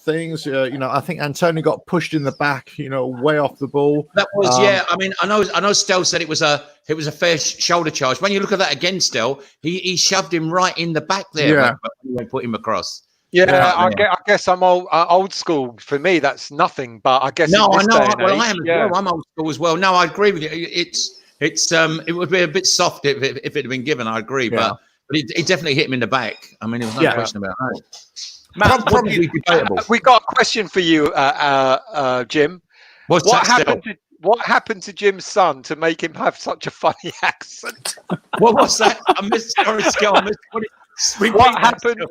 things. I think Antonio got pushed in the back, way off the ball. That was I mean, I know Stel said it was a fair shoulder charge. When you look at that again, Stel, he shoved him right in the back there when put him across. Yeah, I guess I'm old school. For me, that's nothing. But I guess I am as well. I'm old school as well. No, I agree with you. It would be a bit soft if it had been given. I agree, but it definitely hit him in the back. I mean, there was no question about that. Matt, we got a question for you, Jim. What happened to Jim's son to make him have such a funny accent? What was that? I missed.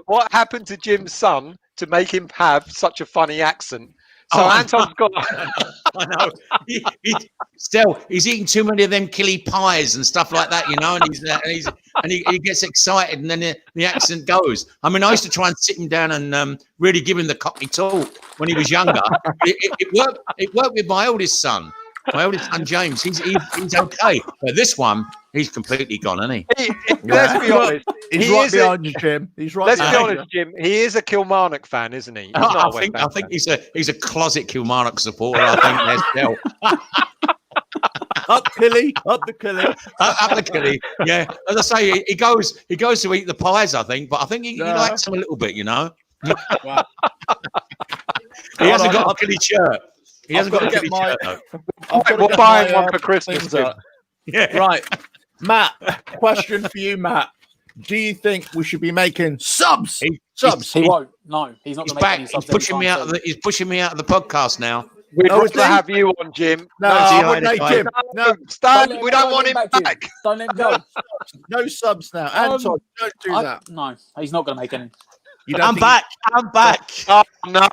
What happened to Jim's son to make him have such a funny accent? So Anton's got. I know. He's eating too many of them killy pies and stuff like that, and he gets excited, and then the accent goes. I mean, I used to try and sit him down and really give him the Cockney talk when he was younger. It worked. It worked with my oldest son. My oldest son James, he's okay. But this one, he's completely gone, isn't he? Let's be honest. He's right behind you, Jim. He's right. Let's be honest, Jim. He is a Kilmarnock fan, isn't he? I think he's a closet Kilmarnock supporter. I think there's still up Killy, up the Killy. Yeah, as I say, he goes to eat the pies. I think, but I think he likes them a little bit. Wow. He hasn't got a Killy shirt. He hasn't got to get my. We'll buy him one for Christmas. Yeah. Right, Matt. Question for you, Matt. Do you think we should be making subs? He won't. No, he's not. He's back. He's pushing me out. He's pushing me out of the podcast now. We'd rather have you on, Jim. Jim. No, Stan, we don't want him back. Don't let him go. No subs now. Anton, don't do that. No, he's not going to make any. I'm back. Oh, no.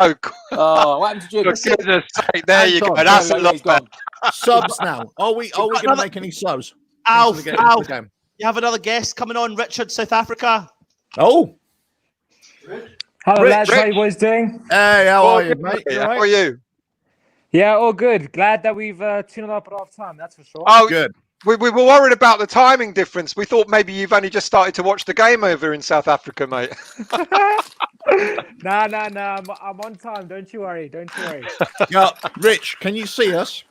Oh, what happened to Jim? For goodness sake, there you go. That's a lot. Subs now. Are we going to make any subs? Alf, you have another guest coming on, Richard, South Africa. Oh. Hello, lads. How you boys doing? Hey, how are you, mate? How are you? Yeah, all good. Glad that we've tuned up at half time, that's for sure. Oh, good. We were worried about the timing difference. We thought maybe you've only just started to watch the game over in South Africa, mate. No. I'm on time. Don't you worry. Yeah, Rich, can you see us?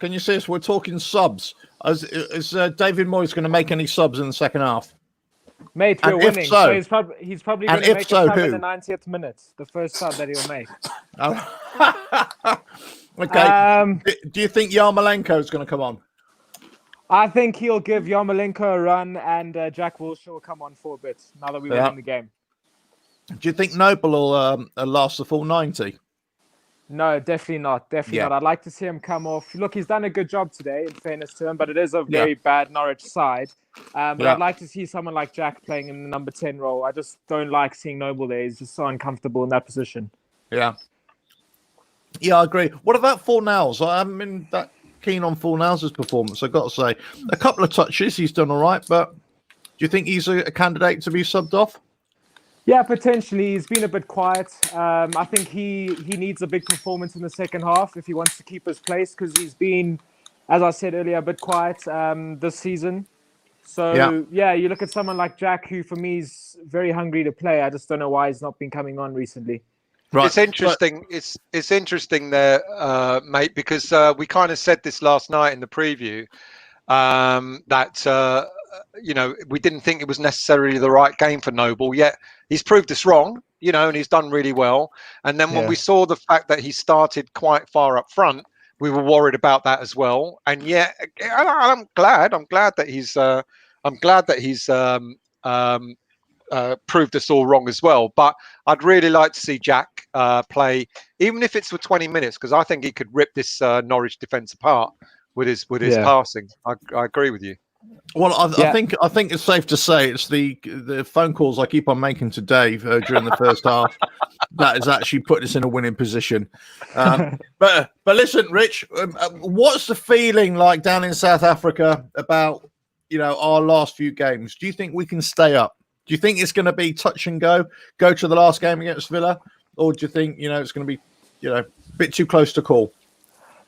We're talking subs. Is David Moyes going to make any subs in the second half? Mate, we're winning. So he's probably going to make a sub in the 90th minute. The first sub that he'll make. Okay. Do you think Yarmolenko is going to come on? I think he'll give Yarmolenko a run, and Jack Wilshere will come on for a bit now that we're winning the game. Do you think Noble will last the full 90? No, definitely not. Not. I'd like to see him come off. Look, he's done a good job today, in fairness to him, but it is a very bad Norwich side. But I'd like to see someone like Jack playing in the number 10 role. I just don't like seeing Noble there. He's just so uncomfortable in that position. Yeah, I agree. What about Fornals? I haven't been that keen on Fornals' performance, I've got to say. A couple of touches, he's done all right, but do you think he's a candidate to be subbed off? Yeah, potentially. He's been a bit quiet. I think he needs a big performance in the second half if he wants to keep his place, because he's been, as I said earlier, a bit quiet this season. So, you look at someone like Jack, who for me is very hungry to play. I just don't know why he's not been coming on recently. Right. It's interesting. It's interesting there, mate, because we kind of said this last night in the preview that we didn't think it was necessarily the right game for Noble. Yet he's proved us wrong, and he's done really well. And then when we saw the fact that he started quite far up front, we were worried about that as well. And yet, I'm glad that he's proved us all wrong as well. But I'd really like to see Jack play, even if it's for 20 minutes, because I think he could rip this Norwich defence apart with his passing. I agree with you. Well, I think it's safe to say it's the phone calls I keep on making to Dave during the first half that has actually put us in a winning position. But listen, Rich, what's the feeling like down in South Africa about our last few games? Do you think we can stay up? Do you think it's going to be touch and go to the last game against Villa, or do you think it's going to be a bit too close to call?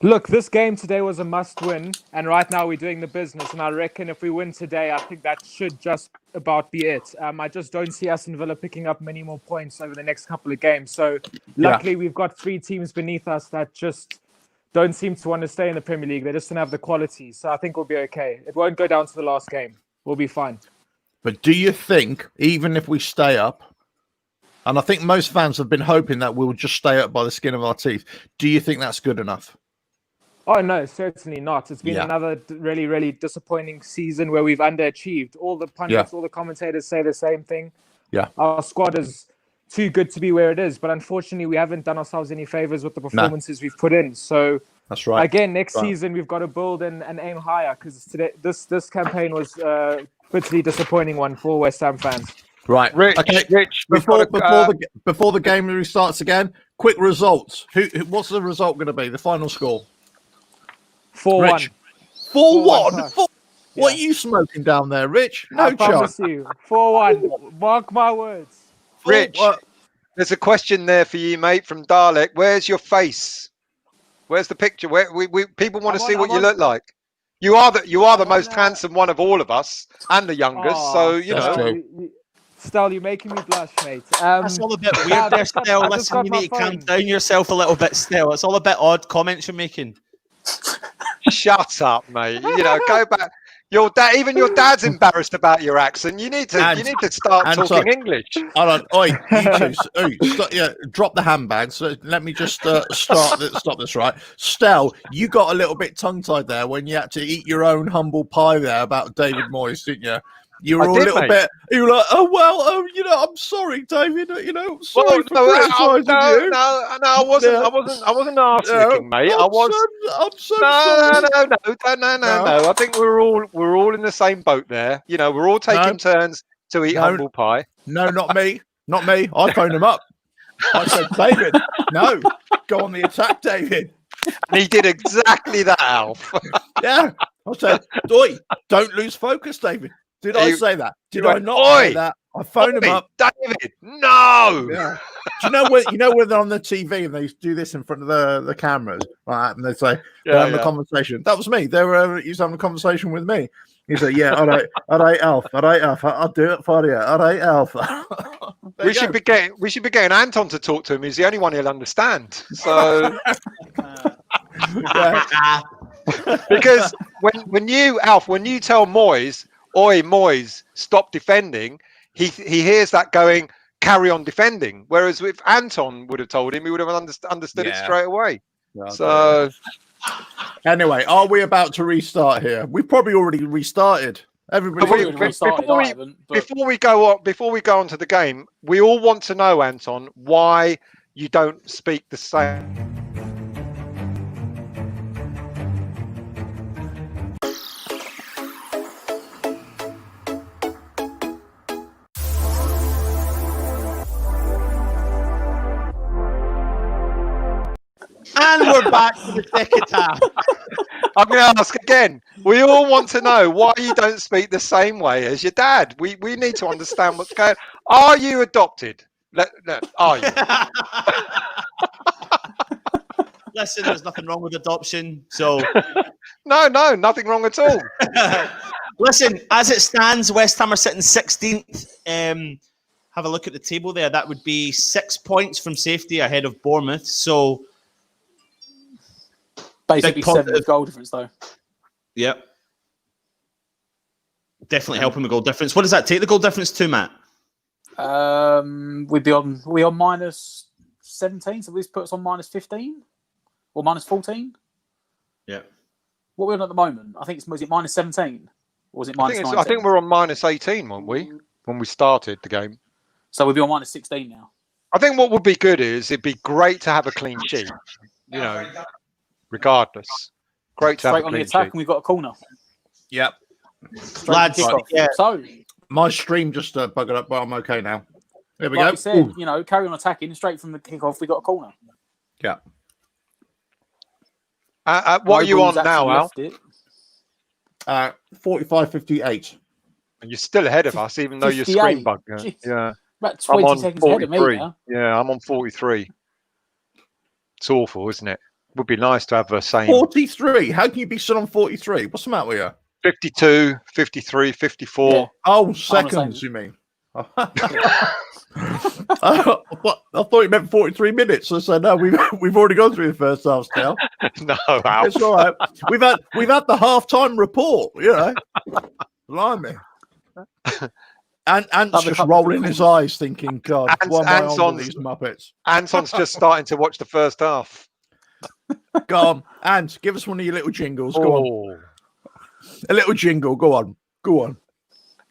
Look, this game today was a must-win, and right now we're doing the business. And I reckon if we win today, I think that should just about be it. I just don't see Aston Villa picking up many more points over the next couple of games. So luckily, we've got 3 teams beneath us that just don't seem to want to stay in the Premier League. They just don't have the quality. So I think we'll be okay. It won't go down to the last game. We'll be fine. But do you think, even if we stay up, and I think most fans have been hoping that we'll just stay up by the skin of our teeth, do you think that's good enough? Oh, no, certainly not. It's been another really, really disappointing season where we've underachieved. All the pundits, all the commentators say the same thing. Yeah. Our squad is too good to be where it is. But unfortunately, we haven't done ourselves any favors with the performances we've put in. So, that's right. Again, next season, we've got to build and aim higher because today this campaign was a bitterly disappointing one for West Ham fans. Right. Rich, before the game restarts again, quick results. What's the result going to be? The final score? 4-1. 4-1. What are you smoking down there, Rich? I promise you. 4-1. Mark my words. Rich, there's a question there for you, mate, from Dalek. Where's your face? Where's the picture? Where we people want to see what you look like. You are the most handsome one of all of us and the youngest. So you know. Stel, you're making me blush, mate. That's all a bit weird there, Stel. Listen, you need to calm down yourself a little bit, Stel. It's all a bit odd comments you're making. Shut up, mate. You know, go back. Even your dad's embarrassed about your accent. You need to start talking English. Hold on, oi, you two, drop the handbags. So let me just stop this. Right, Stel, you got a little bit tongue-tied there when you had to eat your own humble pie there about David Moyes, didn't you? You were you were like, oh well, I'm sorry, David. Sorry for criticising you. No, I wasn't arsenic, mate. I'm so sorry. No. I think we're all in the same boat there. You know, we're all taking turns to eat humble pie. No, not me. I phoned him up. I said, David, no, go on the attack, David. And he did exactly that, Alf. Yeah, I said, oi, don't lose focus, David. Did I say that? Did I not say that? I phoned him up. David, no. Yeah. Do you know when they're on the TV and they do this in front of the cameras, right? And they say they're having a conversation. That was me. They were having a conversation with me. He said, "Yeah, all right, Alf. I'll do it for you. All right, Alf." We should be getting Anton to talk to him. He's the only one he'll understand. So. Because when you tell Moyes, oi, Moyes, stop defending, he hears that going, carry on defending. Whereas if Anton would have told him, he would have understood it straight away. Yeah, so anyway, are we about to restart here? We've probably already restarted. Everybody, before we go on to the game, we all want to know, Anton, why you don't speak the same. And we're back to the second half. I'm going to ask again. We all want to know why you don't speak the same way as your dad. We need to understand what's going on. Are you adopted? Are you? Listen, there's nothing wrong with adoption. So No, nothing wrong at all. Listen, as it stands, West Ham are sitting 16th. Have a look at the table there. That would be 6 points from safety ahead of Bournemouth. So basically 7 goal difference, though. Yep. Definitely helping with goal difference. What does that take the goal difference to, Matt? We'd be on minus 17, so this puts us on minus 15 or minus 14. Yeah. What are we on at the moment? I think was it minus 17 or was it minus 19? I think we're on minus 18, weren't we, when we started the game? So we'll be on minus 16 now. I think what would be good is it'd be great to have a clean sheet. You know, regardless. Great to have a clean sheet. Straight on the attack, and we've got a corner. Yep. Lads, So my stream just buggered up, but I'm okay now. There we like go. We said, carry on attacking. Straight from the kickoff, we got a corner. Yeah. What are you on now, Al? 45-58. And you're still ahead of us, even though your screen bugged. Yeah. About 20 seconds ahead of me now. Yeah, I'm on 43. It's awful, isn't it? Would be nice to have the same 43. How can you be still on 43? What's the matter with you? 52, 53, 54. Yeah. Oh, seconds, you mean? I thought you meant 43 minutes. I said no. We've already gone through the first half now. No, Alf. It's all right. We've had the halftime report. You know, blimey. And Ant's just rolling his eyes, thinking, "God, why am I on with these Muppets?" Anton's just starting to watch the first half. Go on, Ant, give us one of your little jingles. Go on, a little jingle. Go on, go on.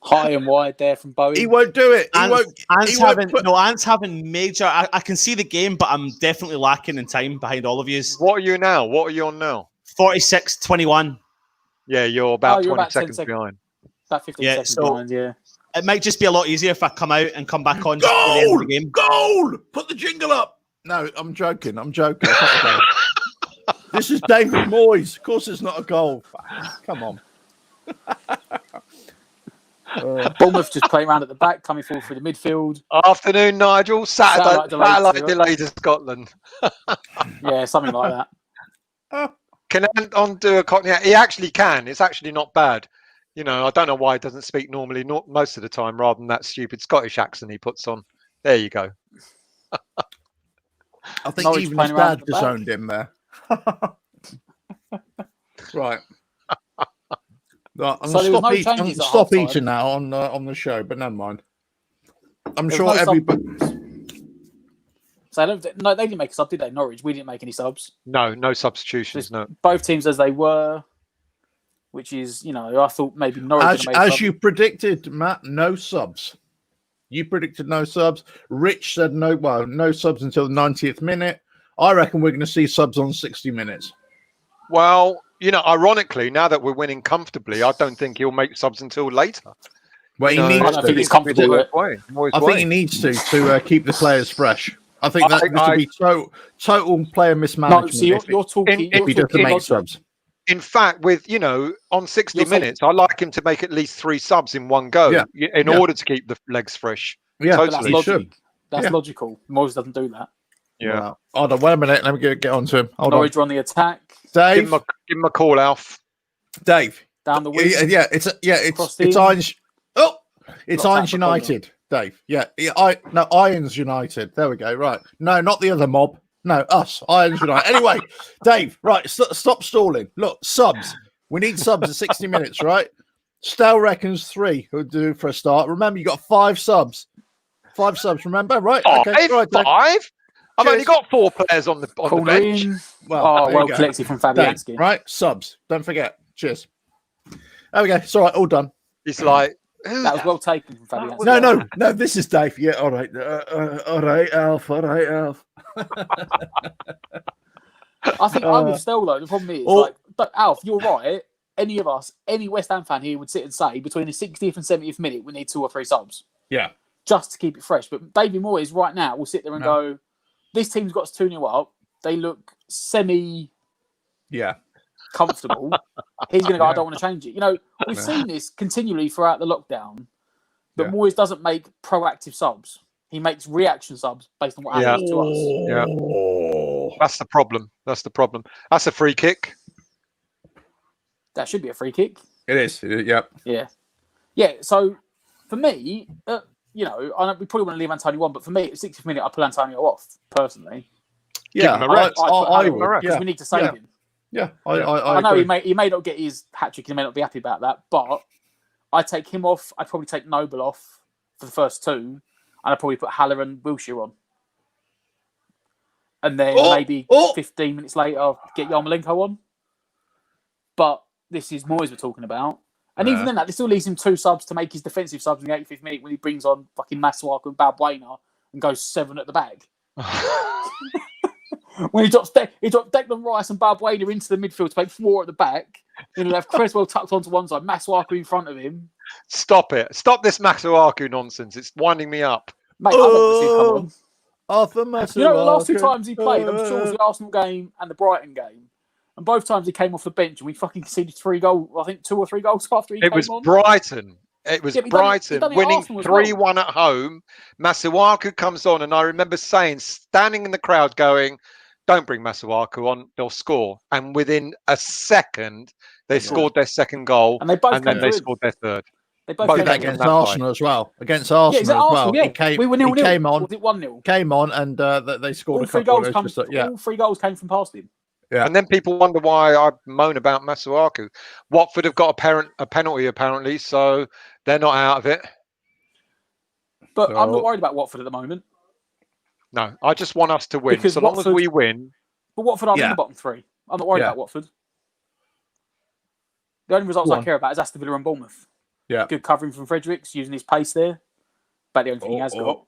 High and wide there from Bowie. He won't do it. Ant's having major. I can see the game, but I'm definitely lacking in time behind all of you. What are you now? What are you on now? 46-21. Yeah, you're about 20 seconds behind. About 15 seconds behind, yeah. It might just be a lot easier if I come out and come back on. Goal! The game. Goal! Put the jingle up. No, I'm joking. This is David Moyes. Of course, it's not a goal. Come on. Bournemouth just playing around at the back, coming forward through the midfield. Afternoon, Nigel. Satellite delay to Scotland. Yeah, something like that. Can Anton do a Cockney? He actually can. It's actually not bad. You know, I don't know why he doesn't speak normally most of the time rather than that stupid Scottish accent he puts on. There you go. I think even his dad disowned him there. Right. I'm going to stop eating now on the show, but never mind. I'm sure everybody. So they didn't make a sub, did they? Norwich, we didn't make any subs. No substitutions. No. Both teams as they were, which is, you know, I thought maybe Norwich. As you predicted, Matt, no subs. You predicted no subs. Rich said no subs until the 90th minute. I reckon we're going to see subs on 60 minutes. Well, you know, ironically, now that we're winning comfortably, I don't think he'll make subs until later. Well, he needs to. I think he's comfortable with it. I think he needs to keep the players fresh. I think that would be total player mismanagement. No, so you're talking if he doesn't make subs. In fact, with, you know, on 60 minutes, I like him to make at least 3 subs in one go in order to keep the legs fresh. Yeah, totally. That's logical. Moyes doesn't do that. Yeah. Well, hold on, wait a minute. Let me get on to him. Norwich on the attack. Dave, give him a call, Alf. Dave, down the wing. It's Irons. Oh, it's Irons United. Dave, Irons United. There we go. Right. No, not the other mob. No, us. Irons United. Anyway, Dave. Right. Stop stalling. Look, subs. We need subs at 60 minutes. Right. Stell reckons 3 would do for a start. Remember, you got 5 subs. 5 subs. Remember, right? Okay. Right, 5. I've only got 4 players on the bench. Well collected from Fabianski. Right, subs. Don't forget. Cheers. There we go. It's all right. All done. It's like that was well taken from Fabianski. No. This is Dave. Yeah. All right. All right, Alf. I think I'm with Stell though. The problem is, Alf, you're right. Any of us, any West Ham fan here would sit and say between the 60th and 70th minute we need 2 or 3 subs. Yeah. Just to keep it fresh. But David Moyes right now will sit there and go, this team's got us 2-0 up. They look comfortable. He's going to go, I don't want to change it. You know, we've seen this continually throughout the lockdown, but Moyes doesn't make proactive subs. He makes reaction subs based on what happens to us. Yeah. That's the problem. That's a free kick. That should be a free kick. It is. Yep. Yeah. So for me, you know, I know we probably want to leave Antonio on, but for me, at 60th minute, I pull Antonio off personally. Yeah, I would, because we need to save him. Yeah, I know he may not get his hat trick, he may not be happy about that, but I take him off. I'd probably take Noble off for the first 2, and I'd probably put Haller and Wilshere on, and then maybe 15 minutes later get Yarmolenko on. But this is Moyes we're talking about. And even then, this still leaves him 2 subs to make his defensive subs in the 85th minute when he brings on fucking Masuaku and Balbuena and goes 7 at the back. When he dropped Declan Rice and Balbuena into the midfield to make 4 at the back, then he'll have Creswell tucked onto one side, Masuaku in front of him. Stop it. Stop this Masuaku nonsense. It's winding me up. Mate, I want to see him come on. Arthur Masuaku. You know, the last 2 times he played, I'm sure it was the Arsenal game and the Brighton game. And both times he came off the bench and we fucking conceded 3 goals, I think 2 or 3 goals after he came on. It was Brighton. It was Brighton winning 3-1 at home. Masuaku comes on and I remember standing in the crowd going, don't bring Masuaku on, they'll score. And within a second, they scored their second goal, And they both and then came they through. scored their third. They both Both came Did that came through. against that Arsenal as well. Against Arsenal as well. Yeah. He came, we were 0-0. he came on. Was it 1-0? Came on and they scored All a three couple. goals all 3 goals came from past him. Yeah. And then people wonder why I moan about Masuaku. Watford have got a penalty apparently, so they're not out of it. But I'm So- not worried about Watford at the moment. No, I just want us to win. Because So long as we win. But Watford aren't in Yeah. the bottom 3. I'm not worried Yeah. about Watford. The only results Go I on. care about is Aston Villa and Bournemouth. Yeah. Good covering from Fredericks, using his pace there. But the only thing he has got.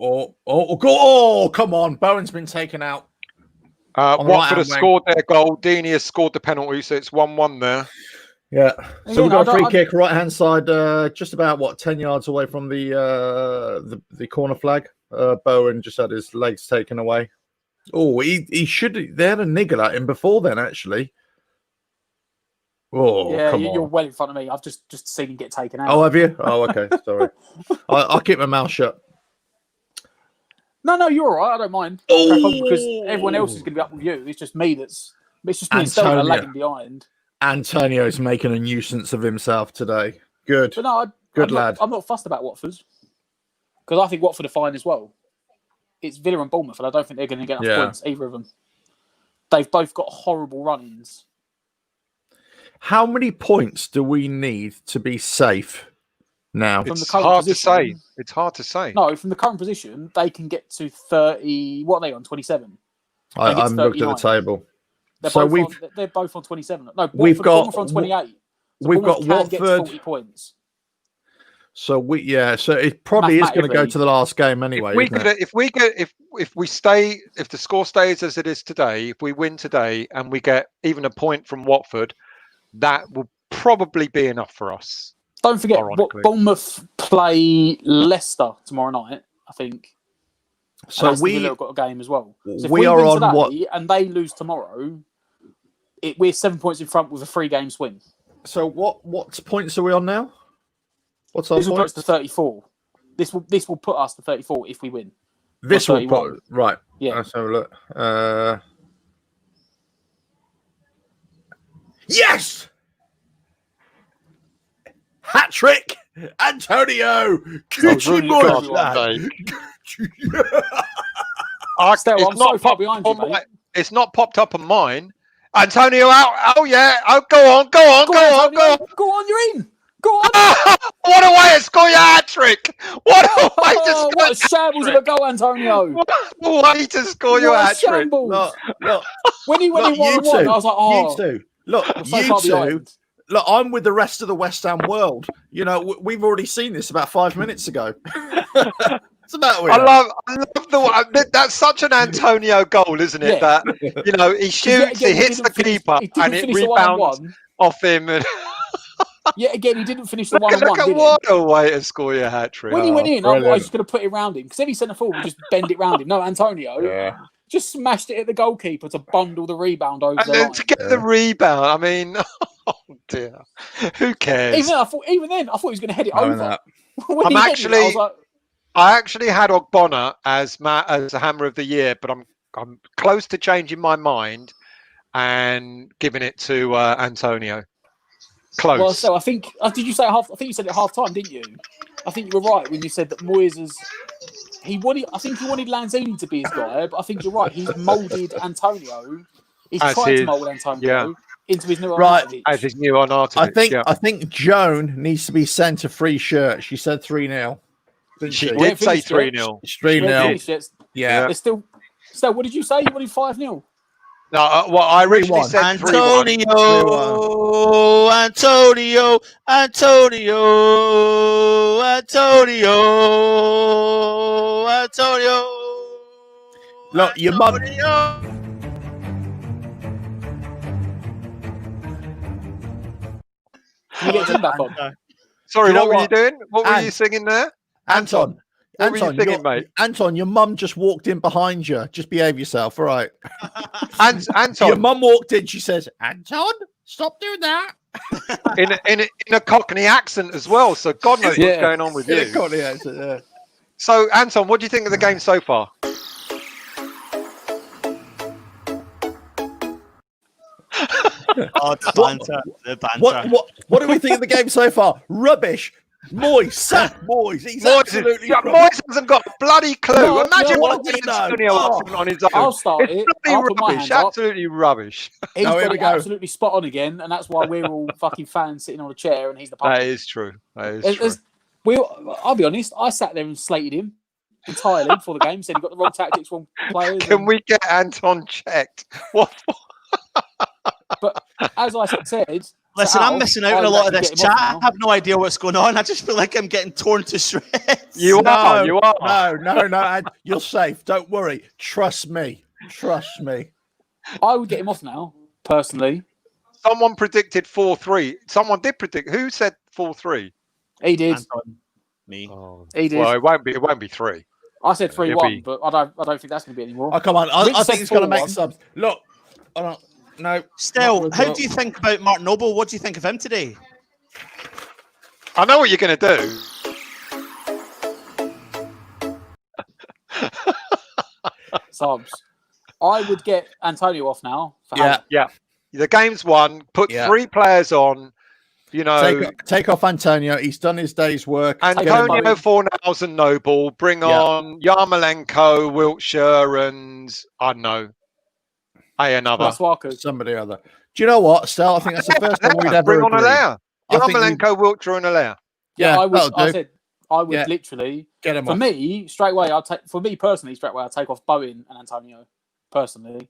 Come on. Bowen's been taken out. Watford On the have right-hand wing. scored their goal. Deeney has scored the penalty, so it's 1-1 there. Yeah. And So we've again, got a free I- kick, right hand side, just about 10 yards away from the corner flag. Bowen just had his legs taken away. Oh, he should. They had a niggle at him before then, actually. Oh, Yeah, come you're on. well in front of me. I've just seen him get taken out. Oh, have you? Oh, okay. Sorry. I'll keep my mouth shut. No, you're all right. I don't mind. Oh! Crack on, because everyone else is going to be up with you. It's just me that's. It's just me and Stel that are Antonio. lagging behind. Antonio's making a nuisance of himself today. Good. But no, Good lad. I'm not fussed about Watford because I think Watford are fine as well. It's Villa and Bournemouth, and I don't think they're going to get enough points, either of them. They've both got horrible run-ins. How many points do we need to be safe now? From the It's current hard to position- say. It's hard to say. No, from the current position, they can get to 30. What are they on? 27. I it's looked at the 39. table. They're both on 27. No, we've got- Bournemouth are on 28. So we've Bournemouth got can get to Watford. 40 points. So it probably is going to go to the last game anyway. If the score stays as it is today, if we win today and we get even a point from Watford, that will probably be enough for us. Don't forget, Ironically. Bournemouth play Leicester tomorrow night, I think. So and Aston Villa have got a game as well. So if we we are win on today what- and they lose tomorrow, we're 7 points in front with a 3-game swing. So what points are we on now? What's our This will put us points? to 34. This will put us to 34 if we win. This or will 31. put right. Yeah. Let's have a look. Yes. Hat trick, Antonio. Cucci Bush, lad. Stell, I'm so far behind you, mate. It's not popped up on mine. Antonio out. Oh yeah. Oh, go on. Go on, you're in. Go on. What a way to score your hat trick! What a way to Oh, score what a shambles of a goal, Antonio. What a way to score your What a hat trick! shambles. Look, When he look, won you 1-1, two, I was like, oh, you two. Look, I'm so you far two. behind. Look, I'm with the rest of the West Ham world. You know, we've already seen this about 5 minutes ago. It's about I love that's such an Antonio goal, isn't it? Yeah. That he shoots, he hits the keeper, and it rebounds off him. And Yet again, he didn't finish the look 1-1, at did what a way to score your hat trick! When he went in, I brilliant. was just going to put it round him because any centre forward would just bend it round him. No, Antonio just smashed it at the goalkeeper to bundle the rebound over And the then line. to get the rebound, I mean, oh dear, who cares? Even then, I thought he was going to head it over. When I'm he hit it, actually- I was like, I actually had Ogbonna as a Hammer of the Year, but I'm close to changing my mind and giving it to Antonio. Close. well, so I think. Did you say half? I think you said it at half time, didn't you? I think you were right when you said that Moyes is. I think he wanted Lanzini to be his guy, but I think you're right. He's moulded Antonio. He's As tried his- to mould Antonio into his new Right. Arnautovic. As his new Arnautovic. I think Joan needs to be sent a free shirt. She said 3-0. She We did ain't say finished yet. 3-0. It's We haven't 3-0. finished yet. Yeah. There's still. So, what did you say? You wanted 5-0. No, well, I originally 3-1. said 3-1. Antonio, Antonio. Look, your mum. Can you get Jim back on? Sorry, You know what were you what? doing? What were And- you singing there? Anton. What were you singing, mate? Anton, your mum just walked in behind you. Just behave yourself, all right? Your Anton, mum walked in. She says, Anton, stop doing that. in a Cockney accent as well, so God knows what's going on with you. So, So, Anton, what do you think of the game so far? Oh, the banter. The banter. What do we think of the game so far? Rubbish. Moyes, sack Moyes. He's absolutely Moyes hasn't got a bloody clue. No, Imagine no, what no, Antonio on his own. I'll start it's it. bloody I'll put my rubbish. hands up. Absolutely rubbish. He's Oh, here got we it go. absolutely spot on again, and that's why we're all fucking fans sitting on a chair, and he's the pundit. That is true. That is true. I'll be honest. I sat there and slated him entirely before the game. Said he got the wrong tactics, wrong players. Can we get Anton checked? What? But as I said, Listen, I'm missing out on a lot of this chat. I Now. have no idea what's going on. I just feel like I'm getting torn to shreds. You are. No. You're safe. Don't worry. Trust me. I would get him off now, personally. Someone predicted 4-3. Someone did predict. Who said 4-3? He did. Anton, me. Oh, He did. well, it won't be 3. I said 3-1, be- but I don't think that's going to be anymore. Oh, come on. I Rich think said he's going to make 4-1. subs. Look. No. Still, how do you think about Mark Noble? What do you think of him today? I know what you're going to do. Subs. I would get Antonio off now. For Yeah. The game's won. Put 3 players on. You know, Take off Antonio. He's done his day's work. Antonio, Fornals and Noble. Bring on Yarmolenko, Wiltshire, and I don't know. Another. Somebody other. Do you know what, Stel? I think that's the first time we'd ever bring on agreed. Allaire. Yarmolenko, Wiltshire, and Allaire. Yeah, I would literally get him for off. me straight away. I'd take off Bowen and Antonio personally.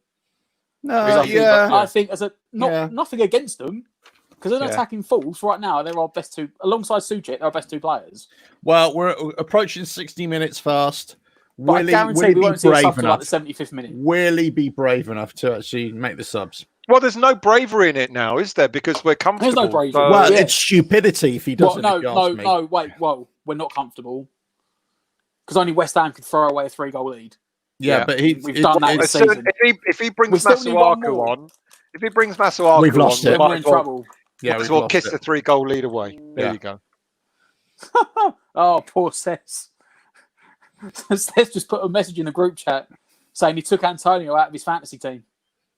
No, I think as a nothing against them because they're attacking force right now. They're our best two alongside Suchek. They're our best 2 players. Well, we're approaching 60 minutes fast. But I guarantee we won't see a sub till like the 75th minute. Will he be brave enough to actually make the subs? Well, there's no bravery in it now, is there? Because we're comfortable. There's no bravery. Well, it's stupidity if he doesn't. No, wait. Well, we're not comfortable because only West Ham could throw away a 3-goal lead. Yeah, but we've done that this season. If he brings Masuaku on, we've lost it. We're in trouble. Yeah, we'll well kiss the 3-goal lead away. There you go. Oh, poor Seth. Seth just put a message in the group chat saying he took Antonio out of his fantasy team.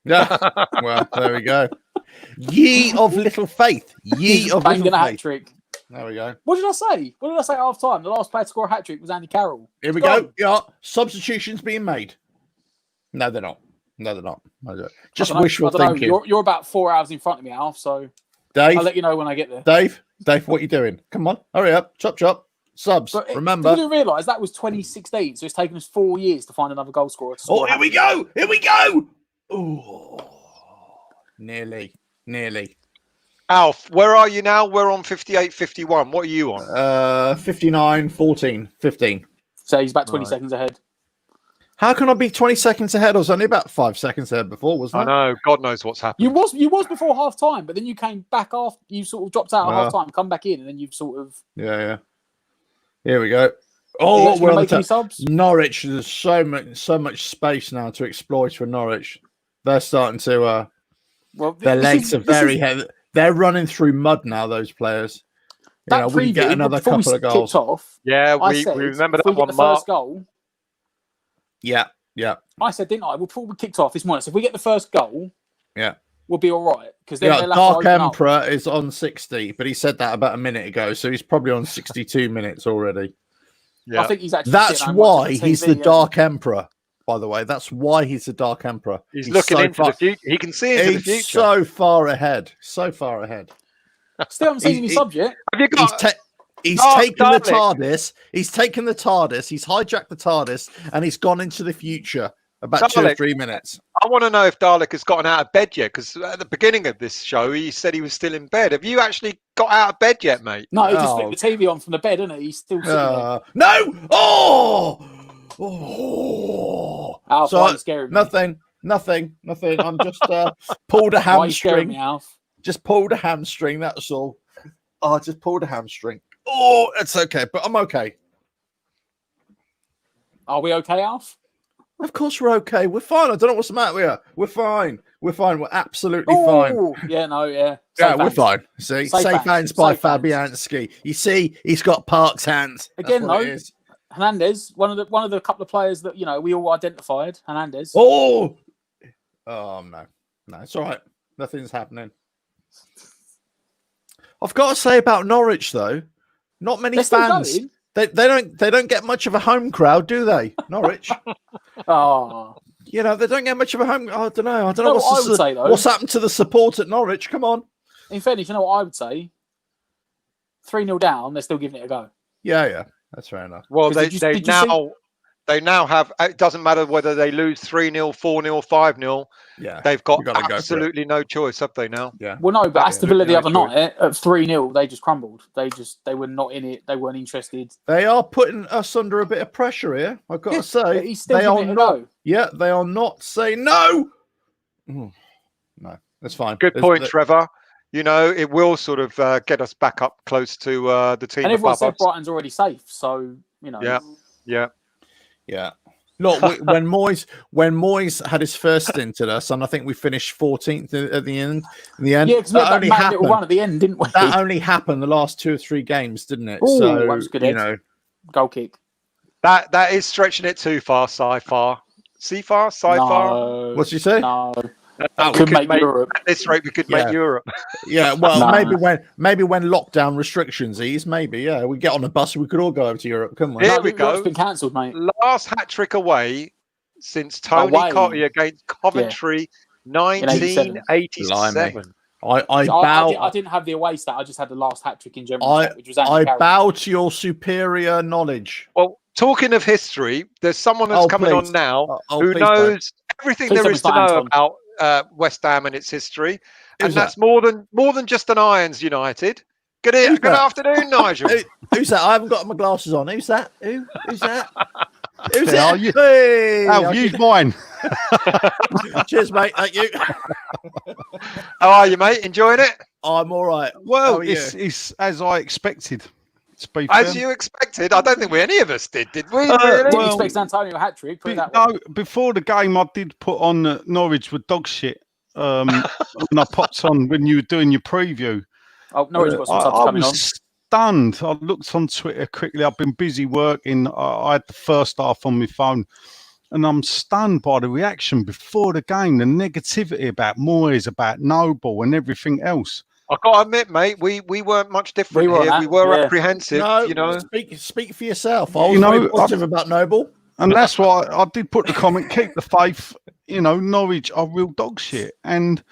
Yeah. Well, there we go. Ye of little faith. Ye of little faith. A hat trick. There we go. What did I say? What did I say at half time? The last player to score a hat trick was Andy Carroll. Here we go. Yeah. Substitutions being made. No, they're not. Just wishful thinking. You're about 4 hours in front of me, Alf, so Dave, I'll let you know when I get there. Dave, what are you doing? Come on. Hurry up. Chop. Subs. Remember. Did you realise that was 2016? So it's taken us 4 years to find another goal scorer. Here we go. Oh, nearly. Alf, where are you now? We're on 58-51. What are you on? 59, 14, 15. So he's about 20 seconds ahead. How can I be 20 seconds ahead? I was only about 5 seconds ahead before, wasn't I know. God knows what's happened. You was before half time, but then you came back after. You sort of dropped out at half time, come back in, and then you've sort of. Yeah. Here we go. Oh, we're on the subs. Norwich. There's so much space now to exploit for Norwich. They're starting to. Their legs are very heavy. They're running through mud now. Those players. We get another couple of goals. Off, yeah, we remember that one. The first goal. Yeah. I said, didn't I? Before we kicked off this morning, so if we get the first goal, we'll be all right. Because Dark Emperor is on 60, but he said that about a minute ago, so he's probably on 62 minutes already. Yeah, I think he's actually. That's why he's the Dark Emperor. By the way, that's why he's the Dark Emperor. He's looking into the future. He can see into the future. He's so far ahead. Still haven't seen any subject. Have you got? He's taken the TARDIS. He's taken the TARDIS. He's hijacked the TARDIS, and he's gone into the future. About 2 or 3 minutes. I want to know if Dalek has gotten out of bed yet, because at the beginning of this show, he said he was still in bed. Have you actually got out of bed yet, mate? No, he just flipped the TV on from the bed, isn't he? He's still sitting there. No! Oh! Alf, scaring me. Nothing. I'm just pulled a hamstring. Why are you scaring me, Alf? Just pulled a hamstring, that's all. Oh, I just pulled a hamstring. Oh, it's okay, but I'm okay. Are we okay, Alf? Of course we're okay. We're fine. I don't know what's the matter with you. We're fine. We're absolutely fine. Yeah, we're fine. See, safe hands by Fabianski. You see, he's got Park's hands. Again, though, Hernandez, one of the couple of players that we all identified. Hernandez. Oh no, it's all right. Nothing's happening. I've got to say about Norwich though, not many fans. They don't get much of a home crowd, do they? Norwich. Oh, you know, they don't get much of a home. I don't know. I don't know what I would say though. What's happened to the support at Norwich? Come on. In fairness, you know what I would say? 3-0 down, they're still giving it a go. Yeah, that's fair enough. Well, they now have. It doesn't matter whether they lose 3-0, 4-0, 5-0. Yeah, they've got absolutely no choice, have they now? Yeah. Well, no, but Aston Villa the other night at 3-0, they just crumbled. They were not in it. They weren't interested. They are putting us under a bit of pressure here. I've got to say, he's still giving it a go. Yeah, they are not saying no. No, that's fine. Good point, Trevor. You know, it will sort of get us back up close to the team. And everyone said Brighton's already safe, so you know. Yeah. Look, when Moyes had his first stint at us, and I think we finished 14th at the end. Yeah, because that only happened. Little run at the end, didn't we? That only happened the last 2 or 3 games, didn't it? Ooh, so that was good. You know, goal kick. That is stretching it too far. Sci-far. No. What's she say? No. We could make Europe. At this rate, we could make Europe. Yeah, well, maybe when lockdown restrictions ease, maybe we get on a bus, we could all go over to Europe, couldn't we? Here we go. It's been cancelled, mate. Last hat trick away since Tony Cottee against Coventry, 1987. I didn't have the away stat. I just had the last hat trick in general, which was Andy Carroll. Bow to your superior knowledge. Well, talking of history, there's someone that's coming on now who knows everything there is to know about West Ham and its history, and that's more than just an Irons United. Good afternoon, Nigel. Who's that? I haven't got my glasses on. Who's that? Who's that? Who's that? Hey, I'll use mine. Cheers, mate. Thank you. How are you, mate? Enjoying it? I'm all right. Well, it's as I expected. As you expected? I don't think any of us did we? Really? Well, expect Antonio a hat trick. Before the game, I did put on Norwich with dog shit. And I popped on when you were doing your preview. Oh, Norwich got some subs coming on. I was stunned. I looked on Twitter quickly. I've been busy working. I had the first half on my phone, and I'm stunned by the reaction before the game. The negativity about Moyes, about Noble, and everything else. I got to admit, mate, we weren't much different here. We were apprehensive. No, you know, speak for yourself. I was very positive about Noble, and that's why I did put the comment: keep the faith. You know, Norwich are real dog shit, and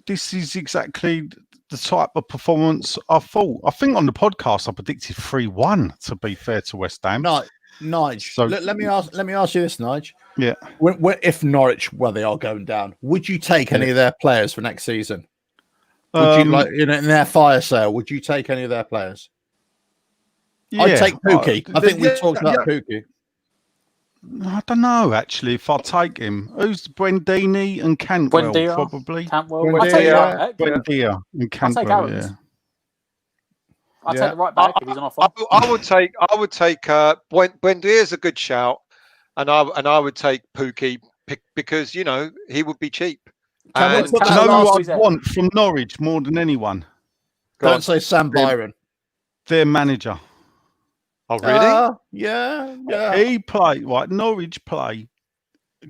this is exactly the type of performance I thought. I think on the podcast I predicted 3-1. To be fair to West Ham, Nige. So let me ask you this, Nige. Yeah, if Norwich, they are going down, would you take any of their players for next season? Would you in their fire sale? Would you take any of their players? Yeah, I'd take Pookie. I think we talked about Pookie. I don't know actually if I'll take him. Who's Brendini and Cantwell? Probably. Cantwell. I'll take Buendia and Cantwell. Yeah. I'll take the right back if he's on offer. I would take Buendia is a good shout, and I would take Pookie because you know he would be cheap. Do you know who I want from Norwich more than anyone? Don't say Sam Byron. Their manager. Oh, really? Yeah. He played Norwich play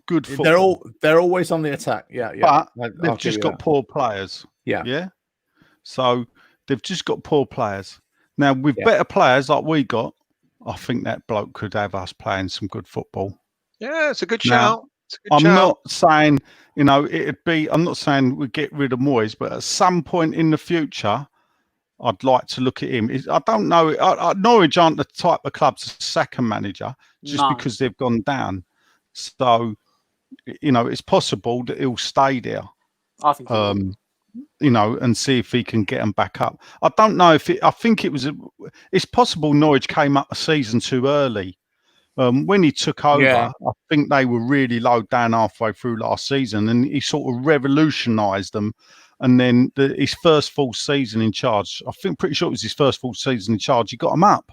good football. They're always on the attack. Yeah. But they've just got poor players. Yeah. So they've just got poor players. Now with better players like we got, I think that bloke could have us playing some good football. Yeah, it's a good shout. I'm not saying, I'm not saying we get rid of Moyes, but at some point in the future, I'd like to look at him. I don't know. Norwich aren't the type of club to sack a manager just because they've gone down. So, it's possible that he'll stay there. I think and see if he can get them back up. I don't know I think it's possible Norwich came up a season too early. When he took over, I think they were really low down halfway through last season, and he sort of revolutionised them. And then his first full season in charge, pretty sure it was his first full season in charge, he got them up.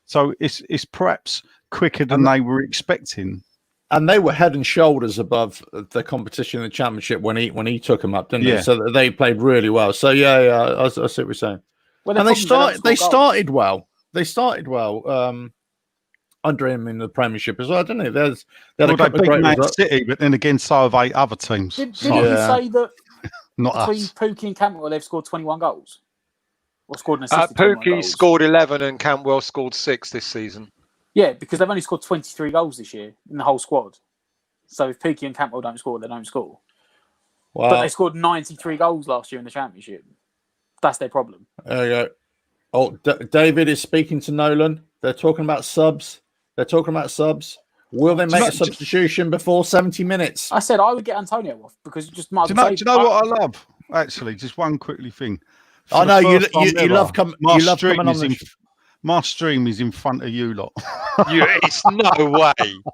So it's perhaps quicker than they were expecting. And they were head and shoulders above the competition in the Championship when he took them up, didn't they? So they played really well. So I see what you're saying. Well, and they started well. They started well. Under him in the Premiership as well, didn't they? They beat Man City, but then again, so have 8 other teams. Didn't he say that Not Between us. Pookie and Cantwell, they've scored 21 goals. Or scored an assist. Pookie scored 11 and Cantwell scored 6 this season. Yeah, because they've only scored 23 goals this year in the whole squad. So if Pookie and Cantwell don't score, they don't score. Wow. But they scored 93 goals last year in the Championship. That's their problem. There you go. Oh, David is speaking to Nolan. They're talking about subs. Will they make a substitution before 70 minutes? I said I would get Antonio off because you just might. Do you know what I love? Actually, just one quickly thing. I know you love coming. You love coming on the. My stream is in front of you lot. It's no way.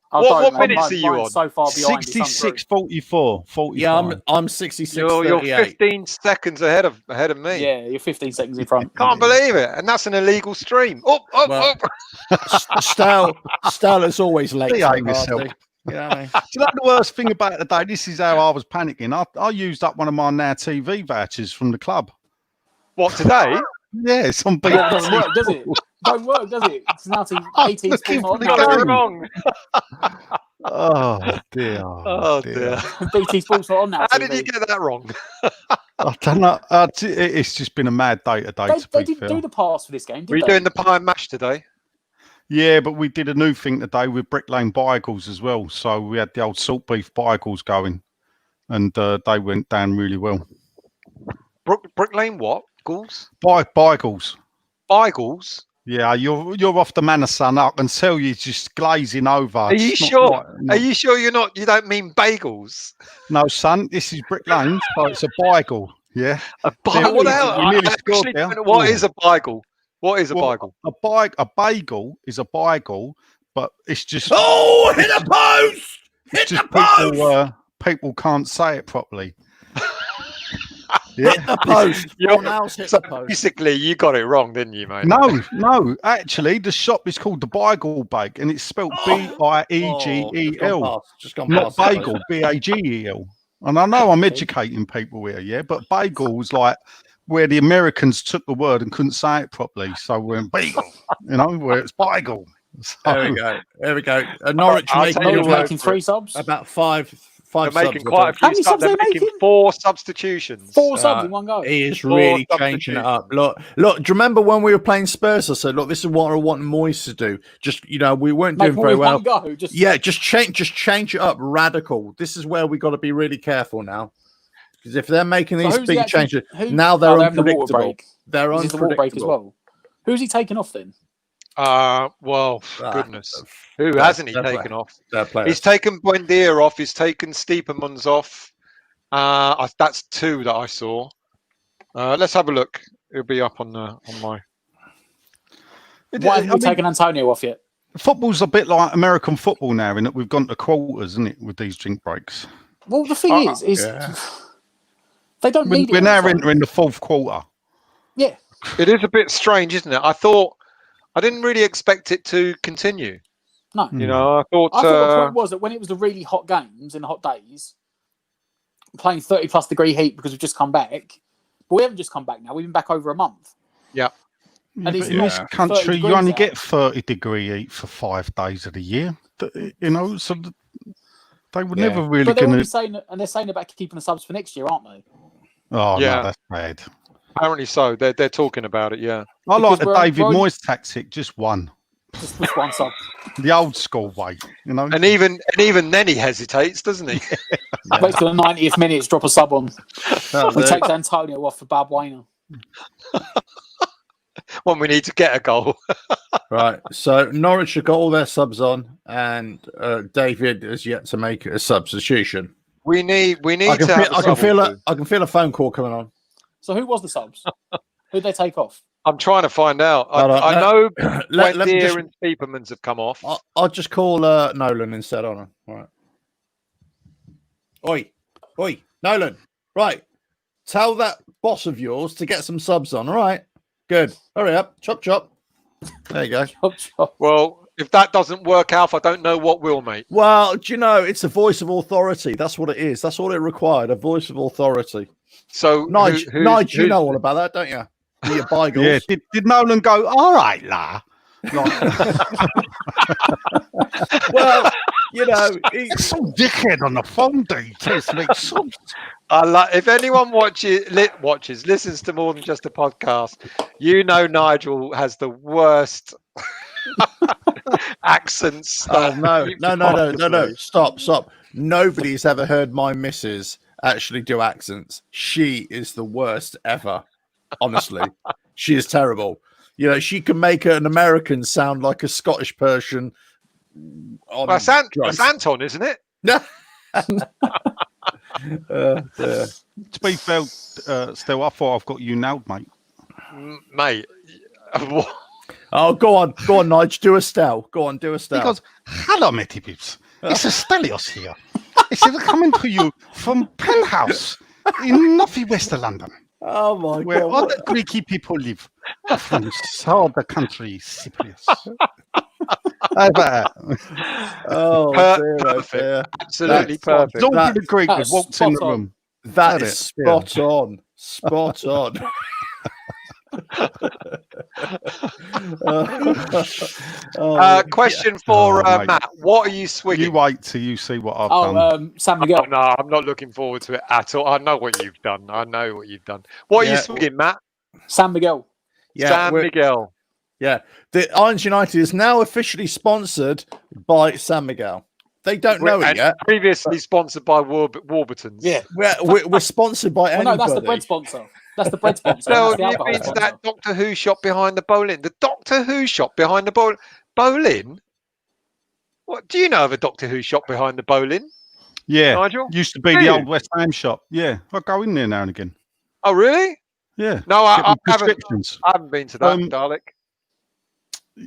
What minutes are you on? So far behind. 66, 44, 45. Yeah, I'm 66. You're 15 seconds ahead of me. Yeah, you're 15 seconds in front. Can't believe it, and that's an illegal stream. Stale is always late. Behave yourself. Do you know the worst thing about the day? This is how I was panicking. I used up one of my Now TV vouchers from the club. What, today? Yeah, it's on It doesn't work, does it? Don't work, does it? It's now 18 Sports not on now. Wrong. Oh dear. Oh dear. BT Sports not on now. How did you get that wrong? I don't know. It's just been a mad day today. They didn't do the pass for this game, did Were you they? doing the pie and mash today? Yeah, but we did a new thing today with Brick Lane Beagles as well. So we had the old salt beef Beagles going, and they went down really well. Brick Lane what? Beagles? Beagles. Yeah, you're off the manor, son. I can tell you just glazing over. Are you sure? Are you sure you don't mean bagels? No, son. This is Brick Lane, so it's a Beagle. Yeah. A Beagle? What the hell? What is a Beagle? What is a Beagle? A bagel is a Beagle, but it's just hit a post! Hit the post! People can't say it properly. Hit the post. So basically, you got it wrong, didn't you, mate? No. Actually, the shop is called the Beagle Bake, and it's spelled Biegel. Not bagel, Bagel. And I know I'm educating people here, yeah, but bagel was like where the Americans took the word and couldn't say it properly, so we're in bagel, where it's Beagle. So, there we go. Norwich making 3 subs. About five They're making subs. quite a few How many subs They're are they making making? 4 substitutions. 4 subs in one go. He is really changing it up. Look. Do you remember when we were playing Spurs? I said, "Look, this is what I want Moyes to do." Just we weren't doing very well. Just change it up. Radical. This is where we got to be really careful now, because if they're making these big changes, now they're unpredictable. They're unpredictable. The break as well. Who's he taking off then? Goodness. Who hasn't he taken off? He's taken Buendia off. He's taken Steepemans off. That's 2 that I saw. Let's have a look. It'll be up on my. Why haven't we taken Antonio off yet? Football's a bit like American football now, in that we've gone to quarters, isn't it, with these drink breaks? Well, the thing is they don't need it. We're now entering the 4th quarter. Yeah. It is a bit strange, isn't it? I didn't really expect it to continue. No. I thought the point was that when it was the really hot games in the hot days, playing 30+ degree heat because we've just come back. But we haven't just come back now. We've been back over a month. Yeah. And in this country, you only get 30 degree heat for 5 days of the year. So they were never really going to. They're saying about keeping the subs for next year, aren't they? Oh, yeah. No, that's bad. Apparently so. They're talking about it, yeah. I like the David Moyes tactic, just one. Just one sub. The old school way, And even then he hesitates, doesn't he? Waits till the 90th minute, drop a sub on. We take Antonio off for Balbuena. When we need to get a goal. Right. So Norwich have got all their subs on, and David has yet to make a substitution. We need I can feel a phone call coming on. So who was the subs? Who'd they take off? I'm trying to find out. I know Buendia and Steepemans have come off. I'll just call Nolan instead on him. All right. Oi, Nolan. Right. Tell that boss of yours to get some subs on. All right. Good. Hurry up. Chop, chop. There you go. Chop, chop. Well, if that doesn't work out, I don't know what will, mate. Well, do you know, it's a voice of authority. That's what it is. That's all it required, a voice of authority. So, Nige, you know all about that, don't you? Your Beagles. Yeah. Did Nolan go, all right, la? Well, You know, It's some dickhead on the phone, dude. It makes sense. If anyone listens to more than just a podcast, you know Nigel has the worst accents. Oh no! Stop! Nobody's ever heard my missus actually do accents. She is the worst ever. Honestly, she is terrible. You know, she can make an American sound like a Scottish person. That's Anton, isn't it? To be fair, still, I thought I've got you nailed, mate. Mate. Oh, go on, Nige, do a Stell. Go on, do a Stell. Because, hello, matey peeps. It's a Stelios here. It's coming to you from Penthouse in northwest London. Oh my where God! Where all the Greeky people live from south the country, Cyprus. Perfect. Absolutely perfect. Don't be the Greek that walks in the room. That is spot on. Spot on. Question for Matt. What are you swigging? You wait till you see what I've done. San Miguel. Oh, no, I'm not looking forward to it at all. I know what you've done. What are you swigging, Matt? San Miguel. San Miguel. Yeah. The Irons United is now officially sponsored by San Miguel. They don't know it yet. Previously sponsored by Warburtons. Yeah. We're sponsored by anybody. No, that's the bread sponsor. That's the bread sponsor. No, you've been to that Doctor Who shop behind the bowling. The Doctor Who shop behind the bowling. Bowling? What do you know of a Doctor Who shop behind the bowling? Yeah, Nigel? Used to be the old West Ham shop. Yeah, I go in there now and again. Oh, really? Yeah. No, I haven't been to that, Dalek.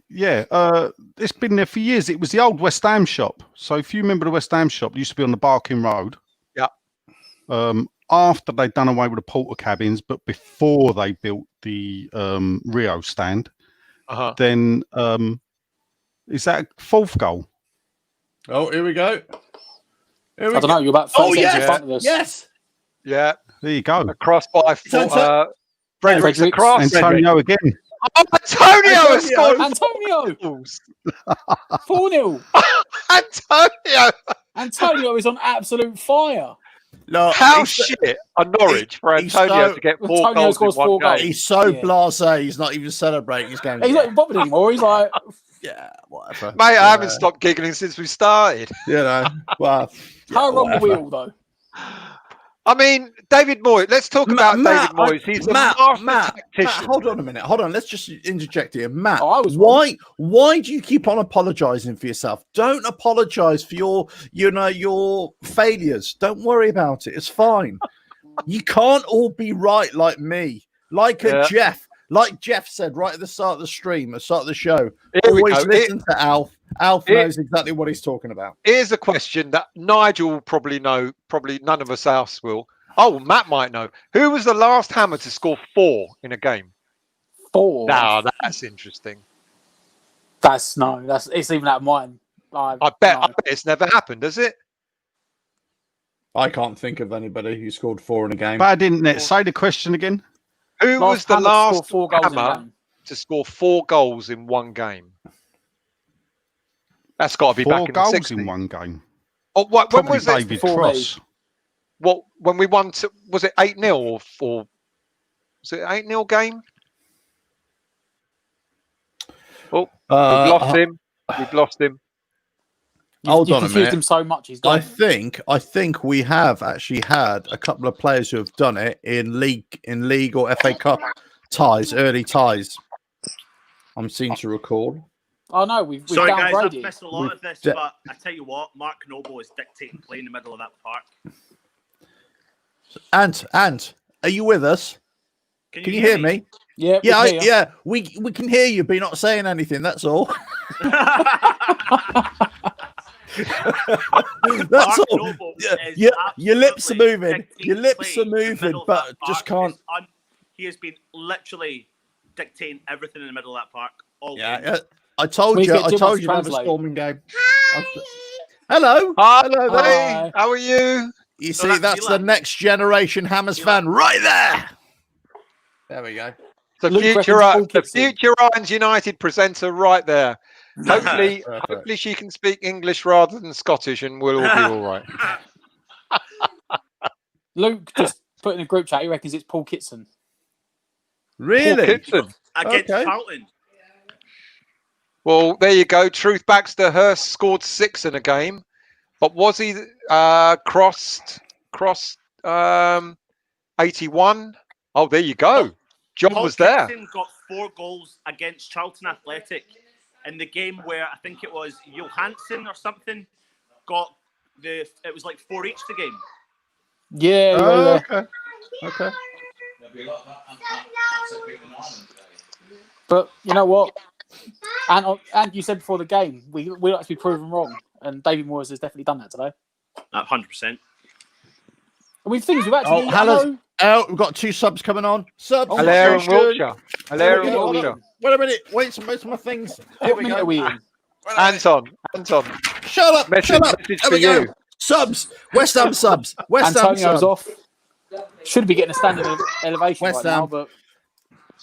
Yeah, it's been there for years. It was the old West Ham shop. So if you remember the West Ham shop, it used to be on the Barking Road. Yeah. After they'd done away with the porter cabins, but before they built the Rio stand, then is that a fourth goal? Oh, here we go. I don't know. You're about 5 seconds in front of us. Yes. Yeah. There you go. Across by Fredericks across. Antonio again. Oh, Antonio has scored. Antonio. 4-0. Antonio is on absolute fire. No, how shit on Norwich for Antonio to get 4 goals in one game. He's so blasé. He's not even celebrating. He's going. He's not even bothered anymore. He's like, yeah, whatever. Mate, I haven't stopped giggling since we started. You know, well, how wrong the wheel though? I mean, David Moyes. Let's talk about David Moyes. He's a master tactician. Hold on a minute. Hold on. Let's just interject here, Matt. Why do you keep on apologizing for yourself? Don't apologize for your failures. Don't worry about it. It's fine. You can't all be right like me, like Jeff. Like Jeff said right at the start of the stream, at the start of the show. Always listen to Alf. Alf knows exactly what he's talking about. Here's a question that Nigel will probably know. Probably none of us else will. Oh, Matt might know. Who was the last hammer to score 4 in a game? 4. Now that's interesting. It's even out of mine. I bet it's never happened, has it? I can't think of anybody who scored 4 in a game. Bad internet. Say the question again. Who was the last hammer to score 4 goals in one game? That's got to be back in the 60s. 4 goals in one game. Oh, when was it? David Cross. What, when we won, was it 8-0 or was it 8-0 game? Oh, we've lost him. We've lost him. Hold on a minute. Him so much, he's gone. I think we have actually had a couple of players who have done it in league or FA Cup ties, early ties. I'm seen to recall. Oh no, we've sorry guys, downgraded. I've missed a lot of this, but I tell you what, Mark Noble is dictating play in the middle of that park. Ant, are you with us? Can you hear me? Yeah, we can hear you, but you're not saying anything. That's all. That's all. Your lips are moving. Your lips are moving, but just can't. He has been literally dictating everything in the middle of that park. I told you to have a storming game. Hello. Hello, buddy. How are you? You see, that's the next generation Hammers fan right there. There we go. The future Irons United presenter right there. Hopefully she can speak English rather than Scottish, and we'll all be all right. Luke just put in a group chat. He reckons it's Paul Kitson. Really? Paul Kitson. Against Charlton. Well, there you go. Truth Baxter Hurst scored 6 in a game, but was he crossed 81? Oh, there you go. John Paul was there. Kitson got 4 goals against Charlton Athletic in the game where I think it was Johansson or something got it was like 4 each the game. Yeah. Okay. But you know what? And you said before the game, we like to be proven wrong, and David Moyes has definitely done that today. 100%. And we've actually. We've got 2 subs coming on. Subs. Hilaire and Wiltshire. Wait a minute. Wait, most of my things. Here we go. Anton. Shut up. Message for you. Subs. West Ham subs. West Ham Antonio's subs. off. Should be getting a standard elevation West right Ham. now, but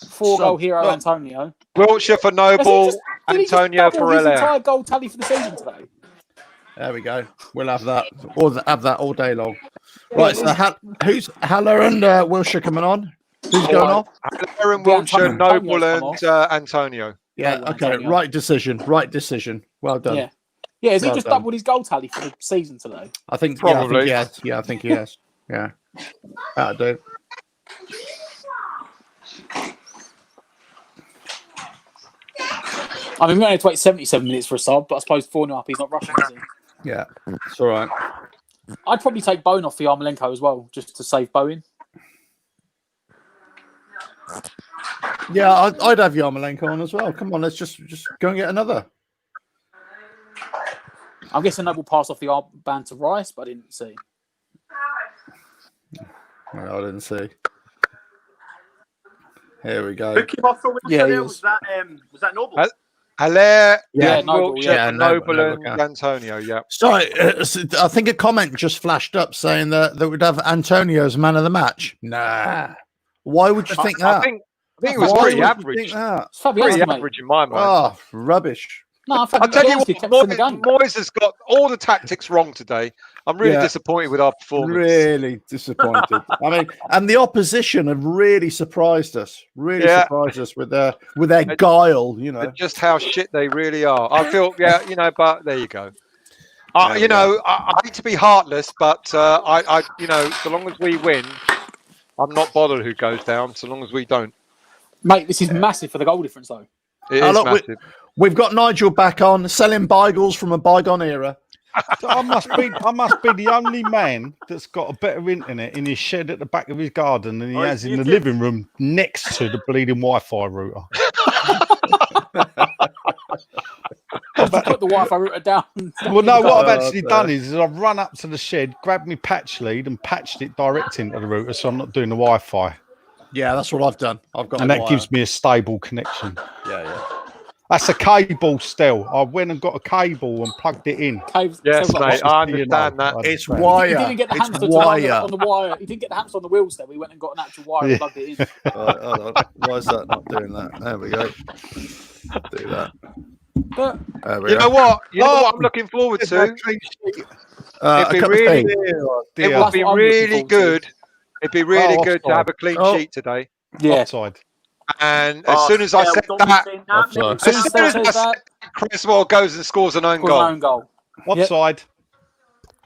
4-goal hero Antonio. Wiltshire for Noble. Antonio for his Hilaire. entire goal tally for the season today. There we go. We'll have that. Have that all day long. Right. So who's Haller and Wilshire coming on? Who's going off? Hilaire and Wiltshire, Noble and Antonio. Yeah. Okay. Antonio. Right decision. Well done. Yeah. Has he just doubled his goal tally for the season today? I think probably. I think he has. Yeah. That'll do. I mean, we only have to wait 77 minutes for a sub, but I suppose 4-0 up, he's not rushing, is he? Yeah. It's all right. I'd probably take Bowen off for Yarmolenko as well, just to save Bowen. Yeah, I'd have Yarmolenko on as well. Come on, let's just go and get another. I'm guessing Noble pass off the armband to Rice, but I didn't see. Well, I didn't see. Here we go. Who came off for Wiltshire there? Was that Noble? Hilaire, Noble, Wiltshire, Noble and Antonio, yeah. Sorry, I think a comment just flashed up saying that we'd have Antonio as man of the match. Nah. Why would you think that? I think it was pretty average. Pretty average in my mind. Oh, rubbish. No, I'll tell you what, Moyes has got all the tactics wrong today. I'm really disappointed with our performance. Really disappointed. I mean, and the opposition have really surprised us. Surprised us with their guile. You know, just how shit they really are. I feel, but there you go. I hate to be heartless, but so long as we win, I'm not bothered who goes down. So long as we don't, mate. This is massive for the goal difference, though. It is massive. We've got Nigel back on selling Beigels from a bygone era. So I must be the only man that's got a better internet in his shed at the back of his garden than he has in the living room next to the bleeding Wi-Fi router. Put the Wi-Fi router down. Well, no, what I've actually done is I've run up to the shed, grabbed my patch lead and patched it direct into the router, so I'm not doing the Wi-Fi. Yeah, that's what I've done. And that gives me a stable connection. Yeah. That's a cable still. I went and got a cable and plugged it in. Yes, mate, I understand that. It's wire. He didn't get the hamster on the wire. He didn't get the hamster on the wheels there. We went and got an actual wire and plugged it in. Right, hold on. Why is that not doing that? There we go. Do that. But you know what I'm looking forward to? It'd be really good. It'd be really good to have a clean sheet today. Yeah. Offside. And as soon as I said that, Creswell goes and scores an own goal. Offside.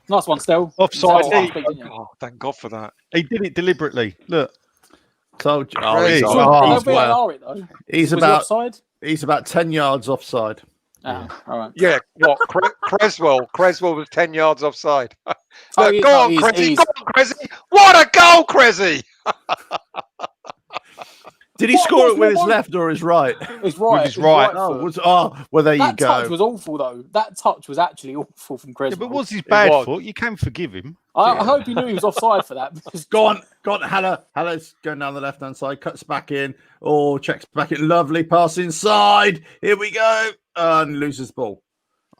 Nice one, still. Offside. Oh, thank God for that. He did it deliberately. Look. Told you. He's about 10 yards offside. Oh, all right. Yeah, what? Creswell was 10 yards offside. Go on, Cressy. What a goal, Cressy! Did he score it with his left or his right? His right. His right. Well, there you go. That touch was awful, though. That touch was actually awful from Creswell. Yeah, but was his bad foot? You can forgive him. I hope he knew he was offside for that. Go on. Haller's going down the left-hand side, cuts back in. Oh, checks back in. Lovely pass inside. Here we go. And loses the ball.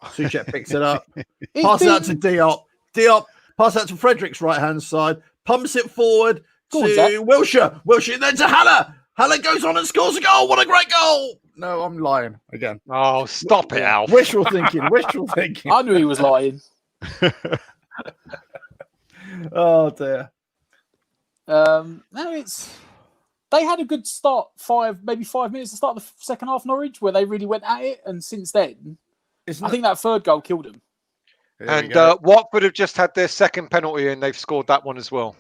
Soucek picks it up. Pass it out to Diop. Diop, pass out to Frederick's right-hand side. Pumps it forward to Wilshire. Wilshire then to Haller. Haller goes on and scores a goal. What a great goal. No, I'm lying again. Oh, stop it, Alf. Wishful thinking. Wishful thinking. I knew he was lying. Oh dear. No, they had a good start. Maybe 5 minutes to start the second half. Norwich, where they really went at it, and since then, I think that third goal killed them. And Watford have just had their second penalty, and they've scored that one as well.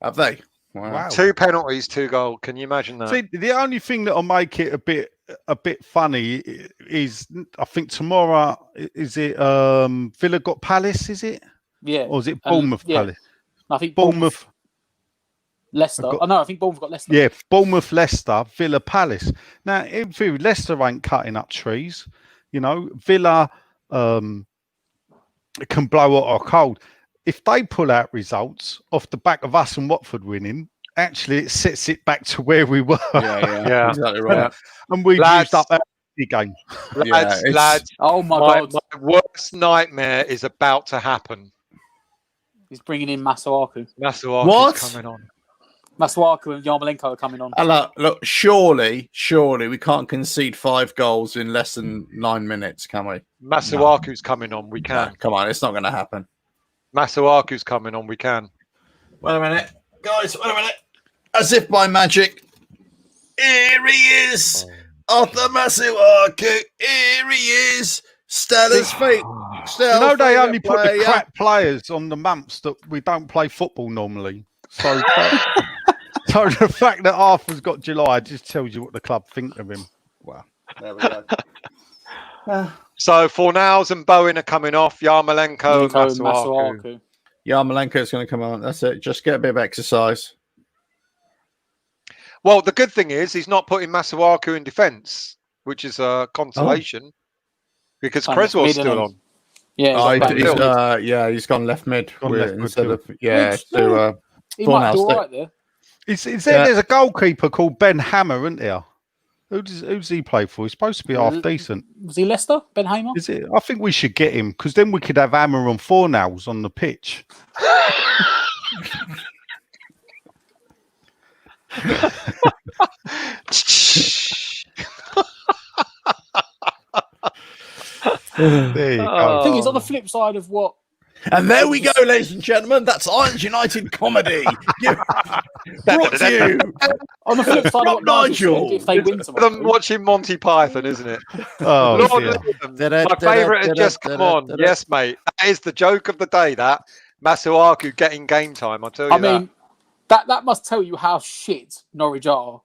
Have they? Wow. 2 penalties, 2 goals. Can you imagine that? See, the only thing that'll make it a bit funny is, I think tomorrow, is it Villa got Palace? Is it? Yeah. Or is it Bournemouth Palace? I think Bournemouth. Leicester. I think Bournemouth got Leicester. Yeah, Bournemouth, Leicester, Villa, Palace. Now, in theory, Leicester ain't cutting up trees. You know, Villa can blow hot or cold. If they pull out results off the back of us and Watford winning, actually it sets it back to where we were. Yeah, exactly right. And we used up that game. Lads, oh my God. My worst nightmare is about to happen. He's bringing in Masuaku. Masuaku's coming on. Masuaku and Yarmolenko are coming on. Look, surely we can't concede 5 goals in less than 9 minutes, can we? Masuaku's coming on. We can. No, come on, it's not going to happen. Masuaku's coming on. We can. Wait a minute, guys. Wait a minute. As if by magic, here he is, Arthur Masuaku. Here he is. Stella's feet. You know, they only put the crap players on the months that we don't play football normally. So, so the fact that Arthur's got July just tells you what the club think of him. Wow. There we go. So Fornals and Bowen are coming off. Yarmolenko and Masuaku. Yarmolenko's going to come on. That's it. Just get a bit of exercise. Well, the good thing is he's not putting Masuaku in defence, which is a consolation because Creswell's still on. Yeah, he's gone left mid instead of he might do right there. There's a goalkeeper called Ben Hammer, isn't there? Who's he play for? He's supposed to be half decent. Was he Leicester? Ben Hamer? Is it? I think we should get him because then we could have Hammer and Fornals on the pitch. There you go. I think it's on the flip side of what. And there we go, ladies and gentlemen. That's Irons United comedy. Brought to you on the flip side of what Nigel said, if they win tomorrow. I'm watching Monty Python, isn't it? Oh, my favourite has just come on. Yes, mate. That is the joke of the day, that. Masuaku getting game time, I'll tell you that. I mean, that must tell you how shit Norwich are.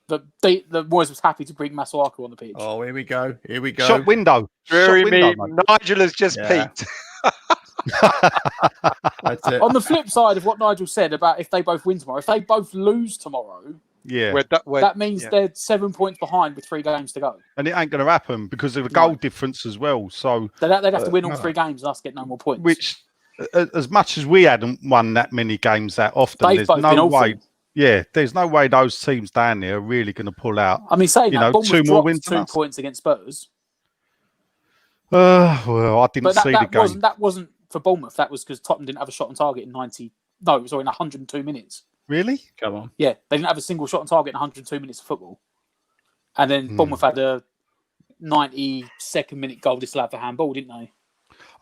The boys was happy to bring Masuaku on the pitch. Oh, here we go. Shot window. Nigel has just peaked. That's it. On the flip side of what Nigel said about if they both win tomorrow, if they both lose tomorrow, that means they're 7 points behind with 3 games to go. And it ain't going to happen because of the goal difference as well. So they'd have to win all 3 games and us get no more points. Which, as much as we hadn't won that many games that often, there's no way. Yeah, there's no way those teams down there are really going to pull out. I mean, saying that, Bournemouth 2 more wins, 2 points against Spurs. Well, I didn't see the game. That wasn't for Bournemouth. That was because Tottenham didn't have a shot on target in 102 minutes. Really? Come on. Yeah, they didn't have a single shot on target in 102 minutes of football. And then Bournemouth had a 92nd minute goal disallowed for handball, didn't they?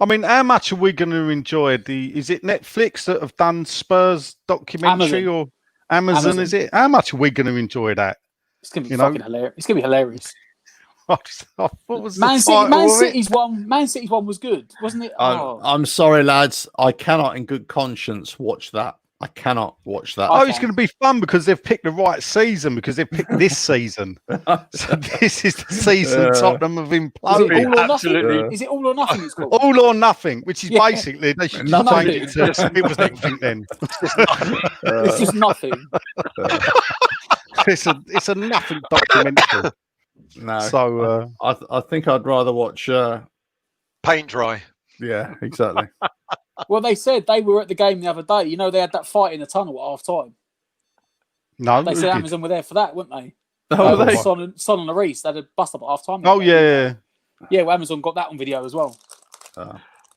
I mean, how much are we going to enjoy is it Netflix that have done Spurs documentary or Amazon, is it? How much are we going to enjoy that? It's going to be fucking hilarious. It's going to be hilarious. What was Man City's one was good, wasn't it? I'm sorry, lads. I cannot, in good conscience, watch that. I cannot watch that. Oh, it's going to be fun because they've picked the right season because they've picked this season. So this is the season Tottenham have imploded. Absolutely. Is it all or nothing? It's called all or nothing, which is basically they should just change it to it was everything then. It's just nothing. It's a nothing documentary. No. So I think I'd rather watch Paint Dry. Yeah, exactly. Well, they said they were at the game the other day. You know, they had that fight in the tunnel at half time. No, they said Amazon were there for that, weren't they? Oh, they? Son and Aris, they had a bust up at half time. Oh, yeah. Yeah, well, Amazon got that on video as well.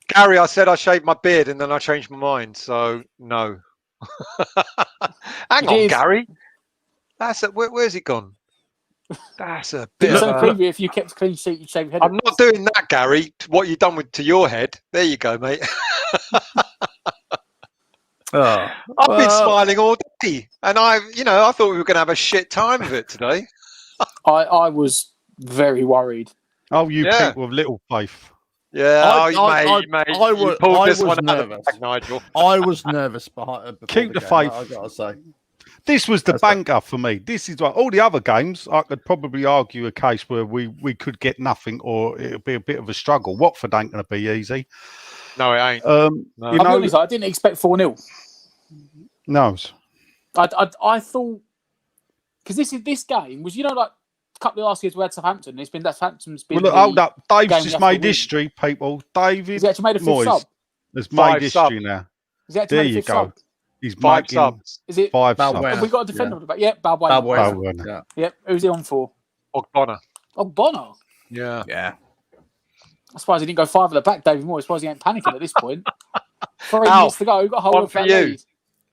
Gary, I said I shaved my beard and then I changed my mind. So, no. Hang on, Gary. Where's it gone? That's a Did bit you of say a... preview if you kept a clean sheet, you'd shave your head? I'm not doing that, Gary. What you done to your head? There you go, mate. Oh, I've been smiling all day, and I thought we were going to have a shit time of it today. I was very worried. Oh, you people with little faith. Yeah, mate. I You pulled this was one out of the nervous. bag, Nigel. I was nervous before Keep the game, faith. I gotta say. This was the banker for me. This is like all the other games. I could probably argue a case where we could get nothing, or it'll be a bit of a struggle. Watford ain't going to be easy. No, it ain't. No. I'll be honest, I didn't expect 4-0. No. I thought, because this game was, like a couple of last years we had Southampton. Southampton's been. Well, look, hold up. Dave's just made win. history, people. David He's actually made a fifth Moyes sub. has Five made history sub. now. He's actually There made a you fifth go. sub. He's 5 making subs. Is it 5 Balbuena. subs. Have we got a defender on the back? Yeah, Balbuena. Balbuena. Yeah. Yep. Who's he on for? Ogbonna. Oh, Bono. Yeah. Yeah. I'm surprised he didn't go 5 at the back, David Moore. I'm surprised he ain't panicking at this point. 3 Alf, minutes to go. We've got a whole one lot for of you. lead.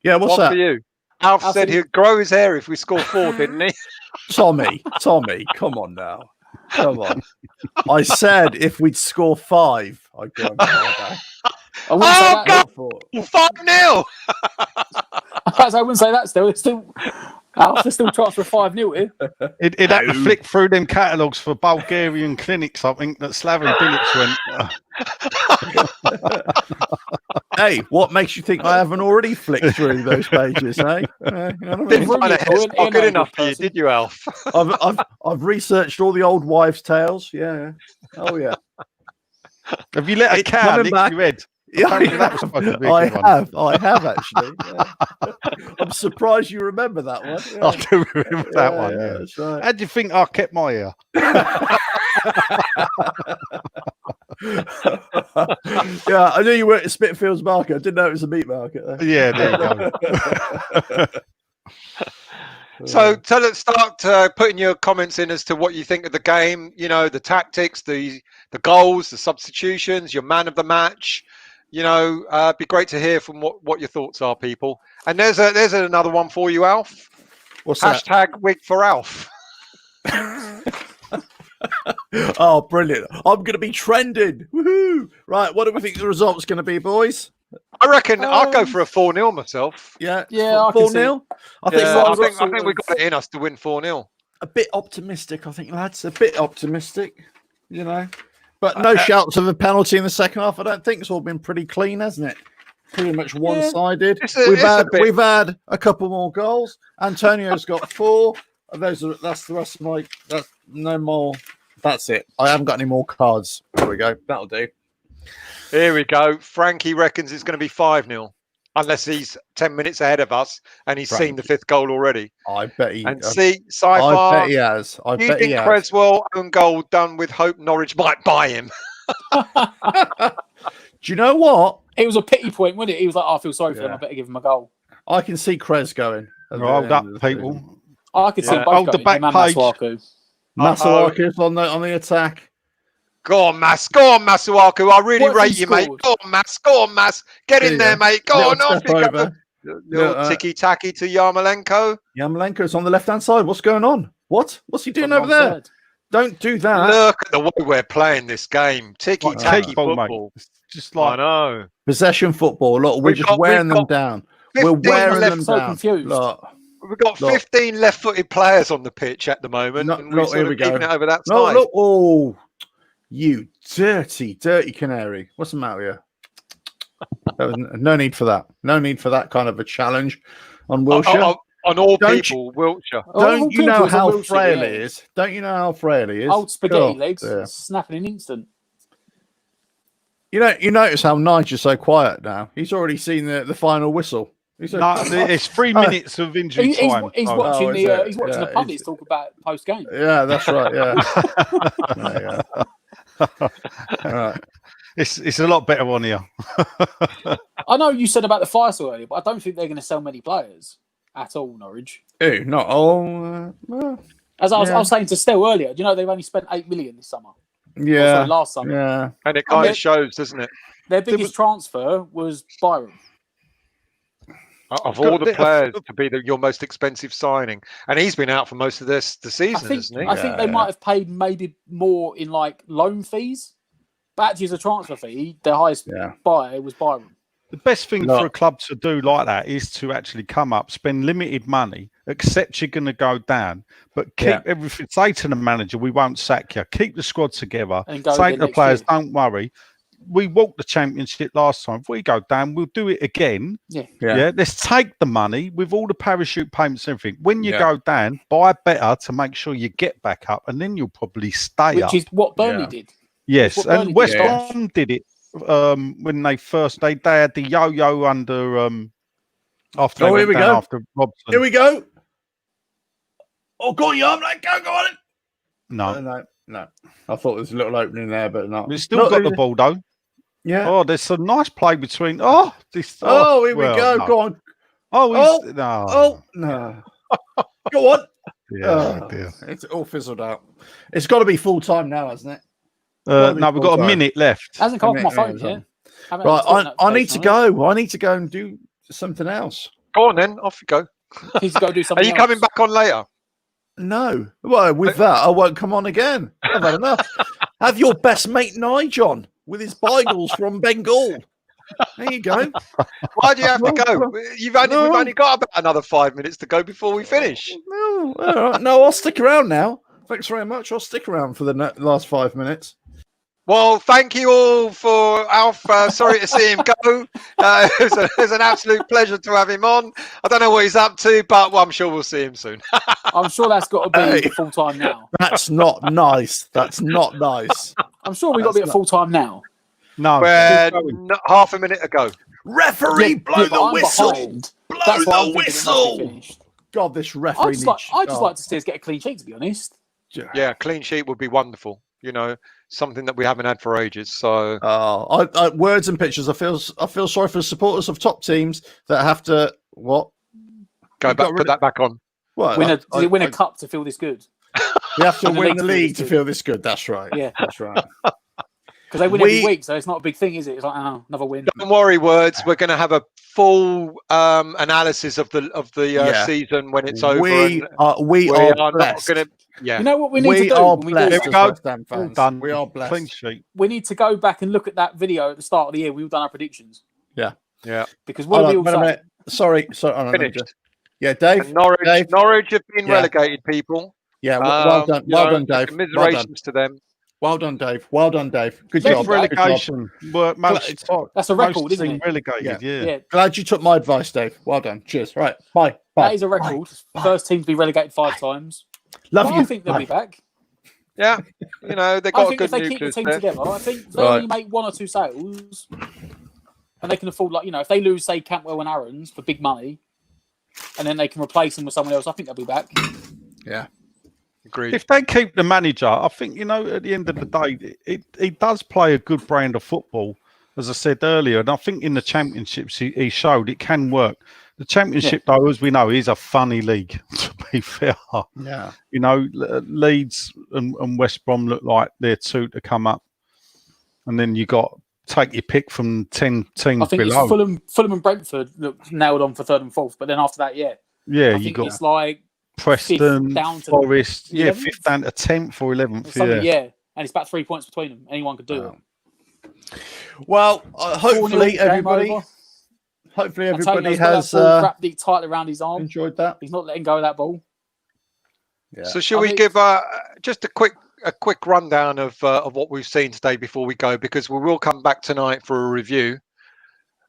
Yeah, what's One that? for you. Alf said he'd grow his hair if we score 4, didn't he? Tommy, come on now. Come on. I said if we'd score 5, I'd go my hair back. I wouldn't say that. God! 5-0! I wouldn't say that still. It's still Alf, there's still chance for 5-0 here. It'd have to flick through them catalogues for Bulgarian clinics, I think, that Slaven Bilic went. Hey, what makes you think I haven't already flicked through those pages, eh? You know what I mean? Didn't find a hairstyle good enough for you, did you, Alf? I've researched all the old wives' tales. Yeah. Oh yeah. Have you let a cow lick your head? Yeah, I have actually. Yeah. I'm surprised you remember that one. Yeah. I do remember that one. Yeah. That's right. How do you think I kept my ear? Yeah, I knew you worked at Spitfield's market. I didn't know it was a meat market. Though. Yeah, there you go. So let's start putting your comments in as to what you think of the game. The tactics, the goals, the substitutions, your man of the match. It'd be great to hear from what your thoughts are, people. And there's another one for you, Alf. What's # wig for Alf. Oh, brilliant. I'm going to be trending. Woohoo! Right, what do we think the result's going to be, boys? I reckon I'll go for a 4-0 myself. Yeah, 4-0. I think we've got it in us to win 4-0. A bit optimistic, I think, lads. A bit optimistic, But no shouts of a penalty in the second half. I don't think it's all been pretty clean, hasn't it? Pretty much one-sided. We've had a couple more goals. Antonio's got 4. That's the rest of my. That's no more. That's it. I haven't got any more cards. There we go. That'll do. Here we go. Frankie reckons it's going to be 5-0, unless he's 10 minutes ahead of us and he's seen the 5th goal already. I bet he. And see, Sci-Fi. I bet he has. Do you think Creswell own goal done with hope Norwich might buy him? Do you know what? It was a pity point, wasn't it? He was like, I feel sorry for them. I better give him a goal. I can see Cres going. Hold up, people. I could see both going. The back page. Masuaku's on the attack. Go on, Masuaku. I really rate you, mate. Go on, Mas. Get in there, mate. Go on, off you go. Little ticky-tacky to Yarmolenko. Yarmolenko's on the left-hand side. What's going on? What's he doing over there? Side. Don't do that. Look at the way we're playing this game. Ticky-tacky football. Just like I know. Possession football. Look, we're just wearing them down. We're wearing them down. Look. We've got 15 left-footed players on the pitch at the moment. And we're sort of keeping it over that side. Look. Oh, you dirty canary. What's the matter with you? No need for that. No need for that kind of a challenge on Wilshere. On all people, Wilshere. Don't you know how frail he is? Don't you know how frail he is? Old spaghetti legs, snapping in an instant. You notice how Nigel's so quiet now. He's already seen the final whistle. It's 3 minutes of injury time. He's watching the pundits talk about post game. Yeah, that's right. Yeah. Right. It's a lot better on here. I know you said about the Faisal earlier, but I don't think they're going to sell many players at all, Norwich. Not all. As I was saying to Stell earlier, do you know they've only spent 8 million this summer? Yeah. Last summer. Yeah. And it kind of shows, doesn't it? Their biggest transfer was Byram. Of all the players to be your most expensive signing, and he's been out for most of the season, hasn't he? I think they might have paid maybe more in like loan fees, but actually as a transfer fee, their highest buyer was Byron. The best thing for a club to do like that is to actually come up, spend limited money, accept you're going to go down, but keep everything. Say to the manager, we won't sack you. Keep the squad together. Say to the players, don't worry. We walked the championship last time. If we go down, we'll do it again. Yeah. Let's take the money with all the parachute payments and everything. When you go down, buy better to make sure you get back up, and then you'll probably stay up. Which is what Burnley did. Yes, and West Brom did it when they had the yo-yo under after they went down after Robson. Here we go. Oh, go on, Yarm. Go on. No. I thought there was a little opening there, but not. We still got the ball, though. Yeah. Oh, there's some nice play between. Here we go. No. Go on. No. Go on. Yeah. It's all fizzled out. It's got to be full time now, hasn't it? No, we've got a minute left. Hasn't come off my phone yet. Right, I need to go. I need to go and do something else. Go on then. Off you go. Need to go do something. Are you coming back on later? No. Well, with that, I won't come on again. I've had enough. Have your best mate Nige on with his Beagles from Bengal. There you go. Why do you have to go? We've only got about another 5 minutes to go before we finish. No, all right. No, I'll stick around now. Thanks very much. I'll stick around for the last 5 minutes. Well, thank you all for Alf. Sorry to see him go. It was an absolute pleasure to have him on. I don't know what he's up to, but I'm sure we'll see him soon. I'm sure that's got to be full time now. That's not nice. That's not nice. I'm sure we've got to be at full time now. No, half a minute ago. Referee, blow the whistle. Behind. Blow That's the whistle. God, this referee. I just like to see us get a clean sheet, to be honest. Yeah, clean sheet would be wonderful. You know, something that we haven't had for ages. So, words and pictures. I feel sorry for the supporters of top teams that have to go back. Put that back on. What? Win a cup to feel this good. We have to win the league to feel this good. That's right. Yeah, that's right. Because they win every week, so it's not a big thing, is it? It's like another win. Don't worry, words. We're going to have a full analysis of the season when it's over. We are blessed. Not going to. Yeah. You know what we need to do? Are blessed. Done. We are blessed. Clean sheet. We need to go back and look at that video at the start of the year. We've done our predictions. Yeah. Because what do we all say? Sorry. Finished. Yeah, Dave. Norwich have been relegated, people. Yeah, well done. Well done, Dave. Commiserations to them. Well done, Dave. Good job. Relegation. That's a record, isn't it? Relegated, yeah. Glad you took my advice, Dave. Well done. Cheers. Right. Bye. That is a record. First team to be relegated 5 times. Love you. I think they'll be back. Yeah. You know, they've got a good if they keep the team together, I think they only make 1 or 2 sales. And they can afford, if they lose, say, Cantwell and Aaron's for big money, and then they can replace them with someone else, I think they'll be back. Yeah. Agreed. If they keep the manager, I think, at the end of the day, he does play a good brand of football, as I said earlier. And I think in the championships, he showed it can work. The championship, though, as we know, is a funny league, to be fair. Yeah. Leeds and West Brom look like they're 2 to come up. And then you got take your pick from 10 teams I think below. It's Fulham and Brentford look nailed on for 3rd and 4th. But then after that, Yeah, you got it's like Preston, down to Forest, 5th down to 10th or 11th. Yeah. And it's about 3 points between them. Anyone could do it. Well, hopefully everybody has wrapped it tightly around his arm. Enjoyed that. He's not letting go of that ball. Yeah. So should we give just a quick rundown of what we've seen today before we go, because we will come back tonight for a review.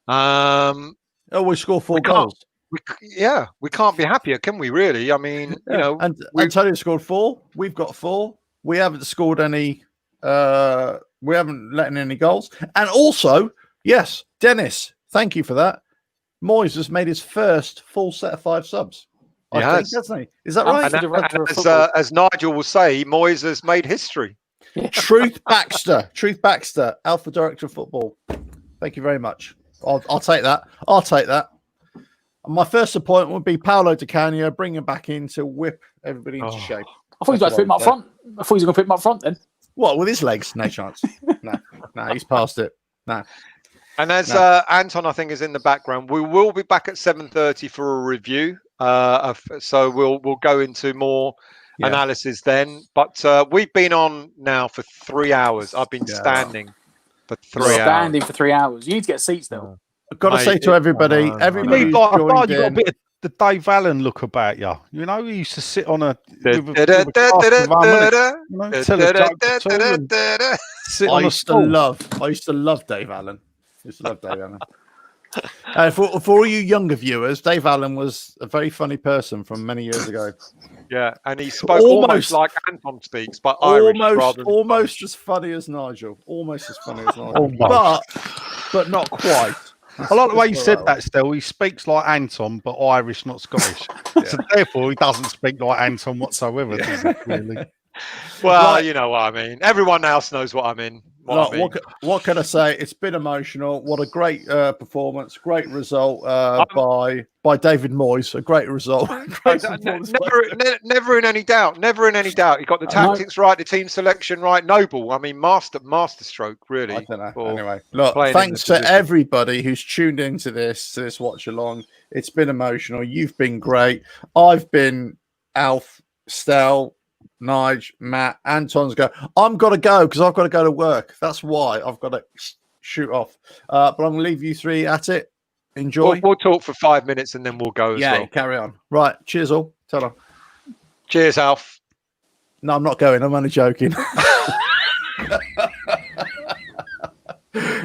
We score 4 goals. We can't be happier, can we? Really? I mean, and Antonio scored 4. We've got 4. We haven't scored any. We haven't let in any goals. And also, yes, Dennis, thank you for that. Moyes has made his first full set of 5 subs. I think, hasn't he? Is that right? And as Nigel will say, Moyes has made history. Truth Baxter, Alpha Director of Football. Thank you very much. I'll take that. My first appointment would be Paolo Di Canio, bring him back in to whip everybody into shape. I thought he was going to put him up front. I thought he was going to put him up front then. What, with his legs? No chance. No, he's past it. No. And as Anton, I think, is in the background, we will be back at 7:30 for a review. So we'll go into more analysis then. But we've been on now for 3 hours. I've been standing for 3 hours. Standing for 3 hours. You need to get seats though. I've got to say to everybody, you everybody need who's like, joined you got a in, bit of the Dave Allen look about you. You know, he used to sit on a tell a joke or two and sit on I a used to stool. love Dave Allen. For all you younger viewers, Dave Allen was a very funny person from many years ago. Yeah, and he spoke almost like Anton speaks, but Irish rather than almost as funny as Nigel. Almost as funny as Nigel, but not quite. I like the way you said that, Still. He speaks like Anton, but Irish, not Scottish. So therefore, he doesn't speak like Anton whatsoever, does he, really? Well, you know what I mean. Everyone else knows what I mean. What can I say? It's been emotional. What a great performance, great result by David Moyes. A great result. Never in any doubt. Never in any doubt. He got the tactics right, the team selection right. Noble. I mean, master stroke, really. I don't know. Anyway, look, thanks to everybody who's tuned into this watch along. It's been emotional. You've been great. I've been Alf, Stel, Nige, Matt, Anton's I'm got to go because I've got to go to work. That's why I've got to shoot off. But I'm going to leave you three at it. Enjoy. We'll talk for 5 minutes and then we'll go as well. Carry on. Right. Cheers all. Tell them. Cheers, Alf. No, I'm not going. I'm only joking.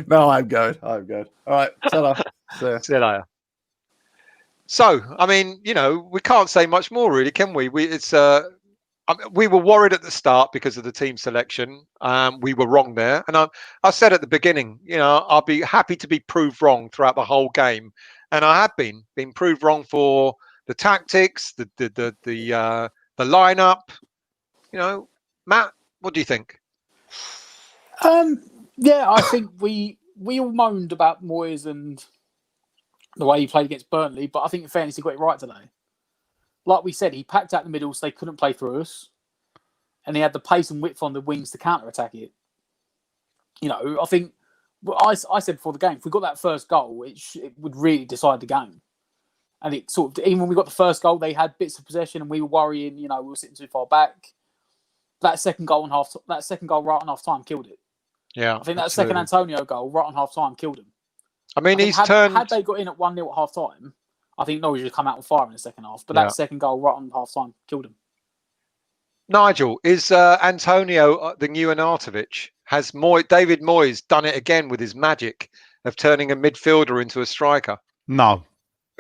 No, I'm going. All right. Tell them. See you later. So, I mean, we can't say much more, really, can we? We were worried at the start because of the team selection. We were wrong there. And I said at the beginning, I'll be happy to be proved wrong throughout the whole game. And I have been proved wrong for the tactics, the lineup. Matt, what do you think? Yeah, I think we all moaned about Moyes and the way he played against Burnley, but I think in fairness, he got it right today. Like we said, he packed out the middle so they couldn't play through us. And he had the pace and width on the wings to counter-attack it. I think, I said before the game, if we got that first goal, it would really decide the game. And it sort of, even when we got the first goal, they had bits of possession and we were worrying, we were sitting too far back. That second goal right on half time killed it. Yeah. I think that second Antonio goal right on half time killed him. I mean, had they got in at 1-0 at half time, I think Norwich would come out on fire in the second half. But that second goal right on half time killed him. Nigel, is Antonio the new Arnautovic? Has David Moyes done it again with his magic of turning a midfielder into a striker? No,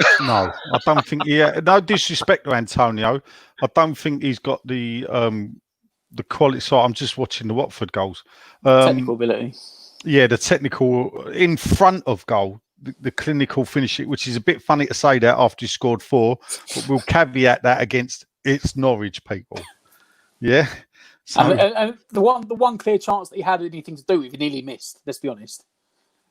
I don't think. Yeah, no disrespect to Antonio, I don't think he's got the quality. So I'm just watching the Watford goals. Technical ability. Yeah, the technical in front of goal. The clinical finishing, which is a bit funny to say that after you scored 4, but we'll caveat that against it's Norwich people. Yeah. So, and the one clear chance that he had anything to do with, he nearly missed. Let's be honest.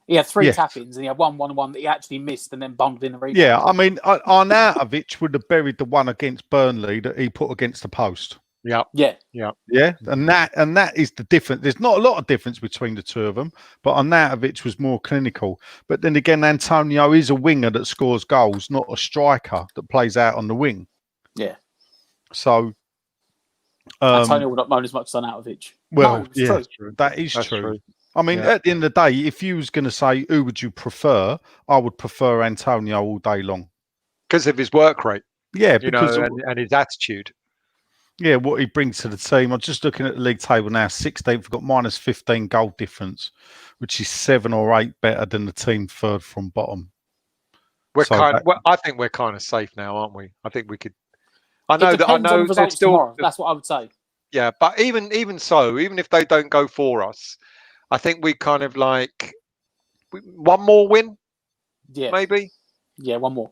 He had 3 tap-ins and he had one that he actually missed and then bumped in the rebound. Yeah, I mean, Arnautovic would have buried the one against Burnley that he put against the post. Yeah. And that is the difference. There's not a lot of difference between the two of them, but Arnautovic was more clinical. But then again, Antonio is a winger that scores goals, not a striker that plays out on the wing. Yeah. So Antonio would not moan as much as Arnautovic. Well, true. That is true. I mean, at the end of the day, if you was going to say who would you prefer, I would prefer Antonio all day long because of his work rate. Yeah, because and his attitude. Yeah, what he brings to the team. I'm just looking at the league table now. 16th, we've got minus 15 goal difference, which is 7 or 8 better than the team third from bottom. I think we're kind of safe now, aren't we? I think we could. I know they're still. Tomorrow. That's what I would say. Yeah, but even so, even if they don't go for us, I think we kind of one more win. Yeah, maybe. Yeah, one more.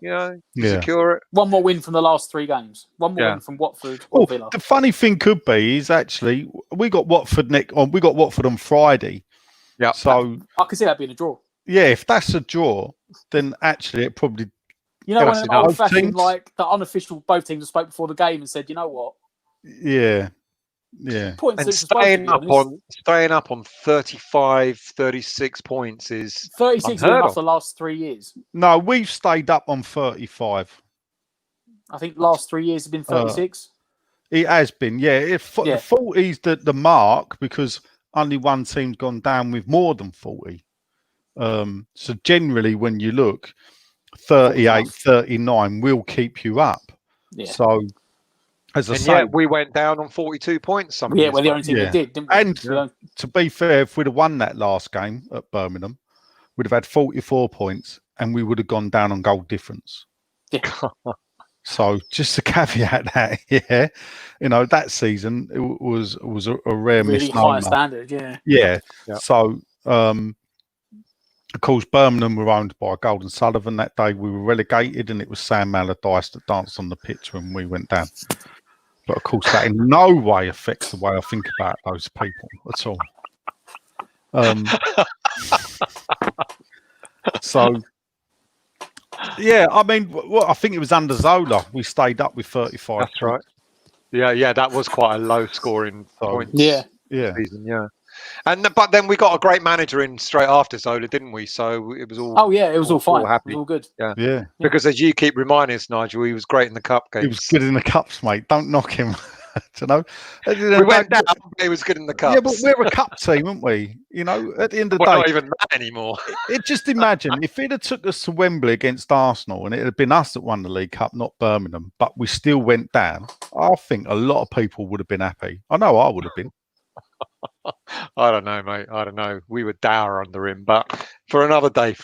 Secure it. One more win from the last 3 games. One more win from Watford or Villa. The funny thing could be is actually we got Watford on Friday. Yeah. So I can see that being a draw. Yeah, if that's a draw, then actually it probably. When an old-fashioned, the unofficial both teams spoke before the game and said, you know what? Yeah. Yeah. Points And that you're staying up on 35, 36 points is 36 unheard off of. the last 3 years. No, we've stayed up on 35. I think the last 3 years have been 36. It has been, yeah. The 40 is the mark because only one team's gone down with more than 40. So generally, when you look, 38, 39 will keep you up. Yeah. So, as I And say, yet we went down on 42 points. We're the only team that did, didn't we? And to be fair, if we'd have won that last game at Birmingham, we'd have had 44 points and we would have gone down on goal difference. Yeah. So just to caveat that, yeah, that season it was a rare really misnomer. high standard, yeah. So of course Birmingham were owned by Golden Sullivan that day. We were relegated, and it was Sam Allardyce that danced on the pitch when we went down. But of course, that in no way affects the way I think about those people at all. So. Yeah, I mean, I think it was under Zola. We stayed up with 35. That's right. Yeah, that was quite a low scoring point. Yeah. Season, yeah. But then we got a great manager in straight after Zola, didn't we? So it was all. Oh yeah, it was all fine. Happy. It was all good. Yeah. Because as you keep reminding us, Nigel, he was great in the cup games. He was good in the cups, mate. Don't knock him. We went down. He was good in the cups. Yeah, but we're a cup team, aren't we? At the end of the we're day, not even that anymore. Just imagine if it had took us to Wembley against Arsenal, and it had been us that won the League Cup, not Birmingham, but we still went down. I think a lot of people would have been happy. I know I would have been. I don't know, mate. I don't know. We were dour under him, but for another day.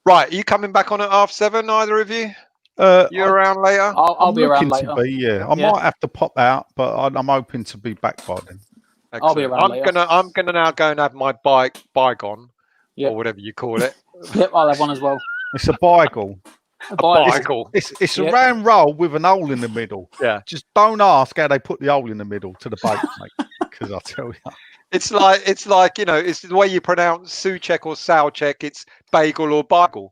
Right, are you coming back on at 7:30, either of you? You're around later? I'll be around later. I might have to pop out, but I'm hoping to be back by then. Excellent. I'll be around later. I'm gonna now go and have my bike bygone, or whatever you call it. Yep, I'll have one as well. It's a bygel. A bygel. It's a round roll with an hole in the middle. Yeah. Just don't ask how they put the hole in the middle to the bike, mate. Because I'll tell you. It's like it's the way you pronounce Suchek or Sauchek. It's bagel or bagel.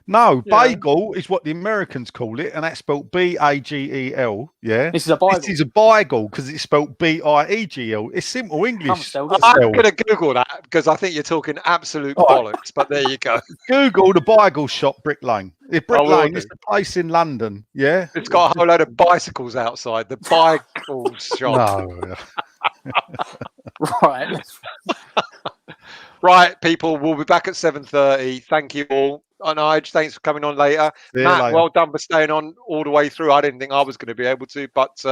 No, bagel is what the Americans call it, and that's spelled B-A-G-E-L. Yeah, this is a bagel. This is a bagel because it's spelled B-I-E-G-L. It's simple English. I'm going to Google that because I think you're talking absolute bollocks. But there you go. Google the bagel shop, Brick Lane. Brick Lane is the place in London. Yeah, it's got a whole load of bicycles outside the bagel shop. No. Right. Right, people. We'll be back at 7:30. Thank you all. Nige, thanks for coming on later. Matt, well done for staying on all the way through. I didn't think I was going to be able to, but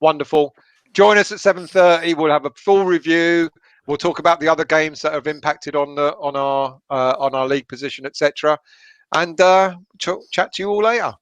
wonderful. Join us at 7:30. We'll have a full review. We'll talk about the other games that have impacted on our league position, etc. And chat to you all later.